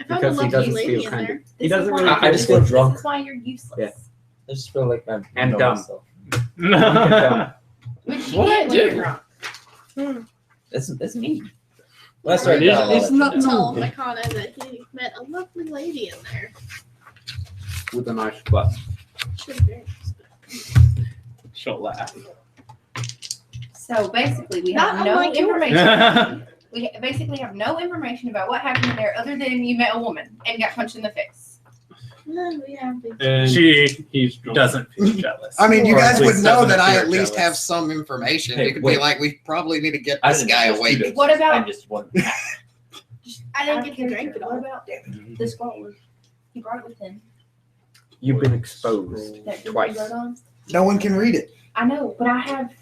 Because he lovely doesn't lady feel in kind there. of. He This doesn't is really why- I care. just feel drunk. This is why you're useless. Yeah. I just feel like I'm And know dumb. myself. Which you What get I when do? you're drunk. That's me. When I started It is- dying, I'll it's let not you know. Tell Makana that he met a lovely lady in there. With a nice butt. She's very She'll laugh. So basically, we Not have no unlike yours. information. We basically have no information about what happened in there other than you met a woman and got punched in the face. No, we have the And She he's drunk. doesn't feel jealous. I mean, you Or at guys would least know doesn't that I appear at least jealous. have some information. Hey, You could wait. be like, we probably need to get I this didn't guy just awake. do this. What about- I just one. I didn't get to drink it What all. about the scroll? He brought it with him. You've been exposed That twice. wrote on. No one can read it. I know, but I have.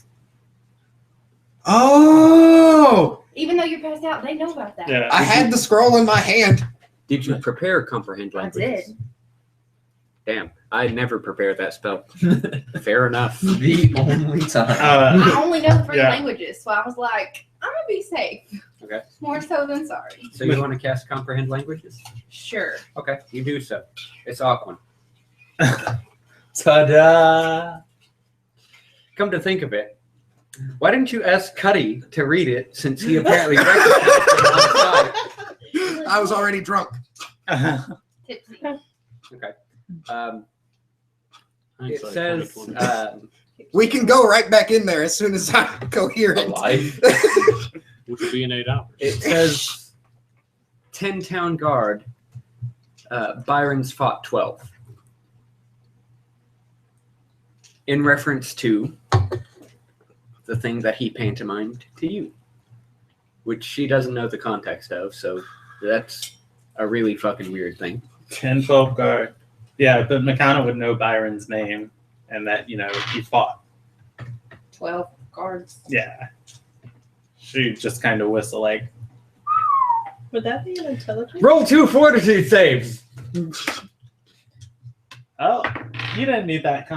Oh! Even though you're passed out, they know about that. Yeah. I had the scroll in my hand. Did you prepare comprehend I languages? did. Damn, I never prepared that spell. Fair enough. The only time. I only know the three Yeah. languages, so I was like, I'm gonna be safe. Okay. More so than sorry. So you want to cast comprehend languages? Sure. Okay, you do so. It's Aquan. Ta-da! Come to think of it, why didn't you ask Cuddy to read it since he apparently recognized it outside? I was already drunk. Tipsy. Okay. It Hindsight says 2020. We can go right back in there as soon as I'm coherent. Alive. Which will be in 8 hours. it says 10 town guard. Byron's fought 12. In reference to the thing that he pantomimed to you, which she doesn't know the context of. So that's a really fucking weird thing. 10, 12 guard. Yeah, but McConnell would know Byron's name and that, you know, he fought. 12 guards. Yeah. She'd just kind of whistle like, Would that be an intelligence? Roll 2 fortitude saves. oh, you didn't need that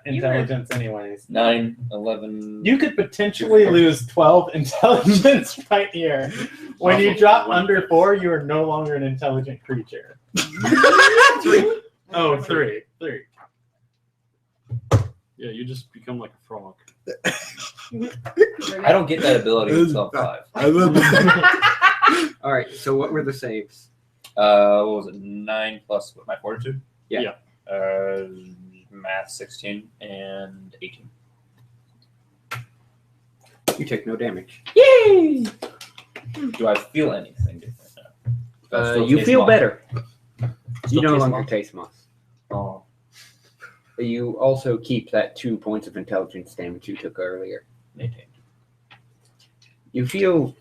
intelligence anyways. 9, 11. You could potentially lose 12 intelligence right here. When you drop under 4, you are no longer an intelligent creature. 3. Oh, 3. Yeah, you just become like a frog. I don't get that ability until 5. I love that. All right. So what were the saves? What was it? 9 plus what, my fortitude? Yeah. Math 16 and 18. You take no damage. Yay! Do I feel anything different now? You feel better. Still You no taste longer moss? taste moss. Oh. You also keep that 2 points of intelligence damage you took earlier. Maintained. You feel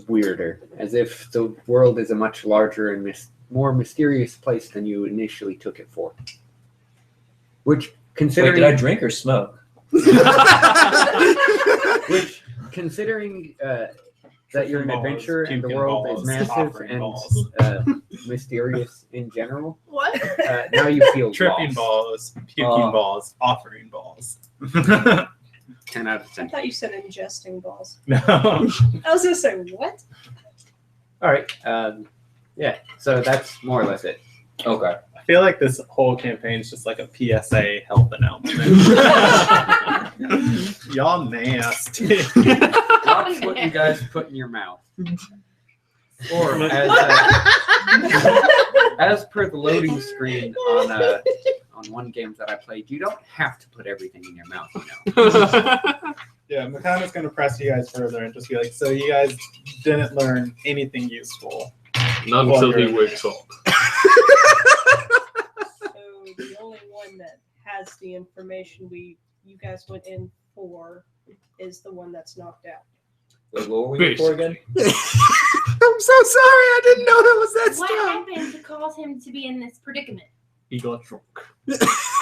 weirder, as if the world is a much larger and more mysterious place than you initially took it for. Which, Wait, considering did I drink or smoke? which, considering that you're an Balls, adventurer and the puking world balls, is massive offering and balls. mysterious in general, What? now you feel Tripping lost. balls, puking balls, offering balls. 10 out of I 10. thought you said ingesting balls. No. I was gonna say what? All right. Yeah. So that's more or less it. Okay. I feel like this whole campaign is just like a PSA health announcement. Y'all nasty. Watch what you guys put in your mouth. Or as per the loading screen on one game that I played, you don't have to put everything in your mouth. You know. Yeah, McConnell's going to press you guys further and just be like, so you guys didn't learn anything useful. Not until he wakes up. So the only one that has the information you guys went in for is the one that's knocked out. Wait, what were we here for again? I'm so sorry. I didn't know that was that What stuff. happened to cause him to be in this predicament? He got drunk.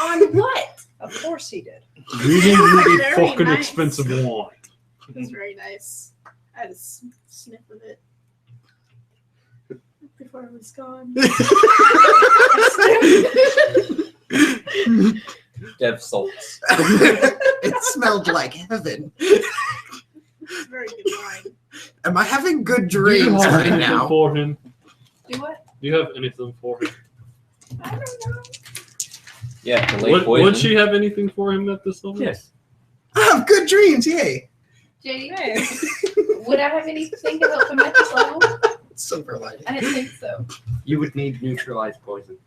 On what? Of course he did. Really, really Very fucking nice. expensive wine. It's very nice. I had a sniff of it before it was gone. Dev salts. It smelled like heaven. It's very good wine. Am I having good Do you dreams have right anything now? for him? Do what? Do you have anything for him? I don't know. Yeah, delayed poison. Would she have anything for him at this level? Yes. I have good dreams. Yay. JD, would I have anything to help him at this level? Silver lining. I didn't think so. You would need neutralized poison.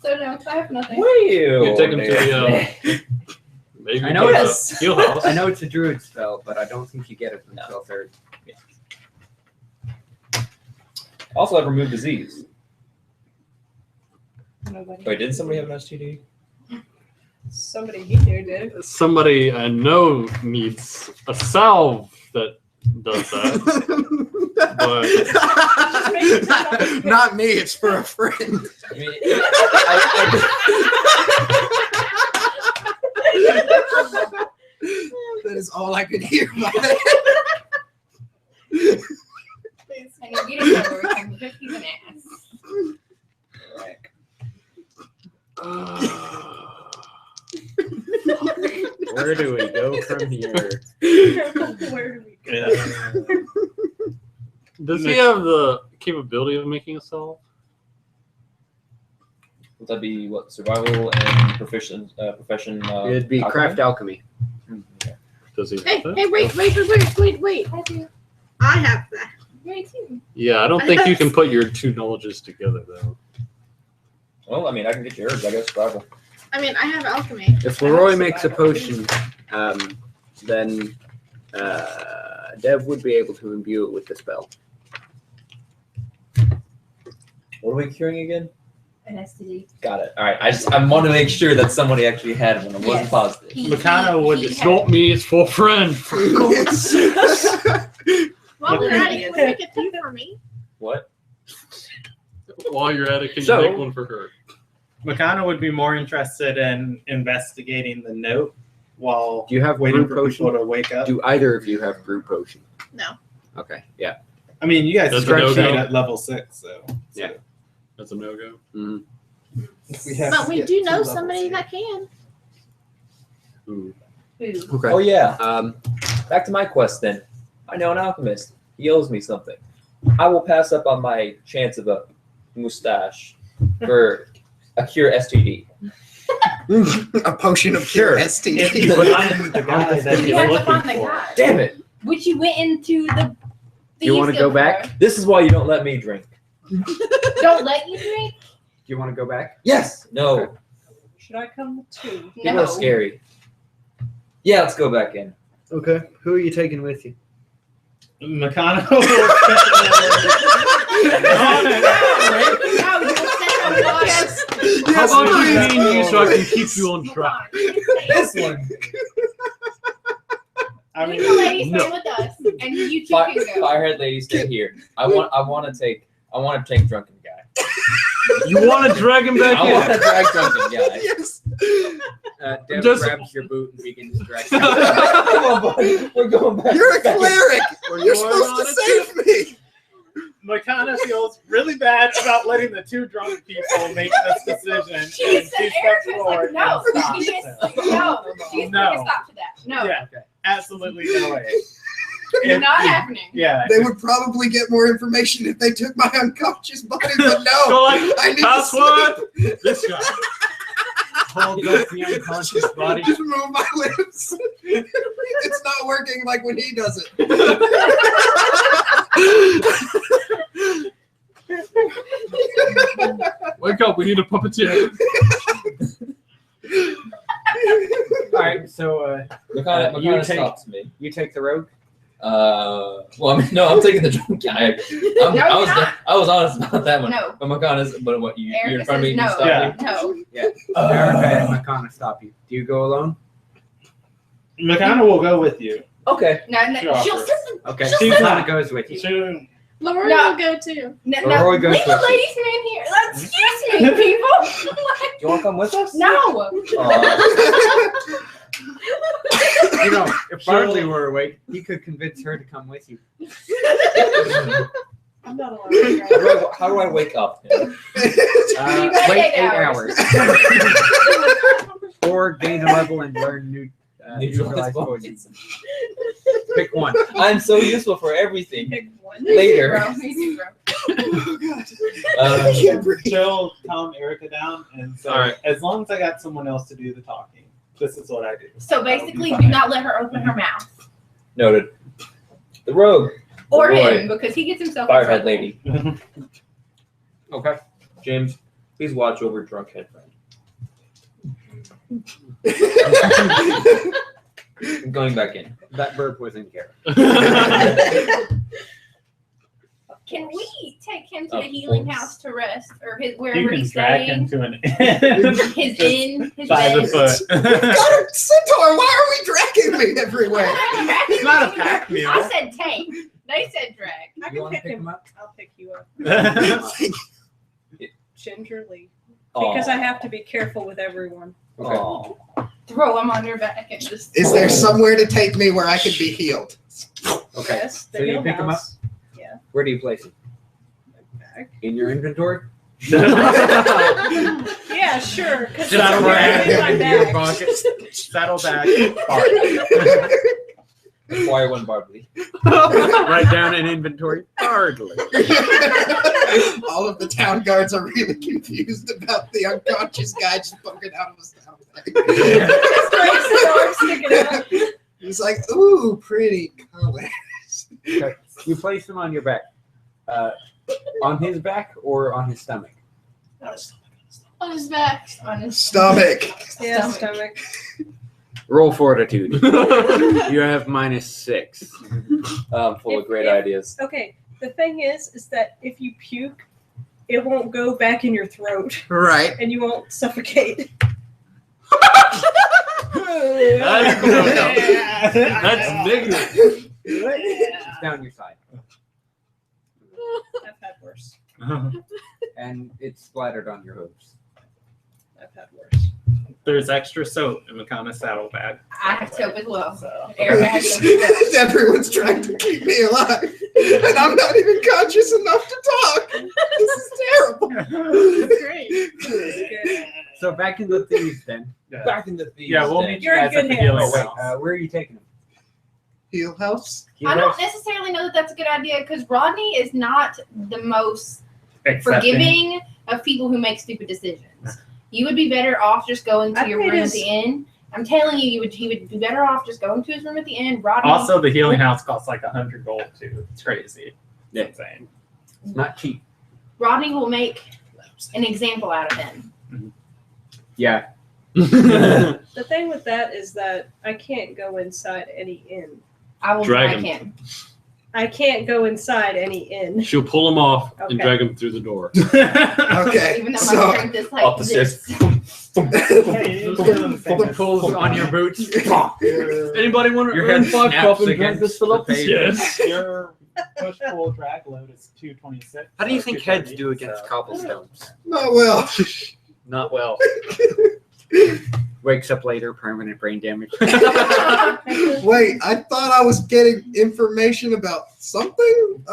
So no, I have nothing. You take him to the maybe I know to the it's- heal house. I know it's a druid spell, but I don't think you get it until third. Also, I've removed disease. Nobody. Wait, didn't somebody have an STD? Somebody he knew did. Somebody I know needs a salve that does that. Not me. It's for a friend. I mean, That is all I could hear about it. I know you don't know where we're from because he's an ass. Where do we go from here? Where do we go? Yeah. Does he have the capability of making a salve? would that be what? Survival and profession. It'd be alchemy? craft alchemy. Okay. Does he Hey, have that? hey, wait. I do. I have that. Me too. Yeah, I don't think you can put your two knowledges together though. Well, I mean, I can get yours. I guess survival. I mean, I have alchemy. If Leroy makes a potion, then Dev would be able to imbue it with the spell. What are we curing again? An STD. Got it. All right. I want to make sure that somebody actually had one. I wasn't Yes. positive. Makana would he It's not me, it's for friend. While we're at it, can we make a two for me? What? While you're at it, can So- you make one for her? Makana would be more interested in investigating the note while Do you have waiting brew for people potion? to wake up. Do either of you have brew potion? No. Okay, yeah. I mean, you guys That's a stretched no-go. out at level 6, so. Yeah. That's a no-go. We have But to we get do two know levels somebody here. that can. Ooh. Okay. Oh yeah. Um, Back to my quest then. I know an alchemist. He owes me something. I will pass up on my chance of a mustache for a cure STD. A potion of cure If STD. you find the guy that You you're have to looking find the for. guy. Damn it! Which you went into the. You wanna thieves go guild back? for. This is why you don't let me drink. Don't let you drink? do you want to go back? Yes. No. Should I come too? People No. are scary. Yeah, let's go back in. Okay. Who are you taking with you? Makana No, will you will set them up. Yes. How about please. you mean you so I can keep you on Hold track? on. This one. I You mean, the ladies no. stay with us, and you two Fire, can go. Firehead lady, stay here. I want to take drunken guy. You want to drag him back I want in? to drag drunken guy. Yes. Dev Just- grabs your boot and begins dragging. Come on, buddy. We're going back. You're a back in. cleric. We're You're going supposed on to a save me. Makana feels really bad about letting the two drunk people make this decision. And She she said, steps Erica's forward like, no. and stops She him. just, no. She's No. putting a stop to that. No. Yeah, absolutely no way. Not happening. Yeah. They would probably get more information if they took my unconscious body, but no. So like, I need password. to This guy. Hold up the unconscious body. just move my lips. It's not working like when he does it. Wake up! We need a puppeteer. All right. So Makana you take- stops me. you take the road. Well, I mean, no, I'm taking the drunk guy. you're not. I was honest about that one. No. But Makana's, but what you're in Erica front of me? says You no. stop Yeah. me? No. Erica and Makana stop you. Do you go alone? Makana will go with you. Okay. No, no. Sure. She'll sit. Okay. She's Makana not. goes with you. She, Laura No. will go too. No, Leroy no. goes Leave the with you. ladies man here. Excuse me, people. You want to come with us? No. You know, if Bartley were awake, he could convince her to come with you. I'm not allowed to drive. How do I wake up? You wait Wait 8 8 hours. Or gain a level and learn new neutralize poison. Pick one. I'm so useful for everything. Pick one. Later. Bro, me too, bro. Oh, God. Uh, I can't breathe. she'll calm Erica down and say, All right. as long as I got someone else to do the talking, this is what I do. So basically, That'll do be not let her open her mouth. Noted. The rogue. Or Leroy. him, because he gets himself in Firehead trouble. lady. fine. Okay. James, please watch over drunk head friend. I'm going back in. That burp was in character. Can we take him to Of the healing course. house to rest, or his You wherever can he's drag staying? him to an His inn, his by the bed. foot. Got a centaur. Why are we dragging me everywhere? It's not a pack meal. I said take. They said drag. I You can want to pick pick him him up. up? I'll pick you up That's gingerly Aw. because I have to be careful with everyone. Okay. Aw. Throw him on your back and just. Is there somewhere to take me where I could be healed? Okay. Yes, the So you hill pick 'em house. Where do you place him? Back. In your inventory? Yeah, sure. 'Cause Saddle it's bag in my into your bag. pocket. Saddlebag. Acquire one Bartley. Write down an inventory. Hardly. All of the town guards are really confused about the unconscious guy just poking out of his saddlebag. His legs are sticking out. He's like, ooh, pretty colors. Okay. You place him on your back. On his back or on his stomach? On his back. On his Stomach. Yeah, stomach. Roll fortitude. You have -6. Full of great If- ideas. Okay, the thing is that if you puke, it won't go back in your throat Right. and you won't suffocate. That's negative. It's down your side. I've had worse. And it's splattered on your hooves. I've had worse. There's extra soap in Makana's saddlebag. I have soap as well. So. Everybody has soap as well. Everyone's trying to keep me alive, and I'm not even conscious enough to talk. This is terrible. Great. So back in the thieves then. Back in the thieves. Yeah, we'll den. meet you You're in guys at good the hands. healing Oh, wait, house. where are you taking them? Heal house. I don't necessarily know that that's a good idea because Rodney is not the most Accepting. forgiving of people who make stupid decisions. You would be better off just going to I your paid room his- at the inn. I'm telling you, he would be better off just going to his room at the inn. Rodney, Also, the healing house costs like 100 gold too. It's crazy. Yeah. It's insane. It's not cheap. Rodney will make an example out of him. Yeah. The thing with that is that I can't go inside any inn. I will Dragon. drag him. I can't go inside any inn. She'll pull him off and Okay. drag him through the door. Okay, Even though my so strength is like Up the this. The pulls on your boots. Anybody want to Your earn head 5 snaps cup and drag against this the fill up? pavement. Yes. Your push-pull drag load is 226. How do you so think heads 230, do against so- cobblestones? not well. Not well. Wakes up later, permanent brain damage. Wait, I thought I was getting information about something.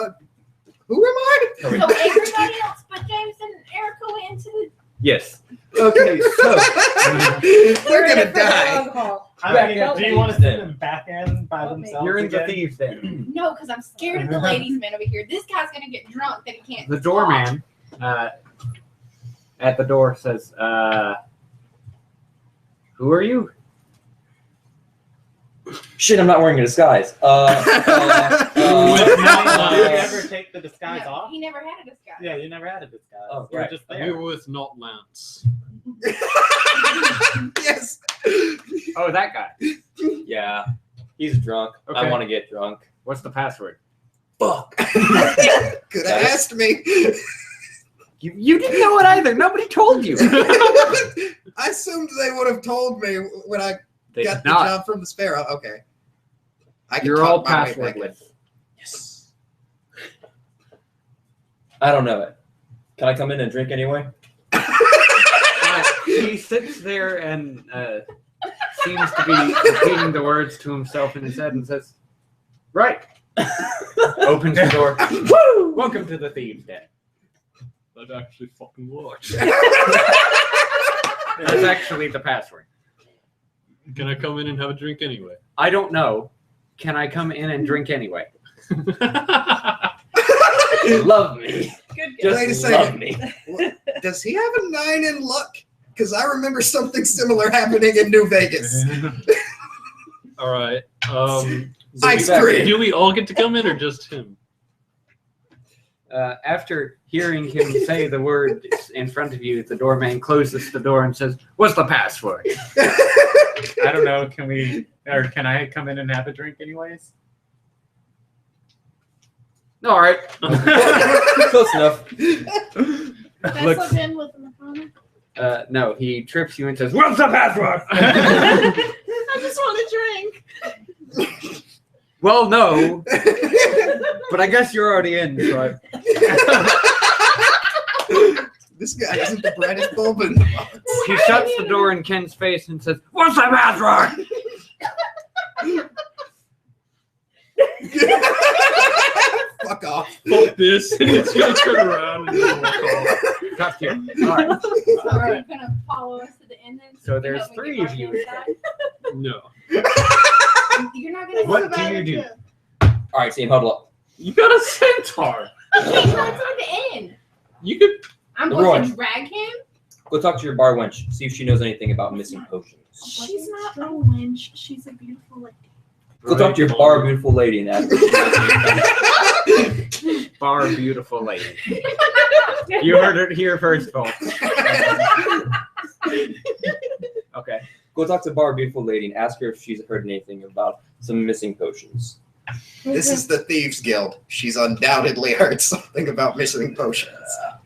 Who am I? So everybody else but James and Erica went into the. Yes. Okay, so They're gonna die. I mean, Back do you in want to the send them back in by themselves? you're in the again? thieves then. No, because I'm scared of the ladies' man over here. This guy's gonna get drunk that he can't. The doorman at the door says, who are you? Shit, I'm not wearing a disguise. With not, did you ever take the disguise No, off? he never had a disguise. Yeah, you never had a disguise. Oh, You were right. just We there. were with not Lance. Yes. Oh, that guy. Yeah, he's drunk. I Okay. want to get drunk. What's the password? Fuck. Could have asked me. You didn't know it either. Nobody told you. I assumed they would have told me when I They got did the not. job from the Sparrow. Okay. I can You're talk all my way back passwordless. Yes. I don't know it. Can I come in and drink anyway? He sits there and seems to be repeating the words to himself in his head and says, right. Opens the door. Woo! Welcome to the thieves' den. That actually fucking works. That's actually the password. Can I come in and have a drink anyway? I don't know. Can I come in and drink anyway? Love me. Good Just Wait a love second. me. Does he have a 9 in luck? Because I remember something similar happening in New Vegas. All right. Ice do cream. do we all get to come in or just him? After hearing him say the word in front of you, the doorman closes the door and says, what's the password? I don't know. Can I come in and have a drink anyways? All right. Close enough. Can I Looks- slip in with the Makana? No, he trips you and says, what's the password? I just want to drink. Well, no, but I guess you're already in. So This guy isn't the brightest bulb in the box. he shuts the door in Ken's face and says, what's the password? Fuck off. Fuck this. And it's gonna turn around and then walk off. Cut you. All right. So are you gonna follow us to the end then? So we there's know when we 3 get of you. inside? No. You're not gonna. What do you do? All right, team, huddle up. You got a centaur. Okay, so it's on the end. You could. I'm going Roy. to drag him. Go talk to your bar wench. See if she knows anything about missing potions. She's not a wench. She's a beautiful lady. Go talk to your bar beautiful lady and ask her if she knows anything. Bar beautiful lady. You heard it here first, folks. Okay. Go talk to bar beautiful lady and ask her if she's heard anything about some missing potions. This is the Thieves Guild. She's undoubtedly heard something about missing potions.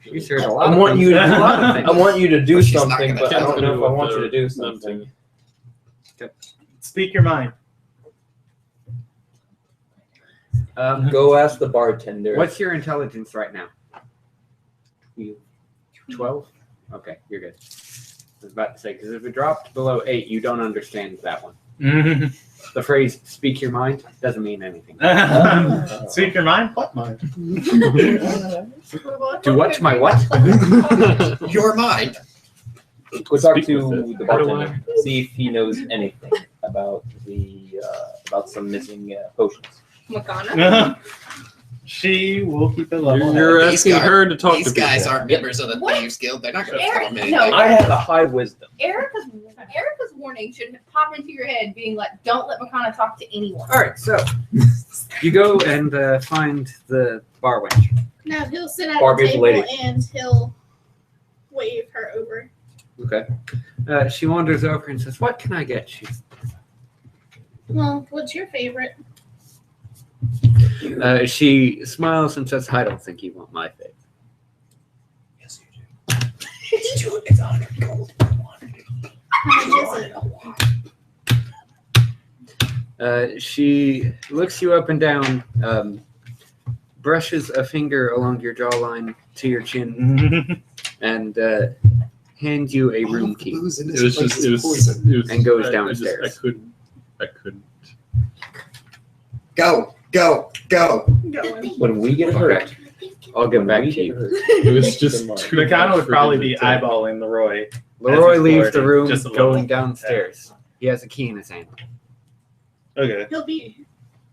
You heard a lot I of want you to things. A lot of I things. want you to do But she's not something, gonna but I tell don't me know if I what want you the- to do them something. Speak your mind. Go ask the bartender. What's your intelligence right now? You- 12? Okay, you're good. I was about to say, because if it dropped below 8, you don't understand that one. The phrase "speak your mind" doesn't mean anything. Speak your mind? What mind? To what? My what? Your mind. Go talk Speak to with it. the bartender. See if he knows anything about about some missing potions. Makana. She will keep it level. You're These asking guys- her to talk These to guys people. aren't members of the What? Thieves Guild. They're not going to Eric, tell them anything. no. I have a high wisdom. Erica's warning should pop into your head, being like, "Don't let Makana talk to anyone." All right, so you go and find the bar wench. Now he'll sit at Barbie's a table lady. and he'll wave her over. Okay. She wanders over and says, "What can I get you?" Well, what's your favorite? She smiles and says, "I don't think you want my favorite." Yes, you do. It's 100 gold. How much is it? She looks you up and down, brushes a finger along your jawline to your chin, and hands you a room key. Booze in It this was place just, is it was, poison. it was, And goes I downstairs. I couldn't. Go, go, go. Going. When we get hurt, I'll get when back we to get you. hurt, It was just too Makana much would for probably him to be take. eyeballing Leroy. Leroy he's leaves the flirting, room, just a little. going downstairs. He has a key in his hand. Okay. He'll be.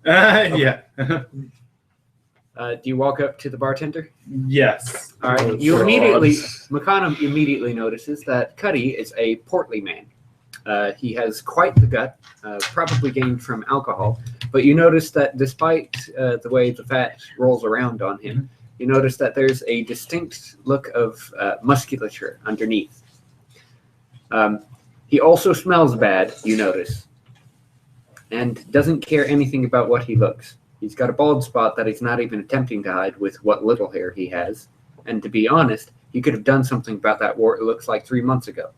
Yeah. Do you walk up to the bartender? Yes. All right. You immediately, Makana immediately notices that Cuddy is a portly man. He has quite the gut, probably gained from alcohol. But you notice that despite the way the fat rolls around on him, you notice that there's a distinct look of musculature underneath. He also smells bad, you notice, and doesn't care anything about what he looks. He's got a bald spot that he's not even attempting to hide with what little hair he has. And to be honest, he could have done something about that war, it looks like 3 months ago.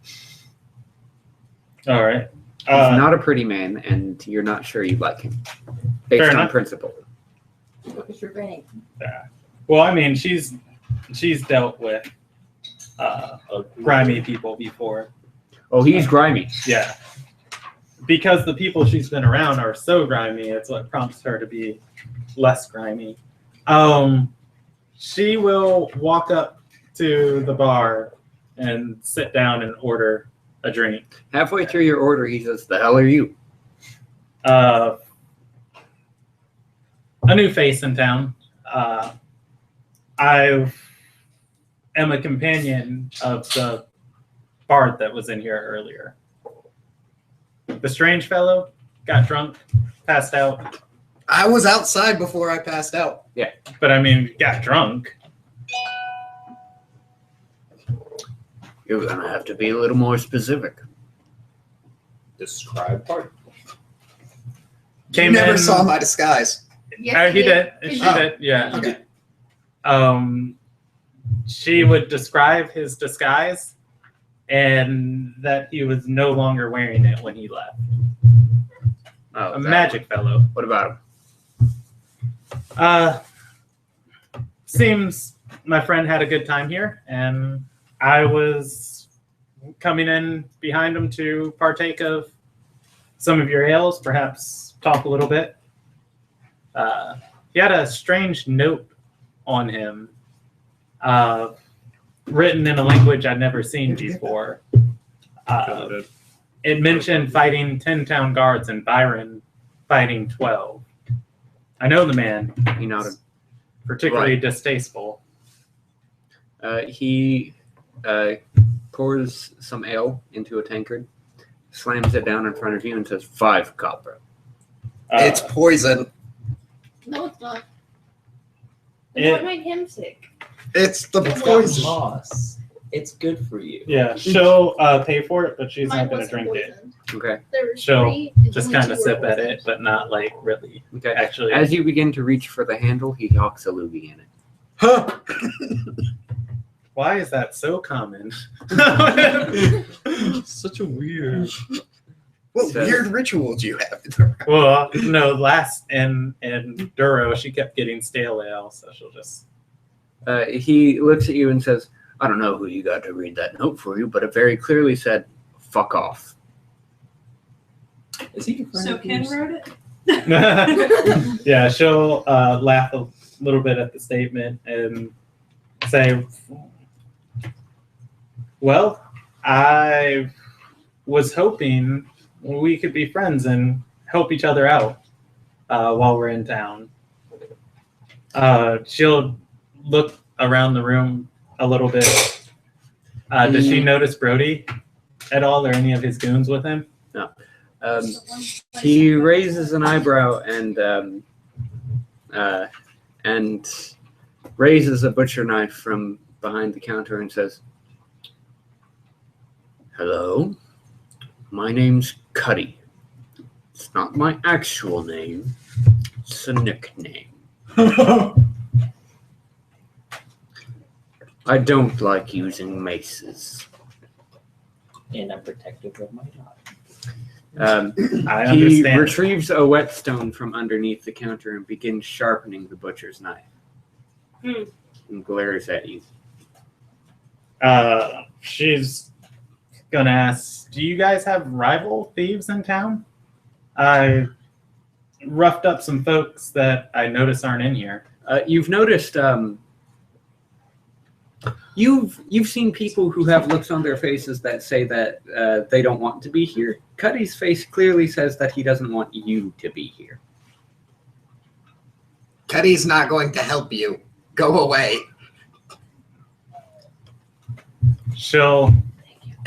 All right. He's not a pretty man, and you're not sure you like him. Based Fair on enough. principle. It's your granny. Well, I mean, she's dealt with grimy people before. Oh, he's grimy. Yeah. Because the people she's been around are so grimy, it's what prompts her to be less grimy. She will walk up to the bar and sit down and order a drink. Halfway through your order, he says, "The hell are you?" A new face in town. I am a companion of the bard that was in here earlier. The strange fellow got drunk, passed out. I was outside before I passed out. But I mean, got drunk. You're gonna have to be a little more specific. describe part. Came You never in, saw my disguise. Yes, he did. He She Oh. did. Yeah. Okay. She would describe his disguise, and that he was no longer wearing it when he left. Oh, A that magic fellow. one. What about him? Seems my friend had a good time here, and I was coming in behind him to partake of some of your ales, perhaps talk a little bit. He had a strange note on him, written in a language I'd never seen before. It mentioned fighting 10 town guards and Byron fighting 12. I know the man. He nodded. Particularly Right. distasteful. He pours some ale into a tankard, slams it down in front of you, and says, 5 copper. It's poison. No, it's not. What made him sick? It's the It's got poison. moss. It's good for you. Yeah, she'll pay for it, but she's Mine not going to wasn't drink it. poisoned. Okay. There was She'll 3, and Just only kind of 2 were sip at poisoned. it, but not like really Okay. actually. As you begin to reach for the handle, he hawks a loogie in it. Huh. Why is that so common? Such a weird. What So- weird ritual do you have? Well, no, last in Duro, she kept getting stale ale, so she'll just. He looks at you and says, I don't know who you got to read that note for you, but it very clearly said, fuck off. Is he? So Ken wrote it? Yeah, she'll laugh a little bit at the statement and say, well, I was hoping we could be friends and help each other out while we're in town. She'll look around the room a little bit. Does she notice Brody at all, or any of his goons with him? He raises an eyebrow and raises a butcher knife from behind the counter and says, hello, my name's Cuddy. It's not my actual name, it's a nickname. I don't like using maces. And I'm protective of my daughter. I He understand. retrieves a whetstone from underneath the counter and begins sharpening the butcher's knife. And glares at you. She's gonna ask, do you guys have rival thieves in town? I roughed up some folks that I notice aren't in here. You've noticed. You've seen people who have looks on their faces that say that they don't want to be here. Cuddy's face clearly says that he doesn't want you to be here. Cuddy's not going to help you. Go away. She'll,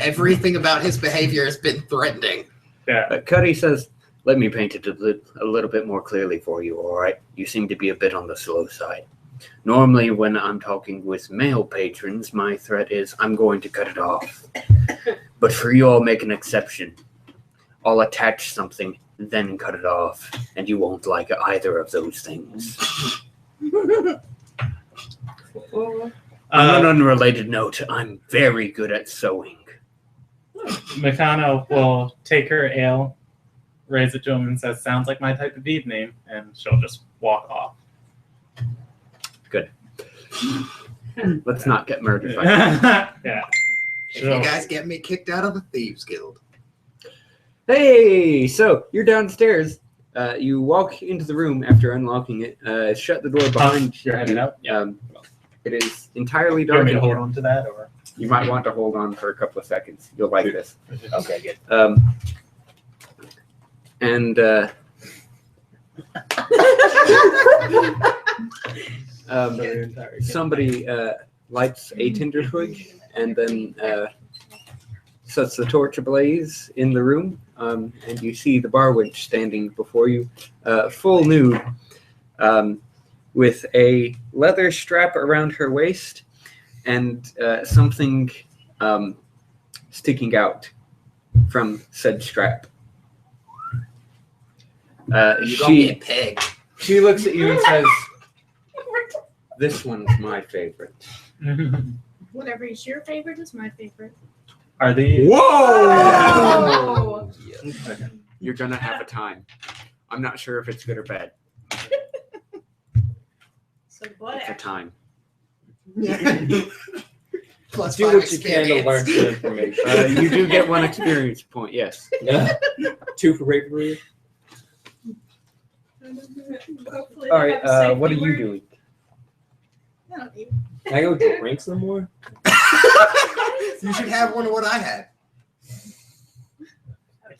Everything about his behavior has been threatening. Cuddy says, "Let me paint it a little bit more clearly for you. All right, you seem to be a bit on the slow side. Normally, when I'm talking with male patrons, my threat is I'm going to cut it off. But for you, I'll make an exception. I'll attach something, then cut it off, and you won't like either of those things." On an unrelated note, I'm very good at sewing. Mikano will take her ale, raise it to him, and says, sounds like my type of evening, and she'll just walk off. Let's not get murdered by Yeah. If you guys get me kicked out of the Thieves Guild. Hey, so you're downstairs. You walk into the room after unlocking it. Shut the door behind You're heading out? It is entirely Do you want dark me in to hold here. on to that, or? You might want to hold on for a couple of seconds. You'll like this. Okay, good. And somebody lights a tinder twig and then sets the torch ablaze in the room, and you see the bar wench standing before you, full nude, with a leather strap around her waist and something sticking out from said strap. You call me a pig. She looks at you and says, "This one's my favorite." Whatever is your favorite is my favorite. Are these? Whoa! Oh. You're gonna have a time. I'm not sure if it's good or bad. So blood It's a action. time. Plus Do 5 what you can to learn experience. some information. You do get one experience point. Yes. Yeah. 2 for bravery. Hopefully All they right. have a safe What are you word. doing? I don't need Can I go drink some more? You should have one of what I had.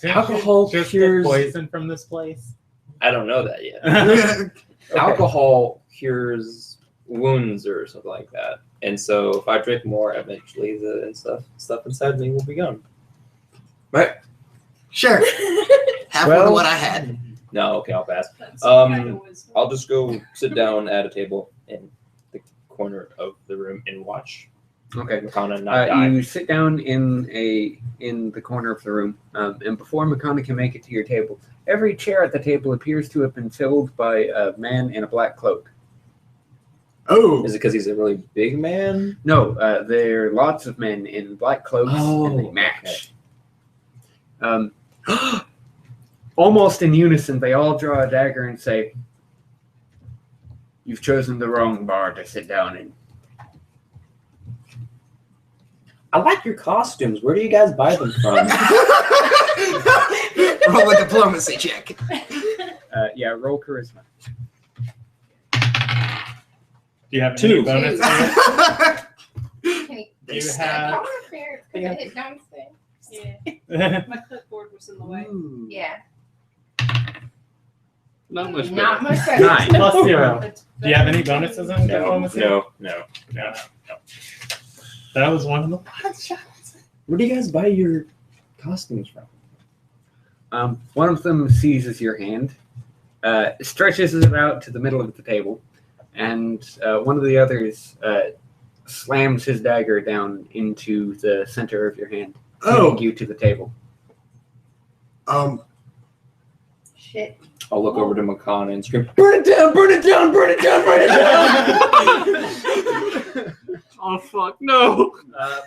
Alcohol Just cures- get poison from this place. I don't know that yet. Alcohol cures wounds or something like that, and so if I drink more, eventually the stuff inside me will be gone. Sure. Have one of what I had. No, okay, I'll pass. That's kind of wisdom. I'll just go sit down at a table in the corner of the room and watch Okay. Makana not die. You sit down in the corner of the room, and before Makana can make it to your table, every chair at the table appears to have been filled by a man in a black cloak. Oh. Is it because he's a really big man? No, there are lots of men in black cloaks, and they Oh, match. Almost in unison, they all draw a dagger and say, "You've chosen the wrong bar to sit down in." I like your costumes. Where do you guys buy them from? Roll a diplomacy check. Yeah, roll charisma. Do you have Two. any bonus? Can They You stack have- Y'all are fair because Yeah. it hit downstairs. Yeah. My clipboard was in the way. Ooh, Yeah. not much better. Not much Nine. better. Plus 0. That's Do you have any bonuses in diplomacy? No. No. That was one of the last shots. Where do you guys buy your costumes from? One of them seizes your hand, stretches it out to the middle of the table, and one of the others slams his dagger down into the center of your hand, pinning you to the table. Shit. I'll look over to Makana and scream, "Burn it down! Burn it down! Burn it down! Burn it down!" Oh fuck no!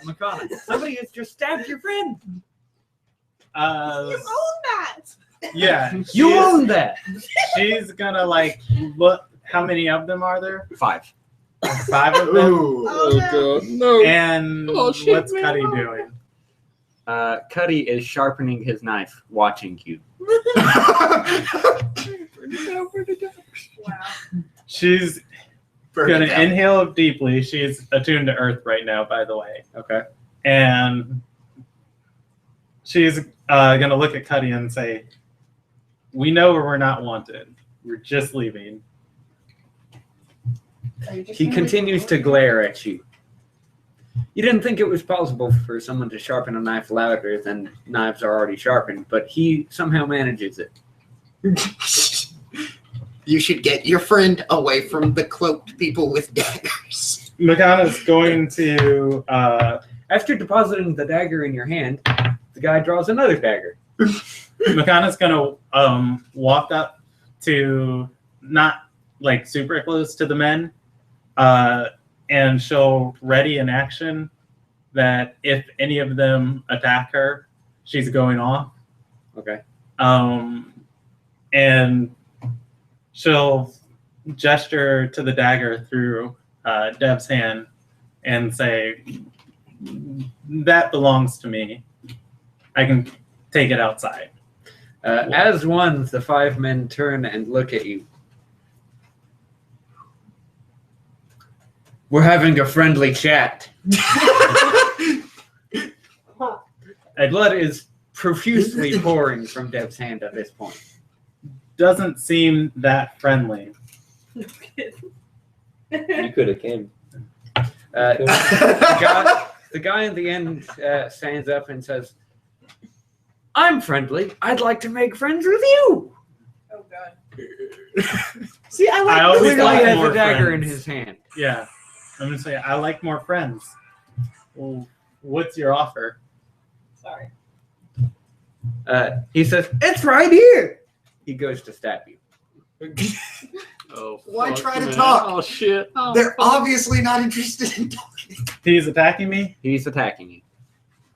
Makana, somebody has just stabbed your friend. You own that. Yeah. You she is- own that. She's gonna like look. How many of them are there? 5. 5 of them. Ooh. Oh, no. god, no! And Oh, shit, what's man. Cuddy doing? Cuddy is sharpening his knife, watching you. wow. She's Burn it gonna down. inhale deeply. She's attuned to Earth right now, by the way. Okay. And she's gonna look at Cuddy and say, "We know we're not wanted. We're just leaving." So you're just He gonna continues to glare at you. You didn't think it was possible for someone to sharpen a knife louder than knives are already sharpened, but he somehow manages it. You should get your friend away from the cloaked people with daggers. Makana's going to After depositing the dagger in your hand, the guy draws another dagger. Makana's gonna walk up to, not like super close to the men, and she'll ready in action that if any of them attack her, she's going off. Okay. And she'll gesture to the dagger through Dev's hand and say, "That belongs to me. I can take it outside." As one, the 5 men turn and look at you. We're having a friendly chat. Blood is profusely pouring from Dev's hand at this point. Doesn't seem that friendly. You could have came. The guy in the end stands up and says, "I'm friendly. I'd like to make friends with you." Oh god. See, I I always clearly like has more a dagger in friends. his hand. Yeah. I'm gonna say I like more friends. Well, what's your offer? Sorry. He says, "It's right here." He goes to stab you. Oh, Why fuck, try to man. talk? Oh shit! They're obviously not interested in talking. He's attacking me. He's attacking you.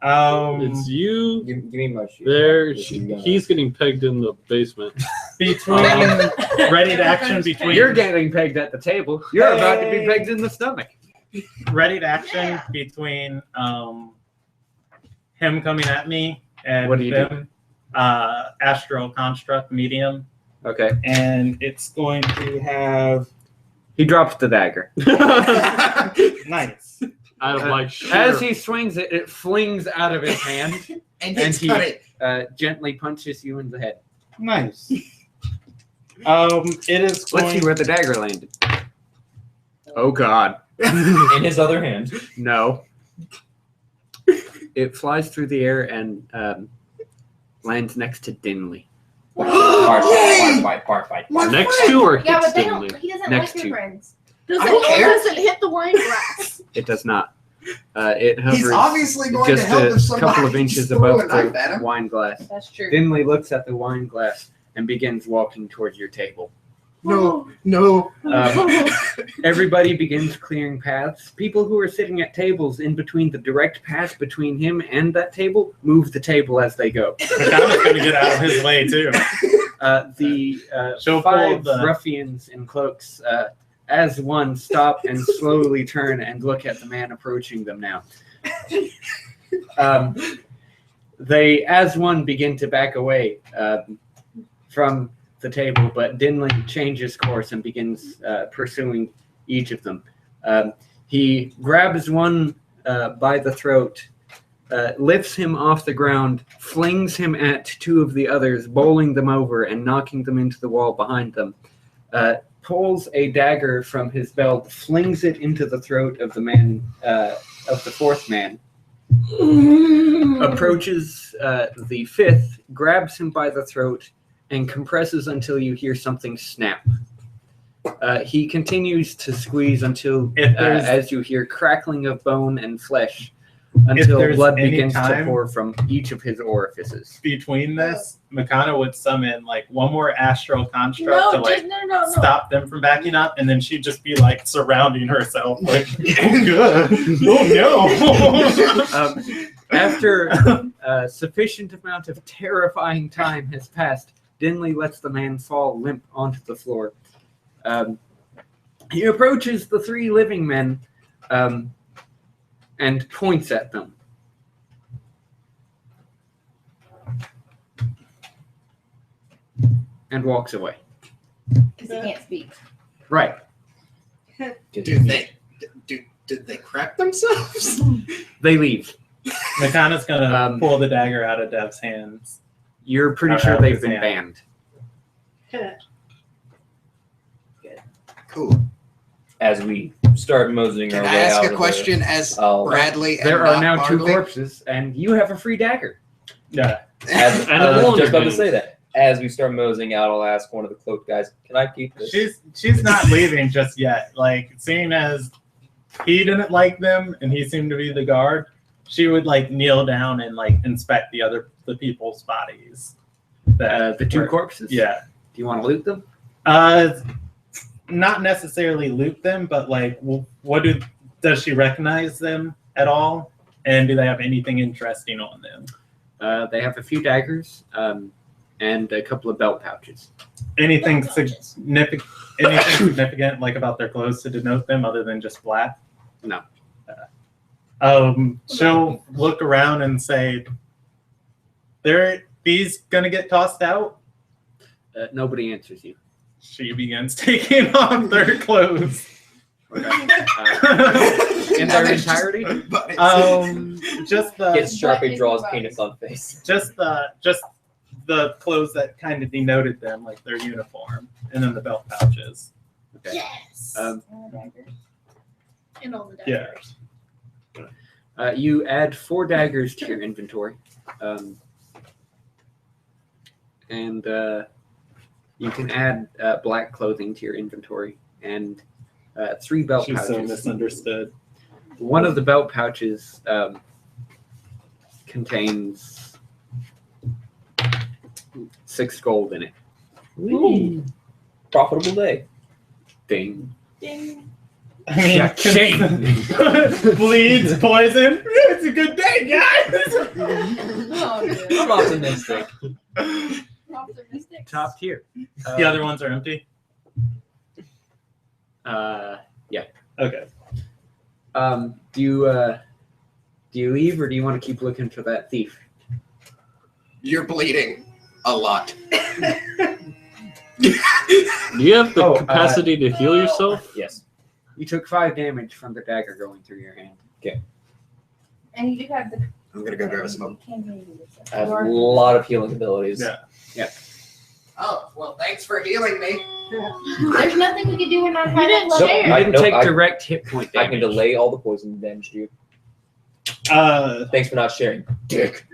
It's you. Give me my shoe. There, This is gonna- he's getting pegged in the basement. Between ready to action between You're getting pegged at the table. You're about to be pegged in the stomach. ready to action between him coming at me and What do you them. Astral construct medium, Okay. and it's going to have He drops the dagger. nice. I don't like shit. As he swings it, it flings out of his hand, And And it's he- cut it. gently punches you in the head. Nice. It is Let's see going. where the dagger landed. Oh God, In his other hand. no! It flies through the air and lands next to Dinley. Bar fight. My Next friend! to or Yeah, hits but they Stanley? don't. He doesn't Next like to. your friends. Does I it, don't care. does it hit the wine glass? It does not. It hovers He's obviously going to just help a if somebody couple of inches throw above a knife at the him. wine glass. That's true. Dinley looks at the wine glass and begins walking towards your table. No. Everybody begins clearing paths. People who are sitting at tables in between the direct path between him and that table move the table as they go. Makana's going to get out of his way, too. The five ruffians in cloaks, as one, stop and slowly turn and look at the man approaching them now. They, as one, begin to back away from the table, but Dinley changes course and begins pursuing each of them. He grabs one by the throat, lifts him off the ground, flings him at two of the others, bowling them over and knocking them into the wall behind them, pulls a dagger from his belt, flings it into the throat of the man, of the fourth man, approaches the fifth, grabs him by the throat, and compresses until you hear something snap. He continues to squeeze until, as you hear crackling of bone and flesh, until blood begins to pour from each of his orifices. Between this, Makana would summon like one more astral construct to stop them from backing up, and then she'd just be like surrounding herself, like, oh good, oh no. After a sufficient amount of terrifying time has passed, Dinley lets the man fall limp onto the floor. He approaches the three living men and points at them. And walks away. Because he can't speak. Right. Did they crap themselves? They leave. Makana's gonna pull the dagger out of Dev's hands. You're pretty sure they've been banned. Cool. As we start moseying our Can I way ask out a question as Oh. Bradley and There are not now two Bartley? corpses, and you have a free dagger. Yeah. As, And I was longer just about to games. say that. As we start moseying out, I'll ask one of the cloaked guys, "Can I keep this?" She's not leaving just yet. Like, seeing as he didn't like them and he seemed to be the guard, she would like kneel down and like inspect the people's bodies. The two were- corpses? Yeah. Do you want to loot them? Not necessarily loot them, but like, does she recognize them at all? And do they have anything interesting on them? They have a few daggers and a couple of belt pouches. Anything significant? Anything significant like about their clothes to denote them, other than just black? No. She'll look around and say, "They're these gonna get tossed out?" Nobody answers you. She begins taking off their clothes. In their entirety? Just the Gets Sharpie, draws penis on face. just the clothes that kind of denoted them, like their uniform, and then the belt pouches. Okay. Yes. Um, And all the Yeah. daggers. You add 4 daggers to your inventory. And you can add black clothing to your inventory and 3 belt She's so pouches. misunderstood. One of the belt pouches contains 6 gold in it. Ooh. Profitable day. Ding. Ding. I mean, Cha-ching. bleeds, poison. It's a good day, guys. Oh, dude. I'm optimistic. Optimistic. Top tier. The other ones are empty. Yeah. Okay. Do you leave or do you want to keep looking for that thief? You're bleeding a lot. Do you have the Oh, capacity to heal yourself? Yes. You took 5 damage from the dagger going through your hand. And you do have the. I'm gonna go grab a smoke. I have a lot of healing abilities. Yeah. Oh, well, thanks for healing me. There's nothing we can do when I'm You didn't having share. You didn't Nope, take I- direct hit point I damage. can delay all the poison damage to you. Thanks for not sharing, dick.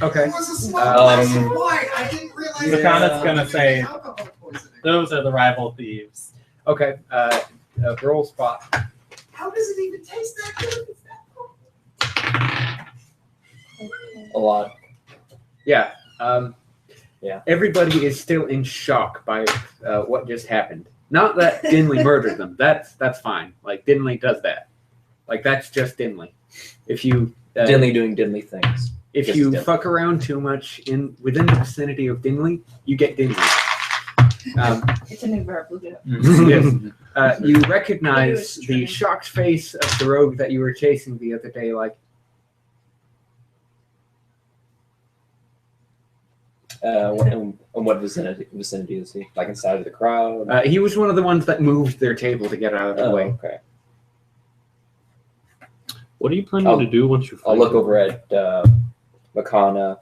Okay. It was a small Um, glass of wine. I didn't realize Makana's gonna say, alcohol poisoning. those are the rival thieves. Okay. Roll spot. How does it even taste that good? It's that cool. A lot. Yeah. Yeah. Everybody is still in shock by what just happened. Not that Dinley murdered them. That's fine. Like Dinley does that. Like that's just Dinley. If you Dinley doing Dinley things. if Just you Dinley. fuck around too much within the vicinity of Dinley, you get Dinley. It's a new verb. Look it up. Yes. You recognize Maybe it was the training. shocked face of the rogue that you were chasing the other day. Like, What vicinity is he? Like inside of the crowd? he was one of the ones that moved their table to get out of the way. Okay. What are you planning I'll- to do once you? I'll look over at Makana,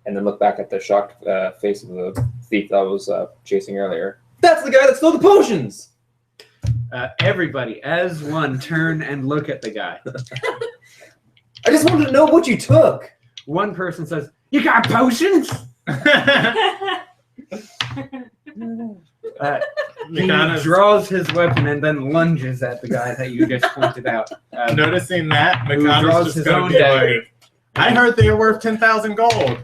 and then look back at the shocked face of the thief that I was chasing earlier. That's the guy that stole the potions! Everybody, as one, turn and look at the guy. I just wanted to know what you took! One person says, "You got potions?" He Makana's draws his weapon and then lunges at the guy that you just pointed out. noticing that, Who Makana's draws just his going own to be dagger. like, I heard that you're worth 10,000 gold.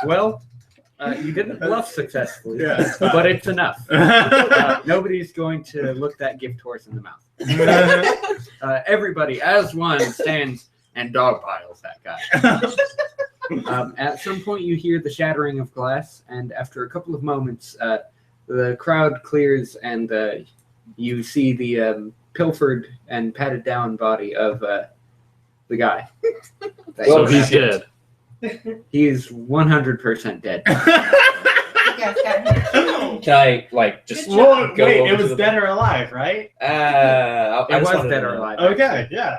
Well, you didn't bluff successfully, Yeah. but it's enough. Nobody's going to look that gift horse in the mouth. Everybody, as one, stands and dogpiles that guy. At some point, you hear the shattering of glass, and after a couple of moments, the crowd clears, and you see the pilfered and patted down body of the guy. So he's dead. He is 100% dead. Yeah, it's got him. Can I, like, just Well, go wait, over it to was the- dead or alive, right? I It just was wanted dead to or know. alive. Okay, yeah.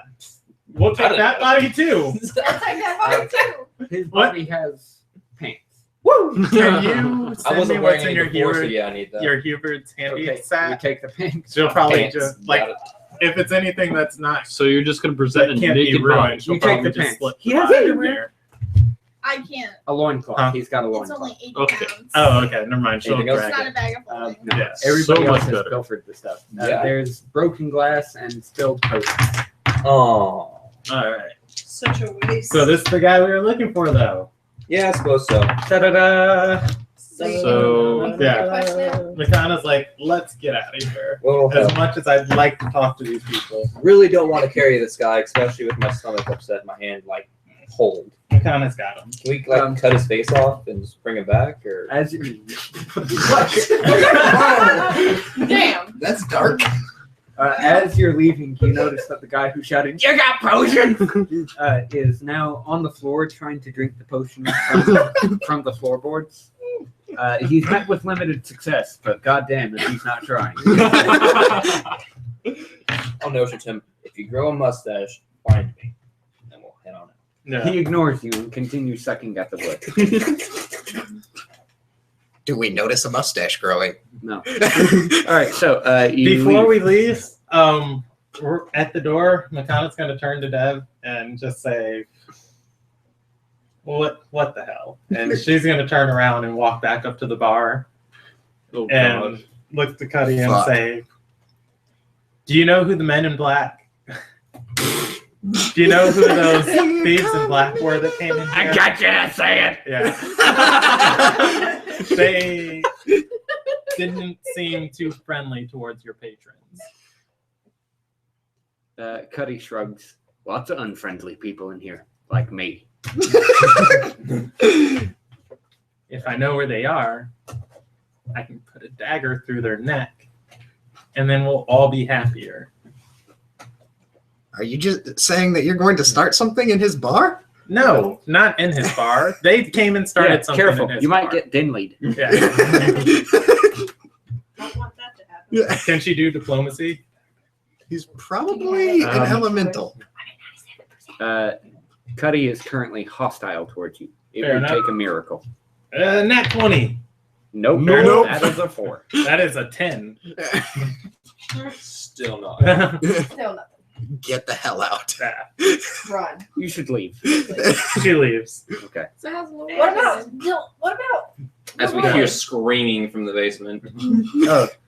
We'll take that body too. I'll take that body too. His What? body has pants. Woo! Can you I send me wasn't what's wearing in any your before, so Hubert, yeah, I need that. your Hubert's handy Okay, you sack? take the pants. She'll probably Pants. just like Got it. if it's anything that's not So you're just gonna present that a can't be naked ruined, body. she'll You take probably the just pants. slip He the has body in underwear. there. I can't. A loincloth. Huh? He's got a It's loincloth. only 80 Okay. pounds. Oh, okay, never mind. She'll Anything else? It's drag not a it. bag of holding. No, Yeah. everybody So else much has better. pilfered the stuff. Yeah. There's broken glass and spilled potions. Oh. All right. Such a waste. So this is the guy we were looking for, though. Yeah, I suppose so. Ta-da-da! So Yeah. Question? Makana's like, let's get out of here. Well, As much as I'd like to talk to these people, really don't want to carry this guy, especially with my stomach upset, my hand like cold. Makana's got him. Can we like cut his face off and just bring him back, or? As you, Damn. That's dark. as you're leaving, you notice that the guy who shouted, "You got potions!" Is now on the floor trying to drink the potion from the floorboards. He's met with limited success, but goddamn if he's not trying. I'll notice him. If you grow a mustache, find me, and then we'll head on out. Yeah. He ignores you and continues sucking at the wood. Do we notice a mustache growing? No. All right, so you Before leave. we leave, we're at the door. Makana's going to turn to Dev and just say, "What the hell?" And she's going to turn around and walk back up to the bar Oh, and God. look to Cuddy and Fuck. say, "Do you know who the men in black? Do you know who those thieves in black were that came in here?" I got you to say it. Yeah. They didn't seem too friendly towards your patrons. Cuddy shrugs. Lots of unfriendly people in here, like me. If I know where they are, I can put a dagger through their neck, and then we'll all be happier. Are you just saying that you're going to start something in his bar? No, not in his bar. They came and started Yeah, something careful. in his You might bar. get dinleyed. Yeah. Don't want that to happen. Can she do diplomacy? He's probably an elemental. Cuddy is currently hostile towards you. It Fair would enough. take a miracle. Nat 20. Nope. Nope. That is a 4. That is a 10. Still not. Still nothing. Get the hell out. Run. You should leave. She leaves. Okay. So how's Laura? What about Jill? What about? As we hear screaming from the basement.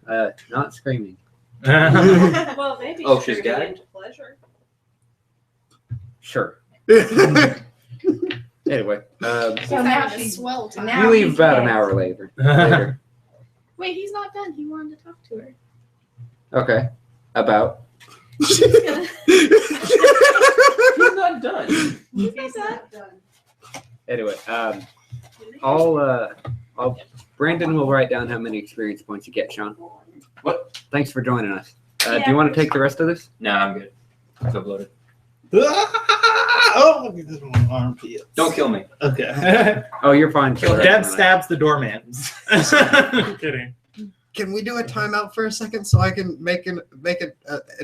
Oh, not screaming. Well, maybe. Oh, she's turn got it it? into pleasure. Sure. Anyway, So He's now having a she's swell time. now- you leave she's about an dead. hour later. Wait, he's not done. He wanted to talk to her. Okay. About. He's gonna. He's not done. He's not done. Anyway, I'll Brandon will write down how many experience points you get, Sean. What? Thanks for joining us. Do you want to take the rest of this? Nah, I'm good. I've uploaded. Oh, this is my armpit. Don't kill me. Okay. Oh, you're fine. Kill her. Deb stabs the doormans. I'm kidding. Can we do a timeout for a second so I can make an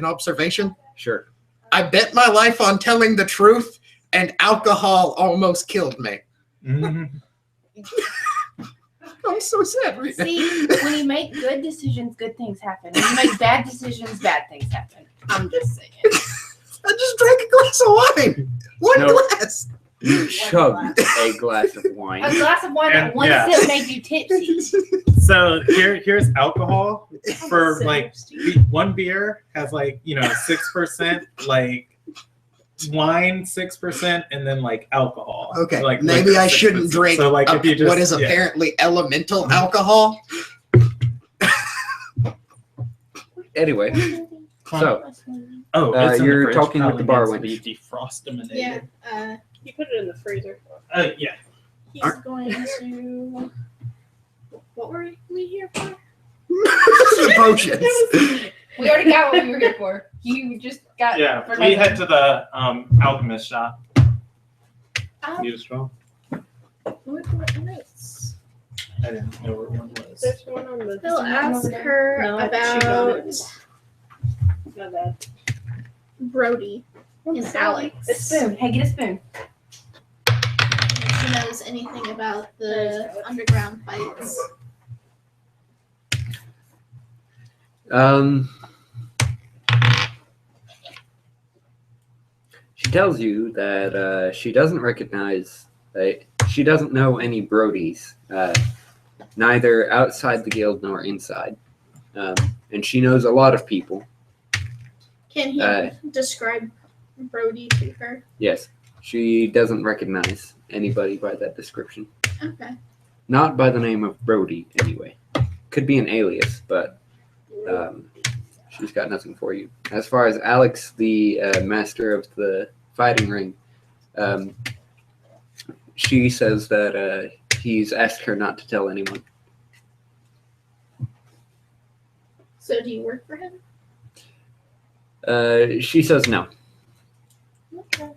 observation? Sure. I bet my life on telling the truth, and alcohol almost killed me. Mhm. I'm so sad right See, now. when you make good decisions, good things happen. When you make bad decisions, bad things happen. I'm just saying. I just drank a glass of wine. One No. glass. You chugged a glass of wine. A glass of wine And- at one yeah. sip made you tipsy. So here's alcohol for like one beer has 6% like wine 6% and then like alcohol. Okay, like maybe liquor, I shouldn't 6%. drink So like if you just what is yeah. apparently elemental alcohol. Anyway, so Oh, it's in the you're fridge. talking with the bar Probably needs wench. to be defrost-aminated. Yeah. You put it in the freezer. Yeah. He's going to. What were we here for? Potions. We already got what we were here for. You just got. Yeah. for We nothing. head to the alchemist shop. Need a straw? What nice. I didn't know where one was. There's one on the. He'll ask her No, she got about it. Not bad. Brody and Alex. A spoon. Hey, get a spoon. If she knows anything about the underground fights. She tells you that she doesn't recognize, she doesn't know any Brodies, neither outside the guild nor inside. And she knows a lot of people. Can he describe Brody to her? Yes, she doesn't recognize anybody by that description. Okay. Not by the name of Brody, anyway. Could be an alias, but she's got nothing for you. As far as Alex, the master of the fighting ring, she says that he's asked her not to tell anyone. So do you work for him? She says no. Okay.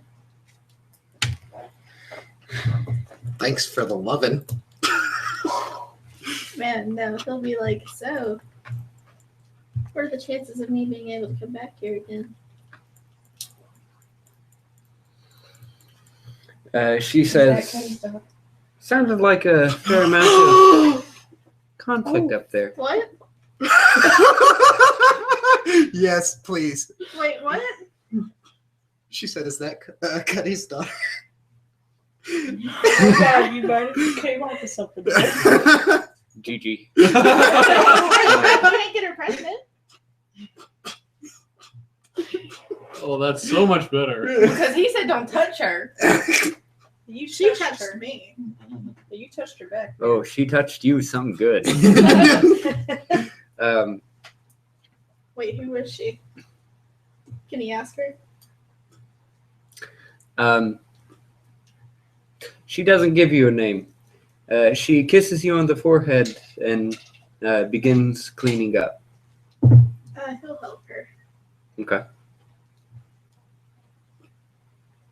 Thanks for the lovin'. Man, no, he'll be like, so, what are the chances of me being able to come back here again? She Is that says, Cody stuff? sounded like a fair amount of conflict up there. What? Yes, please. Wait, what? She said, "Is that Cuddy's daughter?" Oh God, you might have came up with something. GG. You can't get her pregnant? Oh, that's so much better. Because he said don't touch her. She touched me. You touched her back. Oh, she touched you something good. Wait, who was she? Can he ask her? She doesn't give you a name. She kisses you on the forehead and begins cleaning up. He'll help her. Okay.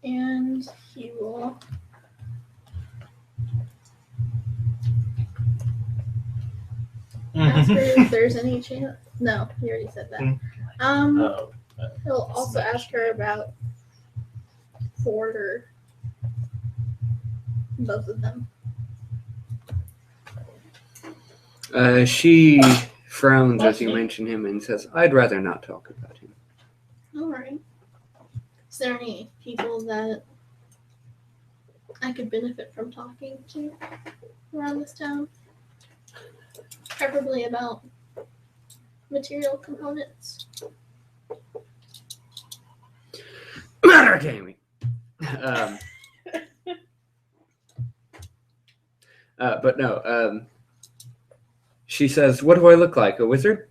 And he will. Ask her if there's any chance. No, he already said that. Oh. He'll also ask her about Ford or both of them. She frowns as you mention him and says, I'd rather not talk about him. All right. Is there any people that I could benefit from talking to around this town? Preferably about material components. Matter, Jamie. But no. She says, "What do I look like? A wizard?"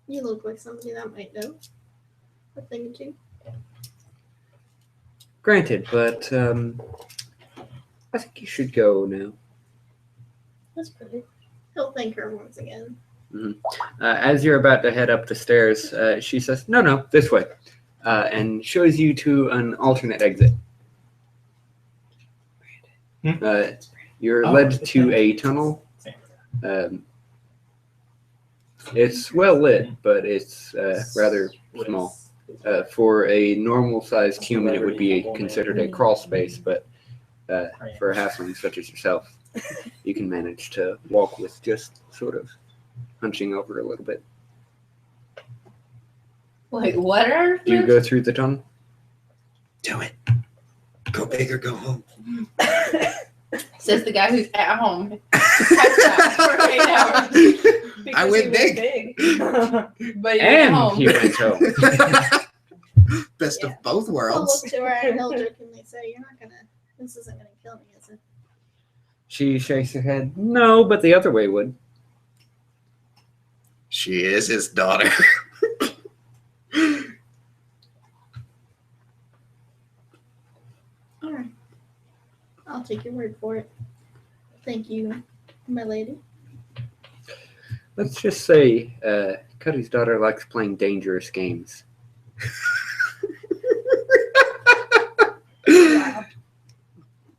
You look like somebody that might know a thing or two. Granted, but I think you should go now. That's pretty. He'll thank her once again. As you're about to head up the stairs, she says, "No, this way," and shows you to an alternate exit. You're led to a tunnel. It's well lit, but it's rather small. For a normal-sized human, it would be considered a crawl space, but for a halfling such as yourself, you can manage to walk with just sort of hunching over a little bit. Like, what are Do you go through the tunnel? Do it. Go big or go home. Says the guy who's at home. For 8 hours. I went big. But he's at And home. he went home. Best Yeah. of both He'll worlds. look to her and he'll jokingly say, "You're not gonna. This isn't gonna kill me, is it?" She shakes her head. No, but the other way would. She is his daughter. All right. I'll take your word for it. Thank you, my lady. Let's just say Cuddy's daughter likes playing dangerous games. Wow.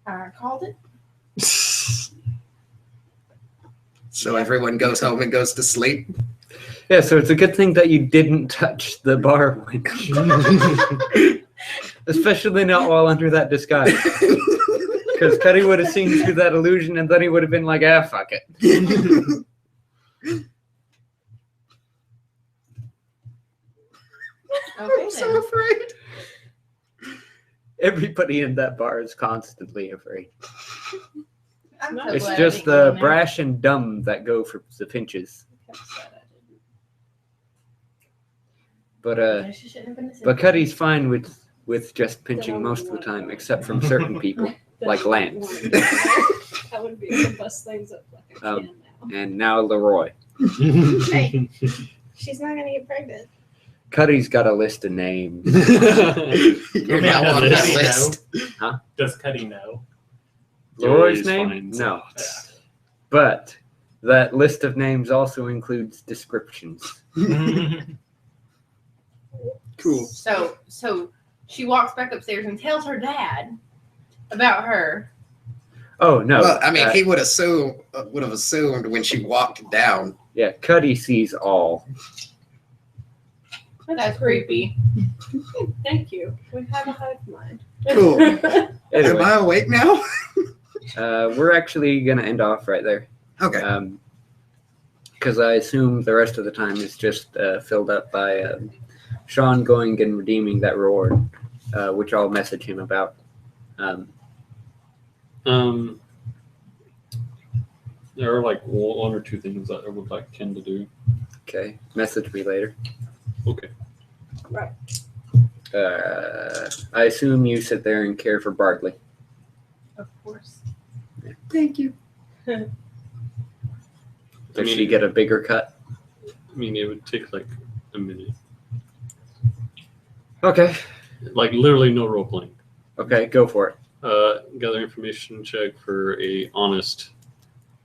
I called it. So everyone goes home and goes to sleep. Yeah, so it's a good thing that you didn't touch the bar winch. Especially not while under that disguise. Because Cuddy would have seen through that illusion and then he would have been like, fuck it. Okay, I'm so then. afraid. Everybody in that bar is constantly afraid. I'm so It's glad I just didn't go the in there. brash and dumb that go for the pinches. But Yeah, she shouldn't have been a but Cuddy's fine with just pinching most of the time, except from certain people, like Lance. That would be the best things that like I can now. And now Leroy. Hey, she's not gonna get pregnant. Cuddy's got a list of names. You're mean, now on does that he list. Does Cuddy know? Leroy's Always name? finds No. out. But that list of names also includes descriptions. Cool. So she walks back upstairs and tells her dad about her. Oh no! Well, I mean, he would have assumed when she walked down. Yeah, Cuddy sees all. That's creepy. Thank you. We have a hive mind. Cool. Am Anyway, I awake now? we're actually gonna end off right there. Okay. Because I assume the rest of the time is just filled up by Sean going and redeeming that reward, which I'll message him about. There are like one or two things that I would like Ken to do. Okay, message me later. Okay. Right. I assume you sit there and care for Bartley. Of course. Thank you. Does I mean, she get a bigger cut? I mean, it would take like a minute. Okay. Like literally no role playing. Okay, go for it. Gather information check for a honest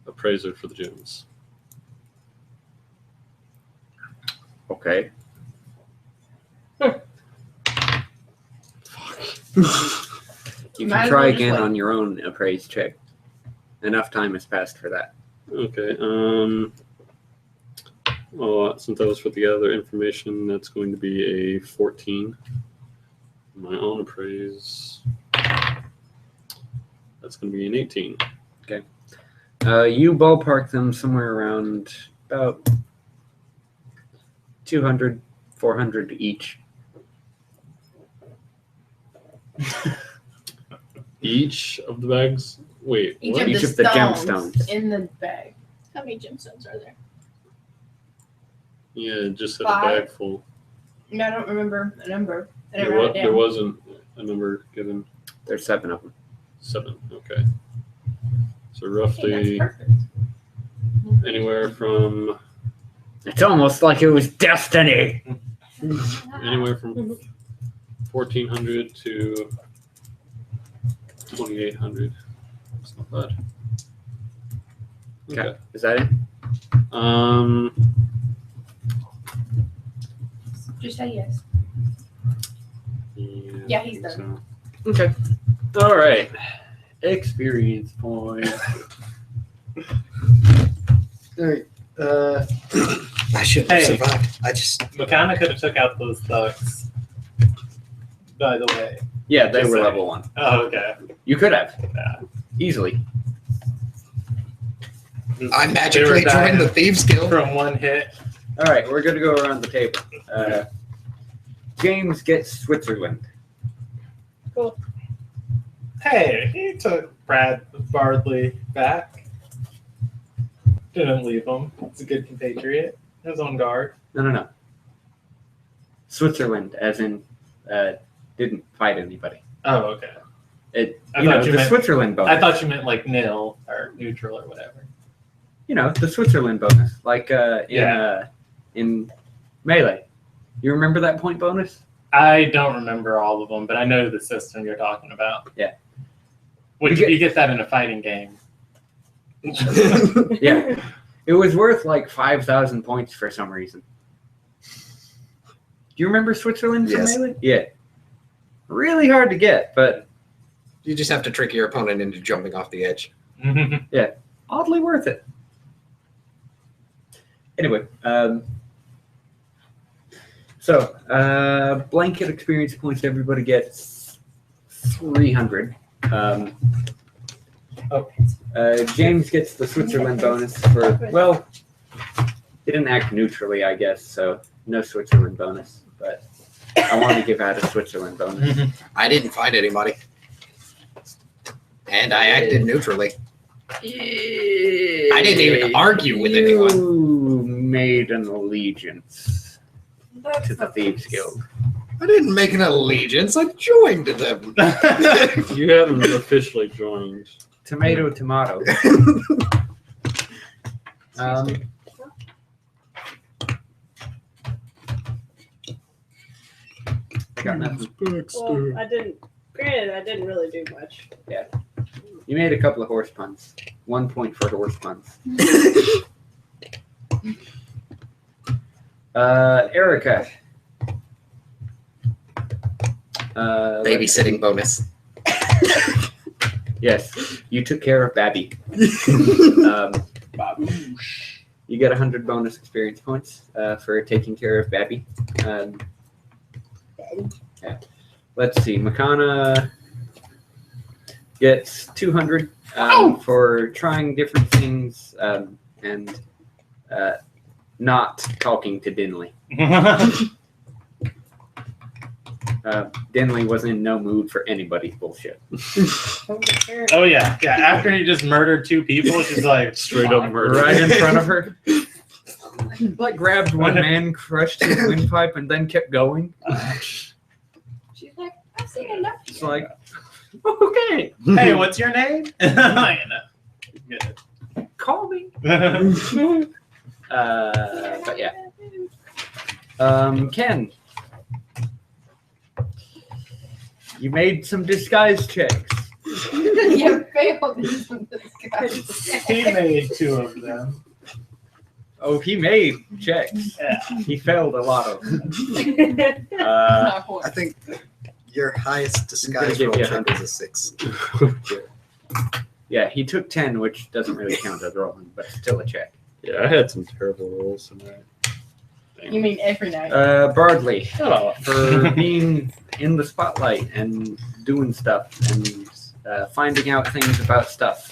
appraiser for the gems. Okay. You Might can as try well just again wait. on your own appraise check. Enough time has passed for that. Okay. Well, since that was for the other information, that's going to be a 14. My own appraise. That's going to be an 18. You ballpark them somewhere around about 200, 400 each. Each of the bags. Wait, Each what? of Each the of the stones gemstones. in the bag. How many gemstones are there? Yeah, it just had a 5. bag full. No, I don't remember the number. I didn't There, write it there down. wasn't a number given. There's 7 of them. 7. Okay. So Hey, roughly that's perfect. anywhere from It's almost like it was destiny. 1,400 to 2,800. That's not bad. Okay. Is that it? Just say yes. Yeah, he's done. so- Okay. All right. Experience point. Alright. I should have Hey. survived. I just. McKenna could have took out those thugs. By the way. Yeah, they Just were saying. level 1. Oh, okay. You could have. Yeah. Easily. I They magically were dying joined the Thieves Guild. from one hit. All right, we're going to go around the table. James gets Switzerland. Hey, he took Brad Bardley back. Didn't leave him. It's a good compatriot. He was on guard. No. Switzerland, as in, didn't fight anybody. Oh, okay. I You know, thought you the meant- Switzerland bonus. I thought you meant like nil or neutral or whatever. You know, the Switzerland bonus, like Yeah. in Melee. You remember that point bonus? I don't remember all of them, but I know the system you're talking about. Yeah. Would You you get that in a fighting game? Yeah. It was worth like 5,000 points for some reason. Do you remember Switzerland from Yes. Melee? Yeah. Really hard to get, but You just have to trick your opponent into jumping off the edge. oddly worth it. Anyway, so blanket experience points, everybody gets 300. James gets the Switzerland bonus for, well, he didn't act neutrally, I guess, so no Switzerland bonus, but I want to give out a Switzerland bonus. I didn't find anybody. And I acted neutrally. I didn't even argue with anyone. You made an allegiance to the Thieves Guild. I didn't make an allegiance. I joined them. You haven't officially joined. Tomato. I got nothing. Well, I didn't. Granted, I didn't really do much. You made a couple of horse puns. 1 point for horse puns. Erica. Babysitting bonus. Yes, you took care of Babby. You get 100 bonus experience points for taking care of Babby. Yeah. Let's see, Makana gets 200 for trying different things and not talking to Dinley. Dinley was in no mood for anybody's bullshit. Oh yeah. After he just murdered 2 people, she's like Straight up murder. Right in front of her. Like grabbed one man, crushed his windpipe, and then kept going. She's like, I've seen enough. It's like, okay, Hey, what's your name? I know. call me. But yeah. Ken, you made some disguise checks. You failed these guys. He made 2 of them. Oh, he made checks. Yeah. He failed a lot of them. I think your highest disguise give roll you check 100. is a 6. Yeah, he took 10, which doesn't really count as rolling, but still a check. Yeah, I had some terrible rolls tonight. You mean every night? Bardley, Shut up. for being in the spotlight and doing stuff and finding out things about stuff.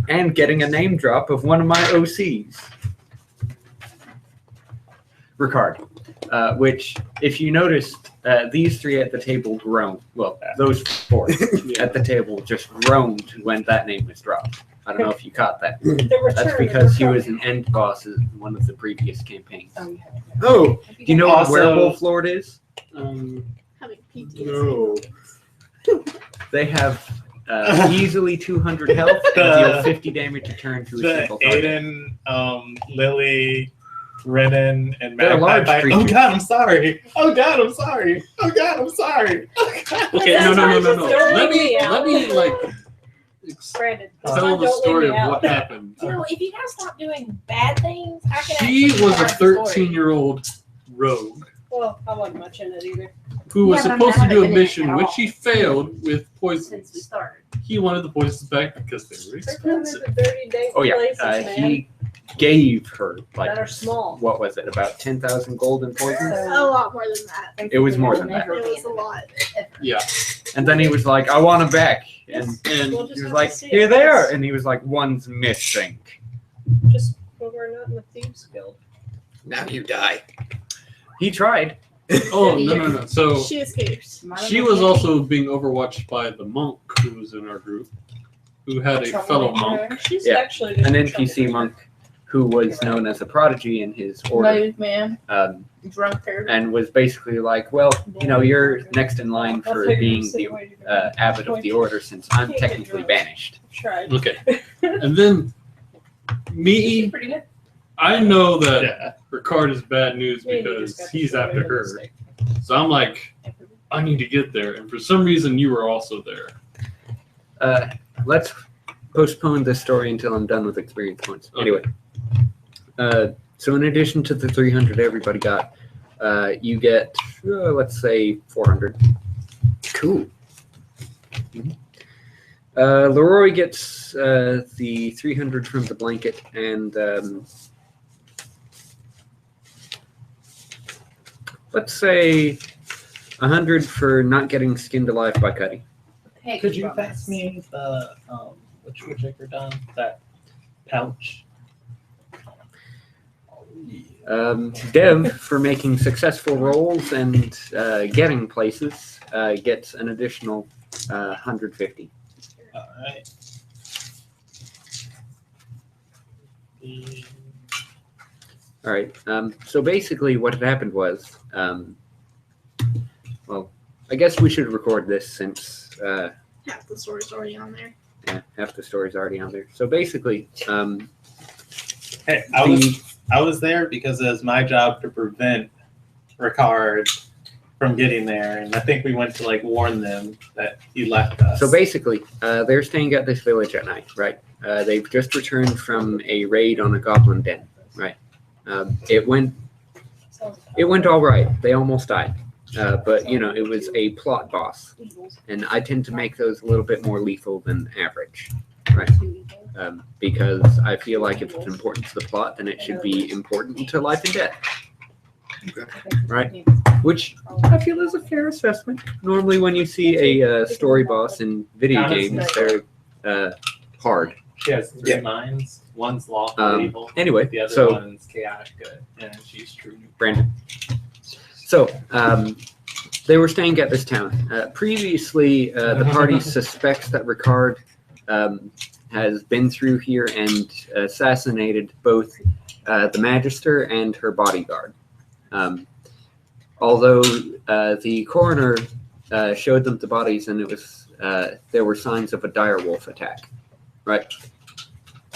And getting a name drop of one of my OCs. Ricard. Which, if you noticed, these 3 at the table groaned. Well, those 4 at the table just groaned when that name was dropped. I don't know if you caught that. That's because he was an end boss in one of the previous campaigns. Oh, Do you know what Also- Werewolf Lord is? Having PTSD. No. They have easily 200 health and deal 50 damage a turn to a The single target. Aiden, Lily, Renan, and They're Magpie large fight. Oh creatures. God, I'm sorry. Oh God, I'm sorry. Oh God, I'm sorry. Oh God. Okay, That's no. fine, just don't Let leave me me out. like Brandon, this tell time the don't story leave of me what out. happened. You know, if you guys stop doing bad things, I can She actually was a start the story. 13-year-old rogue Well, I wasn't much in it either who was Yeah, but I supposed to haven't do a been in it mission at which all. she failed with poison. since we started. He wanted the poisons back because they were expensive. 30-day Oh yeah, places, man, he gave her like that are small. what was it? About 10,000 gold in poison. A lot more than that. It was more than that. It was a lot. Yeah, And then he was like, "I want him back," and We'll he just was have like, to see "Here it. they are," and he was like, "One's missing." Just well, we're not in the Thieves Guild. Now you die. He tried. Oh no. So She escapes. she was also being overwatched by the monk who was in our group, who had a fellow monk. She's Yeah, actually just An a NPC troublemaker. monk who was known as a prodigy in his order, Move, man. Drunk hair. and was basically like, "Well, you know, you're next in line I'll for figure being this the out later. abbot of the order, since I'm technically banished." Tried. Okay, and then me, Pretty good. I know that Yeah. Ricard is bad news Me and you because just got to he's show after him a her. mistake. So I'm like, I need to get there, and for some reason you were also there. Let's postpone this story until I'm done with experience points. Okay. Anyway, so in addition to the 300 everybody got, you get, let's say, 400. Cool. Leroy gets the 300 from the blanket, and let's say 100 for not getting skinned alive by Cuddy. Heck, Could you promise. pass me the which Whittaker done that pouch? Dev, for making successful rolls and getting places, gets an additional 150. All right. All right. So basically, what had happened was, well, I guess we should record this since Half the story's already on there. half the story's already on there. So basically, Hey, I was there because it was my job to prevent Ricard from getting there, and I think we went to like warn them that he left us. so basically, they're staying at this village at night, right? They've just returned from a raid on a goblin den, right? It went all right. They almost died. But you know, it was a plot boss, and I tend to make those a little bit more lethal than average, right? Because I feel like if it's important to the plot, then it should be important to life and death, right? Which I feel is a fair assessment. Normally, when you see a story boss in video games, they're hard. She has three minds. One's lawful evil. Anyway, The other so one's chaotic good, and she's true. Brandon. So, they were staying at this town. Previously, the party suspects that Ricard has been through here and assassinated both the Magister and her bodyguard. Although the coroner showed them the bodies, and it was there were signs of a direwolf attack, right?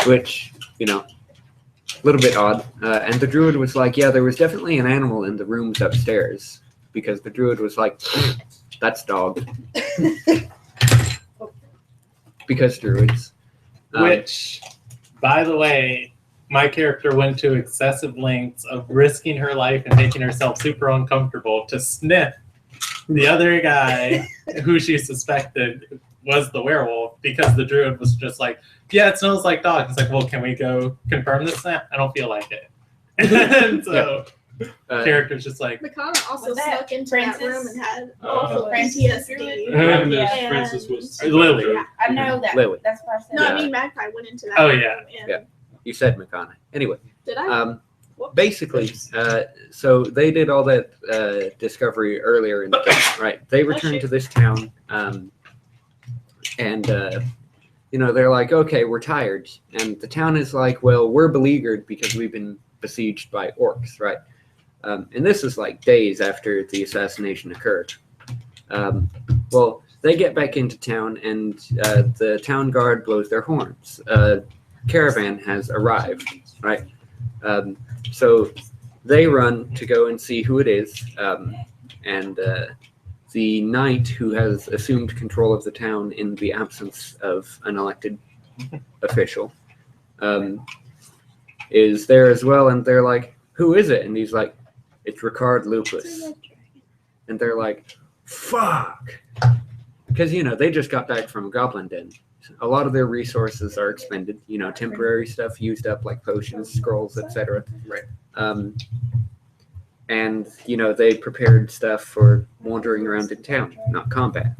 Which, you know, a little bit odd. And the druid was like, yeah, there was definitely an animal in the rooms upstairs, because the druid was like, that's dog. Because druids. Which, by the way, my character went to excessive lengths of risking her life and making herself super uncomfortable to sniff the other guy who she suspected was the werewolf, because the druid was just like, yeah, it smells like dog. It's like, well, can we go confirm this now? I don't feel like it. And so character's just like, Makana also Was that snuck into Francis? that room and had Francis PTSD. And Yeah. Francis was Lily. Yeah. I know that. Lily. That's what I said. No, Yeah. I mean Magpie went into that Oh, room. yeah. And Yeah. You said Makana. Anyway, Did I? Whoops. basically, so they did all that discovery earlier in the game, right? They returned to this town, and you know, they're like, okay, we're tired, and the town is like, well, we're beleaguered because we've been besieged by orcs, right? And this is like days after the assassination occurred. Well, they get back into town, and the town guard blows their horns. Caravan has arrived, right? So they run to go and see who it is, and the knight who has assumed control of the town in the absence of an elected official is there as well, and they're like, "Who is it?" And he's like, "It's Ricard Lupus." And they're like, "Fuck," because they just got back from Goblin Den. A lot of their resources are expended. Temporary stuff used up, like potions, scrolls, etc. Right. And they prepared stuff for wandering around in town, not combat.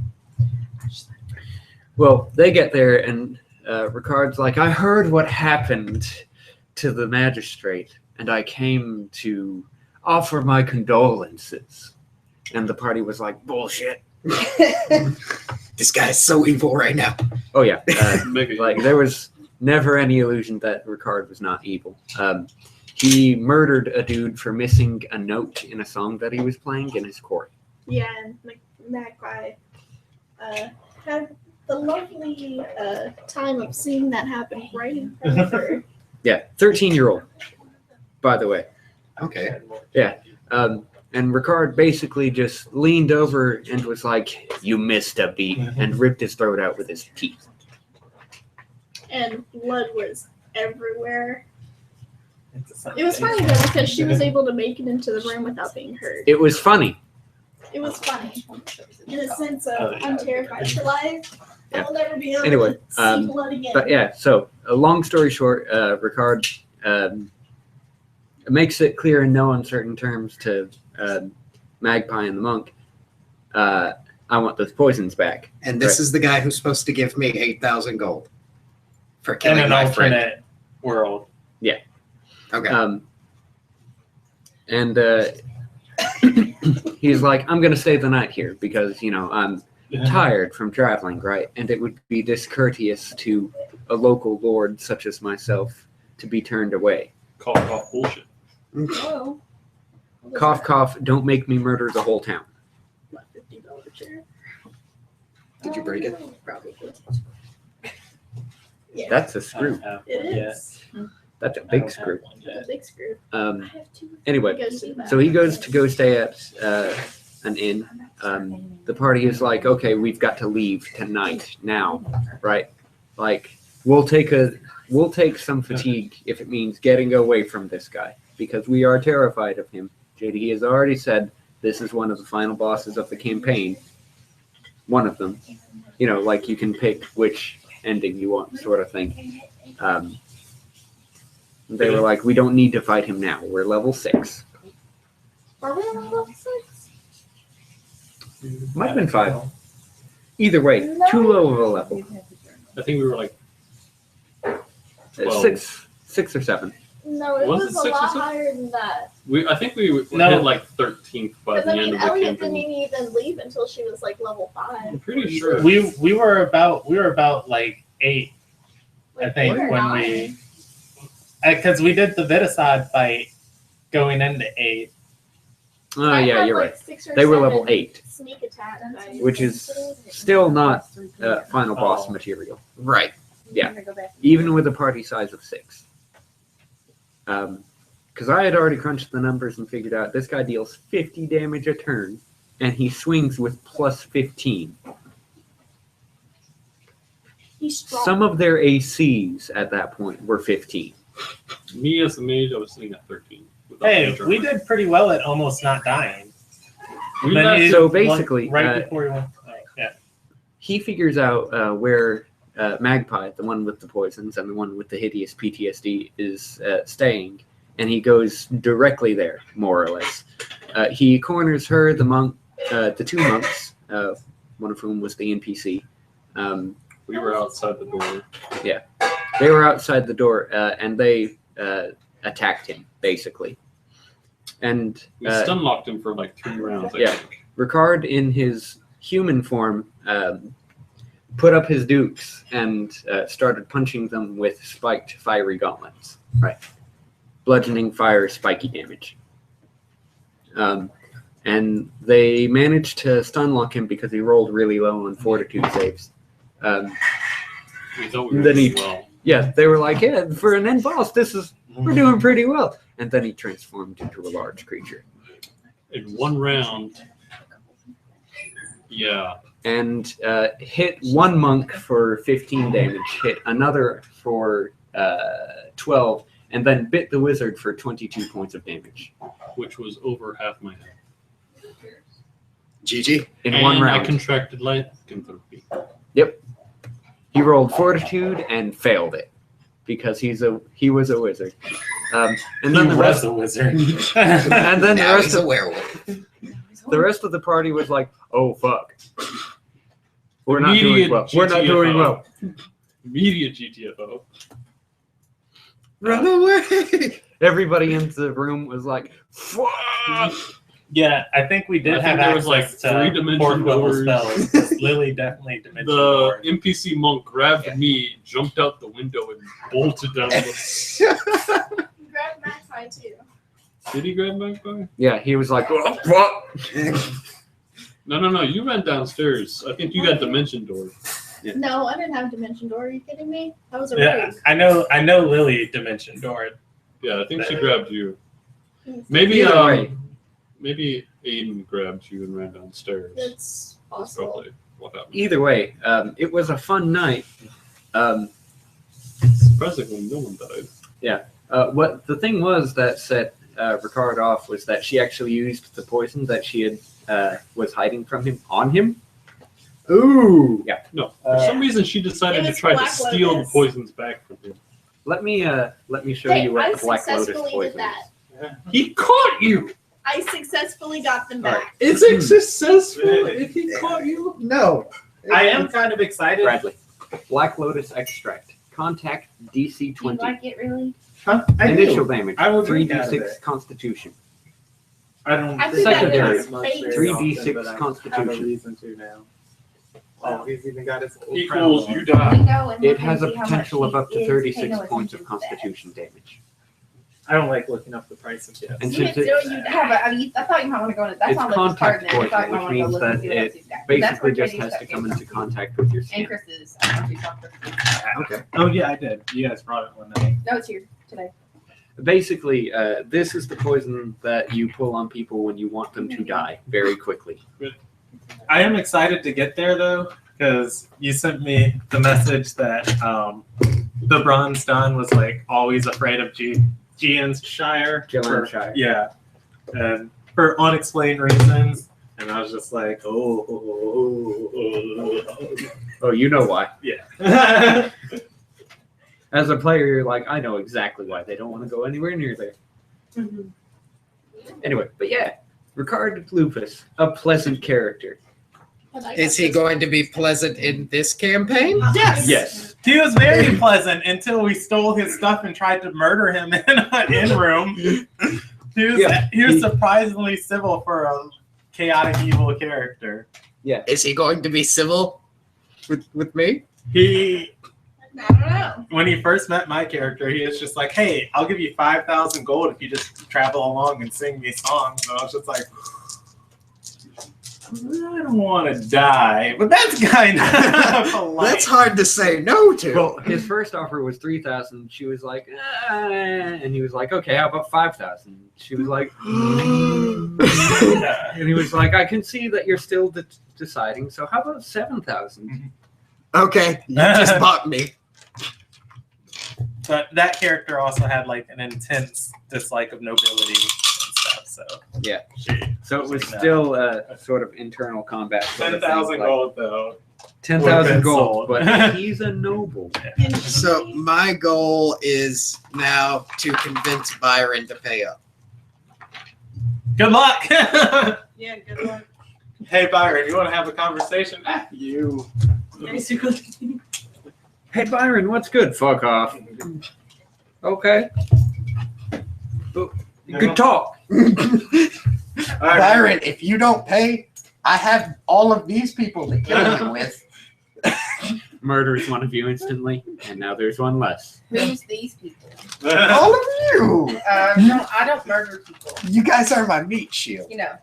Well, they get there, and Ricard's like, "I heard what happened to the magistrate, and I came to offer my condolences." And the party was like, "Bullshit." This guy's so evil right now. Oh yeah, Maybe. like there was never any illusion that Ricard was not evil. He murdered a dude for missing a note in a song that he was playing in his court. Yeah, and Magpie had the lovely time of seeing that happen right in front of her. Yeah, 13-year-old, by the way. Okay. And Ricard basically just leaned over and was like, "You missed a beat," and ripped his throat out with his teeth. And blood was everywhere. It was funny though because she was able to make it into the room without being hurt. It was funny. It was funny in a sense of I'm terrified for life. Yeah. I'll never be able Anyway, to see blood again. But yeah, so a long story short, Ricard makes it clear in no uncertain terms to Magpie and the monk, "I want those poisons back." And this Right. is the guy who's supposed to give me 8,000 gold for In killing an my friend. alternate world. Okay. And he's like, "I'm going to stay the night here because, I'm tired from traveling, right? And it would be discourteous to a local lord such as myself to be turned away. Cough, bullshit. Whoa. Cough, cough, don't make me murder the whole town." My $50 chair. Did you break it? Probably. Yeah, That's a screw. it is. That's a big screw. A big screw. I have two. Anyway, Go see that. so he goes to go stay at an inn. The party is like, "Okay, we've got to leave tonight, now, right? Like, we'll take some fatigue if it means getting away from this guy because we are terrified of him." JD has already said this is one of the final bosses of the campaign. One of them, like you can pick which ending you want, sort of thing. They were like, "We don't need to fight him now. We're level 6. Are we on level 6? Might have been 5. Either way, No. too low of a level. I think we were like 12. 6 or 7. No, it Was was, it a 6 or lot 7? higher than that. I think we No. hit like 13th by Because the I end mean, of the Elliot didn't campaign. even leave until she was like level 5. I'm pretty sure. We were about like 8, I Like think, 8 or when 9. we, because we did the Viticide fight going into 8. Oh, I yeah, had, you're like, right. 6 or They were 7 level 8, Sneak attack, which is still not final boss Oh. material, Right. Yeah. even with a party size of 6. Because I had already crunched the numbers and figured out this guy deals 50 damage a turn, and he swings with plus 15. He's strong. Some of their ACs at that point were 15. Me as a mage, I was sitting at 13. without Hey, major we armor. did pretty well at almost not dying. We Then left- he- So basically, right before he went, yeah. He figures out where Magpie, the one with the poisons and the one with the hideous PTSD, is staying, and he goes directly there, more or less. He corners her, the monk, the 2 monks, one of whom was the NPC. We were outside the door. They were outside the door, and they attacked him, basically. And We stun locked him for like 3 rounds, I Yeah. think. Ricard, in his human form, put up his dukes and started punching them with spiked fiery gauntlets. Right. Bludgeoning fire, spiky damage. and they managed to stun lock him because he rolled really low on fortitude saves. We thought we were Then he- doing well. Yeah, they were like, yeah, for an end boss, we're doing pretty well. And then he transformed into a large creature. In one round. Yeah. And hit one monk for 15 damage, hit another for 12, and then bit the wizard for 22 points of damage. Which was over half my health. GG. In and one I round. contracted lycanthropy. He rolled fortitude and failed it because he was a wizard. And then the rest a wizard. and then Now he's a werewolf. the rest of the party was like, "Oh fuck, we're not Immediate doing well. We're not doing GTFO. well." Immediate GTFO. Run away. Everybody in the room was like, "Fuck!" Yeah, I think we did I have think there was, like, access to three-dimension fourth level doors. spells. 'Cause Lily definitely dimension The door. NPC monk grabbed me, jumped out the window, and bolted down the. Grab Max High too. Did he grab my car? Yeah, he was like, "Oh, fuck!" No. You ran downstairs. I think you got dimension door. No, I didn't have Dimension Door. Are you kidding me? That was a Yeah, rogue. I know Lily dimension door. Yeah, I think she grabbed you. Maybe Either way. maybe Aiden grabbed you and ran downstairs. That's That's possible. probably what happened. Either way, it was a fun night. Surprisingly, no one died. What the thing was that set Ricard off was that she actually used the poison that she had was hiding from him on him. Ooh. Yeah. No, for some reason she decided it to was try to Black steal the Lotus. poisons back from him. Let me show Hey, you what I the Black Lotus successfully poison did that. is. He caught you. I successfully got them All right. back. Is it successful if he caught you? No. I am kind of excited. Bradley, Black Lotus extract. Contact DC Do you 20. like it really? Huh? I Initial do. damage. I will drink out of 3d6 it. Constitution. I don't. I think that Secondary. is 3d6 Constitution. reason to now. Oh, he's even got his old Equals crown you on. die. We go and It look has a and see how much potential of he up to is, 36 pay no points of attention to that. Constitution damage. I don't like looking up the price of shit. And Even since though it you Yeah, but I mean, I thought you might want to go into that's It's not like contact part of it. I thought poison, you might which want to go means look and that see what else he's got. That's basically where just Katie's has to stuff come came into from. contact with your And skin. Chris's. I don't know if you saw Chris's. Okay. Oh yeah, I did. You guys brought it one night. No, it's here today. Basically, this is the poison that you pull on people when you want them to die very quickly. I am excited to get there though, because you sent me the message that the Bronze Don was like always afraid of Gianshire. Gianshire. Yeah, and for unexplained reasons. And I was just like, oh. Oh, you know why. Yeah. As a player, you're like, I know exactly why they don't want to go anywhere near there. Mhm. Anyway, but yeah, Ricard Lupus, a pleasant character. But I Is got he this- going to be pleasant in this campaign? Yes. Yes. He was very pleasant until we stole his stuff and tried to murder him in an inn room. He was surprisingly civil for a chaotic evil character. Is he going to be civil with me? He, I don't know. when he first met my character, he was just like, "Hey, I'll give you 5,000 gold if you just travel along and sing me songs." And I was just like, I don't want to die, but that's kind of polite. That's hard to say no to. Well, his first offer was 3,000. She was like, and he was like, okay, how about 5,000? She was like, and he was like, I can see that you're still deciding. So how about 7,000? Okay, you just bought me. But that character also had like an intense dislike of nobility and stuff. So Yeah. she, So it was No. still a sort of internal combat. Sort of thing, 10,000 like gold though. 10,000 been gold, sold. but he's a noble. So my goal is now to convince Byron to pay up. Good luck. Yeah, good luck. Hey Byron, you want to have a conversation? You. Basically. Hey Byron, what's good? Fuck off. Okay. Good talk. Byron, if you don't pay, I have all of these people to kill you with. murders one of you instantly, and now there's one less. Who's these people? All of you. No, I don't murder people. You guys are my meat shield. You know,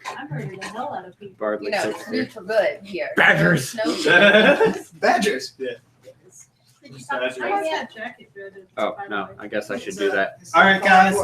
I murdered the hell out of people. Bardley you know, sits there. good for good here. Badgers. No, Badgers. Did you talk to Badger. Tracy? Yeah, jacket dreaded. Oh no, I guess I should do that. All right, guys.